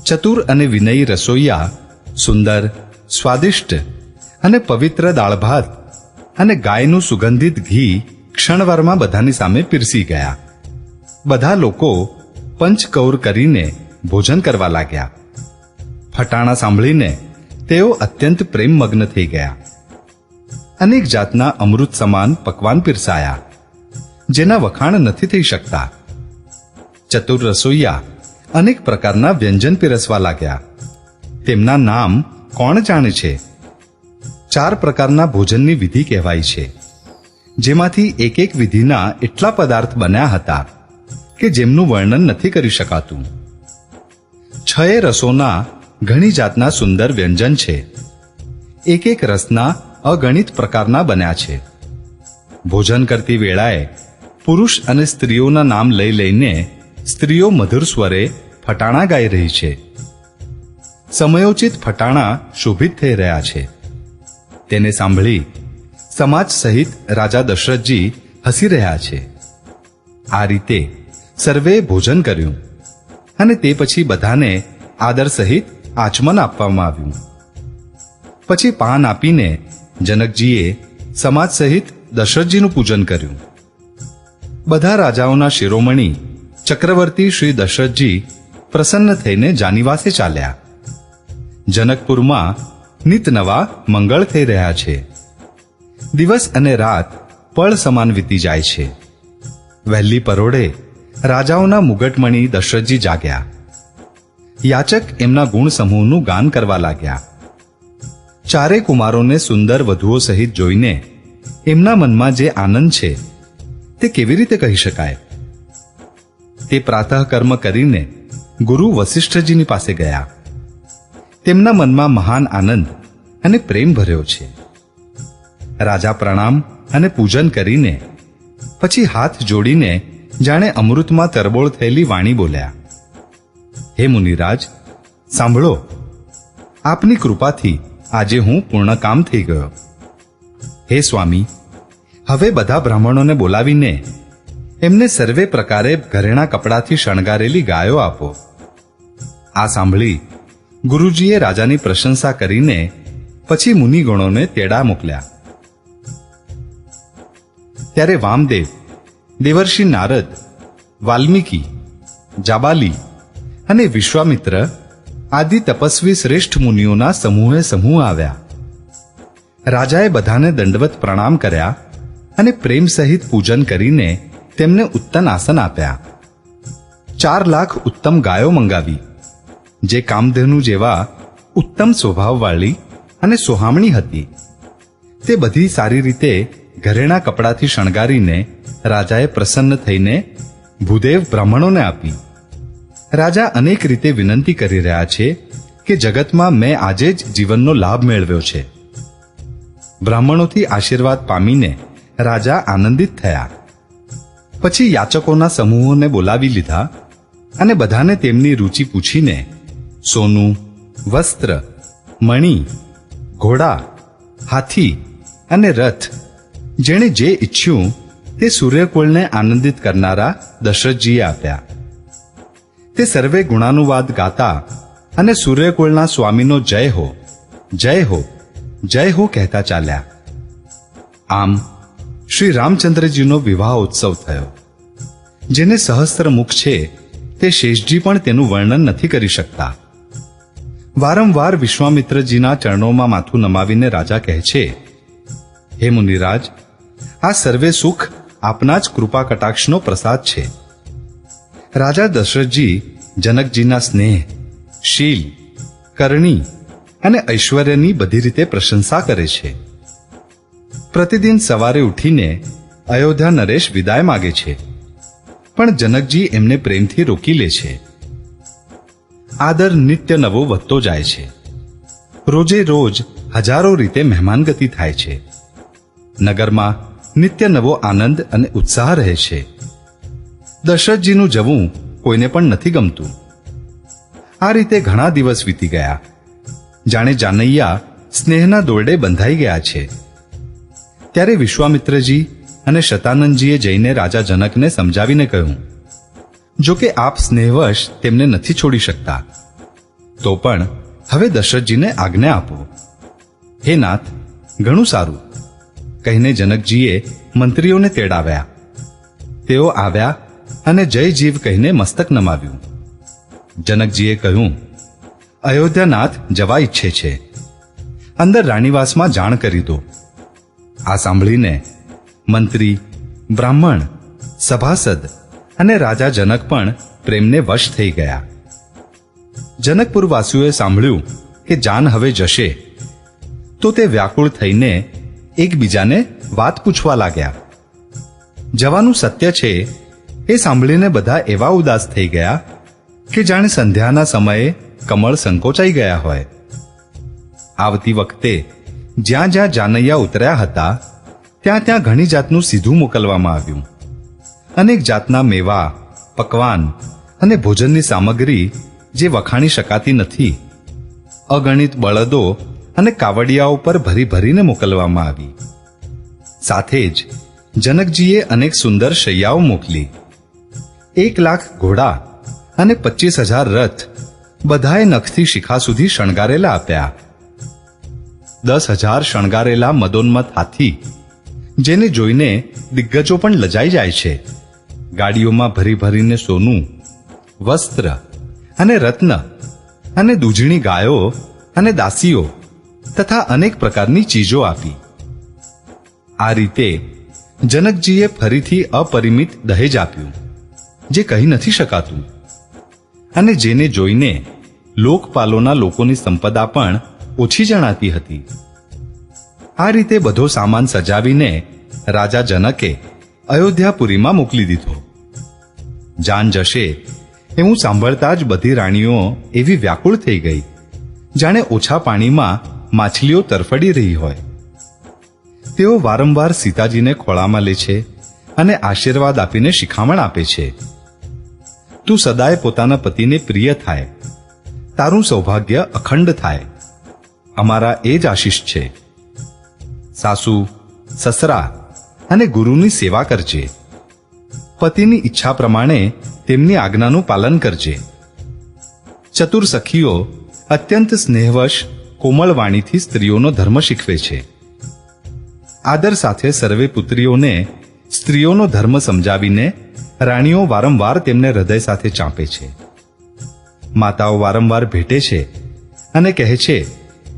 ચતુર અને વિનયી રસોઈયા સુંદર, સ્વાદિષ્ટ અને પવિત્ર દાળ ભાત અને ગાયનું સુગંધિત ઘી ક્ષણવારમાં બધાની સામે પીરસી ગયા. બધા લોકો પંચકૌર કરીને ભોજન કરવા લાગ્યા. ફટાણા સાંભળીને તેઓ અત્યંત પ્રેમમગ્ન થઈ ગયા. અનેક જાતના અમૃત સમાન પકવાન પીરસાયા, જેના વખાણ નથી થઈ શકતા. ચતુર રસોઈયા અનેક પ્રકારના વ્યંજન પીરસવા લાગ્યા. તેમના નામ કોણ જાણે છે? 4 પ્રકારના ભોજનની વિધિ કહેવાય છે, જેમાંથી એક એક વિધિના એટલા પદાર્થ બન્યા હતા કે જેમનું વર્ણન નથી કરી શકાતું. 6 રસોના ઘણી જાતના સુંદર વ્યંજન છે. એક એક રસના અગણિત પ્રકારના બન્યા છે. ભોજન કરતી વેળાએ પુરુષ અને સ્ત્રીઓના નામ લઈ લઈને સ્ત્રીઓ મધુર સ્વરે ફટાણા ગાઈ રહી છે. સમયોચિત ફટાણા શોભિત થઈ રહ્યા છે. તેને સાંભળી સમાજ સહિત રાજા દશરથજી હસી રહ્યા છે. આ રીતે સર્વે ભોજન કર્યું અને તે પછી બધાને આદર સહિત આચમન આપવામાં આવ્યું. પછી પાન આપીને જનકજીએ સમાજ સહિત દશરથજીનું પૂજન કર્યું. બધા રાજાઓના શિરોમણી ચક્રવર્તી શ્રી દશરથજી પ્રસન્ન થઈને જાનીવાસે ચાલ્યા. જનકપુરમાં નિત નવા મંગળ થઈ રહ્યા છે. દિવસ અને રાત પળ સમાન વીતી જાય છે. વહેલી પરોઢે રાજાઓના મુગટમણી દશરથજી જાગ્યા. યાચક એમના ગુણ સમૂહનું ગાન કરવા લાગ્યા. 4 કુમારોને સુંદર વધુઓ સહિત જોઈને એમના મનમાં જે આનંદ છે તે કેવી રીતે કહી શકાય? તે પ્રાતઃ કર્મ કરીને ગુરુ વસિષ્ઠજીની પાસે ગયા. તેમના મનમાં મહાન આનંદ અને પ્રેમ ભર્યો છે. રાજા પ્રણામ અને પૂજન કરીને પછી હાથ જોડીને જાણે અમૃતમાં તરબોળ થયેલી વાણી બોલ્યા. હે મુનિરાજ, સાંભળો. આપની કૃપાથી આજે હું પૂર્ણ કામ થઈ ગયો. હે સ્વામી, હવે બધા બ્રાહ્મણોને બોલાવીને એમને સર્વે પ્રકારે ઘરેણા કપડાથી શણગારેલી ગાયો આપો. આ સાંભળી ગુરુજીએ રાજાની પ્રશંસા કરીને પછી મુનિગણોને તેડા મોકલ્યા. ત્યારે વામદેવ, દેવર્ષિ નારદ, વાલ્મીકી, જાબાલી અને વિશ્વામિત્ર આદિ તપસ્વી શ્રેષ્ઠ મુનિઓના સમૂહ આવ્યા. રાજાએ બધાને દંડવત પ્રણામ કર્યા અને પ્રેમ સહિત પૂજન કરીને તેમને ઉત્તમ આસન આપ્યા. 4 લાખ ઉત્તમ ગાયો મંગાવી, જે કામધેનુ જેવા ઉત્તમ સ્વભાવવાળી અને સોહામણી હતી. તે બધી સારી રીતે ઘરેણા કપડાથી શણગારીને રાજાએ પ્રસન્ન થઈને ભૂદેવ બ્રાહ્મણોને આપી. રાજા અનેક રીતે વિનંતી કરી રહ્યા છે કે જગતમાં મેં આજે જ જીવનનો લાભ મેળવ્યો છે. બ્રાહ્મણોથી આશીર્વાદ પામીને રાજા આનંદિત થયા. પછી યાચકોના સમૂહોને બોલાવી લીધા અને બધાને તેમની રૂચિ પૂછીને સોનું, વસ્ત્ર, મણી, ઘોડા, હાથી અને રથ જેણે જે ઈચ્છ્યું તે સૂર્યકુળને આનંદિત કરનારા દશરથજીએ આપ્યા. તે સર્વે ગુણાનુવાદ ગાતા અને સૂર્યકુળના સ્વામીનો જય હો, જય હો, જય હો કહેતા ચાલ્યા. આમ શ્રી રામચંદ્રજીનો વિવાહ ઉત્સવ થયો. જેને સહસ્ત્ર મુખ છે તે શેષજી પણ તેનું વર્ણન નથી કરી શકતા. વારંવાર વિશ્વામિત્રજીના ચરણોમાં માથું નમાવીને રાજા કહે છે, હે મુનિરાજ, આ સર્વે સુખ આપના જ કૃપા કટાક્ષનો પ્રસાદ છે. રાજા દશરથજી જનકજીના સ્નેહ, શીલ, કરણી અને ઐશ્વર્યની બધી રીતે પ્રશંસા કરે છે. પ્રતિદિન સવારે ઉઠીને અયોધ્યા નરેશ વિદાય માગે છે, પણ જનકજી એમને પ્રેમથી રોકી લે છે. આદર નિત્ય નવો વધતો જાય છે. રોજે રોજ હજારો રીતે મહેમાનગતિ થાય છે. નગરમાં નિત્ય નવો આનંદ અને ઉત્સાહ રહે છે. દશરથજીનું જવું કોઈને પણ નથી ગમતું. આ રીતે ઘણા દિવસ વીતી ગયા. જાણે જાનૈયા સ્નેહના દોરડે બંધાઈ ગયા છે. ત્યારે વિશ્વામિત્રજી અને શતાનંદજીએ જઈને રાજા જનકને સમજાવીને કહ્યું, જો કે આપ સ્નેહવશ તેમને નથી છોડી શકતા, તો પણ હવે દશરથજીને આજ્ઞા આપો. હે નાથ, ઘણું સારું કહીને જનકજીએ મંત્રીઓને તેડાવ્યા. તેઓ આવ્યા અને જય જીવ કહીને મસ્તક નમાવ્યું. જનકજીએ કહ્યું, અયોધ્યાનાથ જવા ઈચ્છે છે, અંદર રાણીવાસમાં જાણ કરી દો. આ સાંભળીને મંત્રી, બ્રાહ્મણ, સભાસદ અને રાજા જનક પણ પ્રેમને વશ થઈ ગયા. જનકપુરવાસીઓએ સાંભળ્યું કે જાન હવે જશે તો તે વ્યાકુળ થઈને એકબીજાને વાત પૂછવા લાગ્યા. જવાનું સત્ય છે એ સાંભળીને બધા એવા ઉદાસ થઈ ગયા કે જાણે સંધ્યાના સમયે કમળ સંકોચાઈ ગયા હોય. આવતી વખતે જ્યાં જ્યાં જાનૈયા ઉતર્યા હતા ત્યાં ત્યાં ઘણી જાતનું સીધું મોકલવામાં આવ્યું. અનેક જાતના મેવા, પકવાન અને ભોજનની સામગ્રી જે વખાણી શકાતી નથી, અગણિત બળદો અને કાવડિયાઓ પર ભરી ભરીને મોકલવામાં આવી. સાથે જ જનકજીએ અનેક સુંદર શૈયાઓ મોકલી. 1 લાખ ઘોડા અને 25,000 રથ બધાએ નખથી શિખા સુધી શણગારેલા આપ્યા. 10,000 શણગારેલા મદોન્મત હાથી, જેને જોઈને દિગ્ગજો પણ લજાઈ જાય છે, ગાડીઓમાં ભરી ભરીને સોનું, વસ્ત્ર અને રત્ન અને દૂધણી ગાયો અને દાસીઓ તથા અનેક પ્રકારની ચીજો આપી. આ રીતે જનકજીએ ફરીથી અપરિમિત દહેજ આપ્યું, જે કહી નથી શકાતું, અને જેને જોઈને લોકપાલોના લોકોની સંપદા પણ ઓછી જણાતી હતી. આ રીતે બધો સામાન સજાવીને રાજા જનકે અયોધ્યાપુરીમાં મોકલી દીધો. જાન જશે એવું સાંભળતા જ બધી રાણીઓ એવી વ્યાકુળ થઈ ગઈ જાણે ઓછા પાણીમાં માછલીઓ તરફડી રહી હોય. તેઓ વારંવાર સીતાજીને ખોળામાં લે છે અને આશીર્વાદ આપીને શિખામણ આપે છે. તું સદાય પોતાના પતિને પ્રિય થાય, તારું સૌભાગ્ય અખંડ થાય, અમારા એ જ આશીષ છે. સાસુ, સસરા અને ગુરુની સેવા કરજે. પતિની ઈચ્છા પ્રમાણે તેમની આજ્ઞાનું પાલન કરજે. ચતુર સખીઓ અત્યંત સ્નેહવશ કોમળ વાણીથી સ્ત્રીઓનો ધર્મ શીખવે છે. આદર સાથે સર્વે પુત્રીઓને સ્ત્રીઓનો ધર્મ સમજાવીને રાણીઓ વારંવાર તેમને હૃદય સાથે ચાંપે છે. માતાઓ વારંવાર ભેટે છે અને કહે છે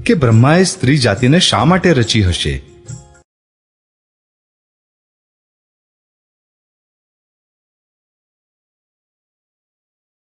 કે બ્રહ્માએ સ્ત્રી જાતિને શા માટે રચી હશે.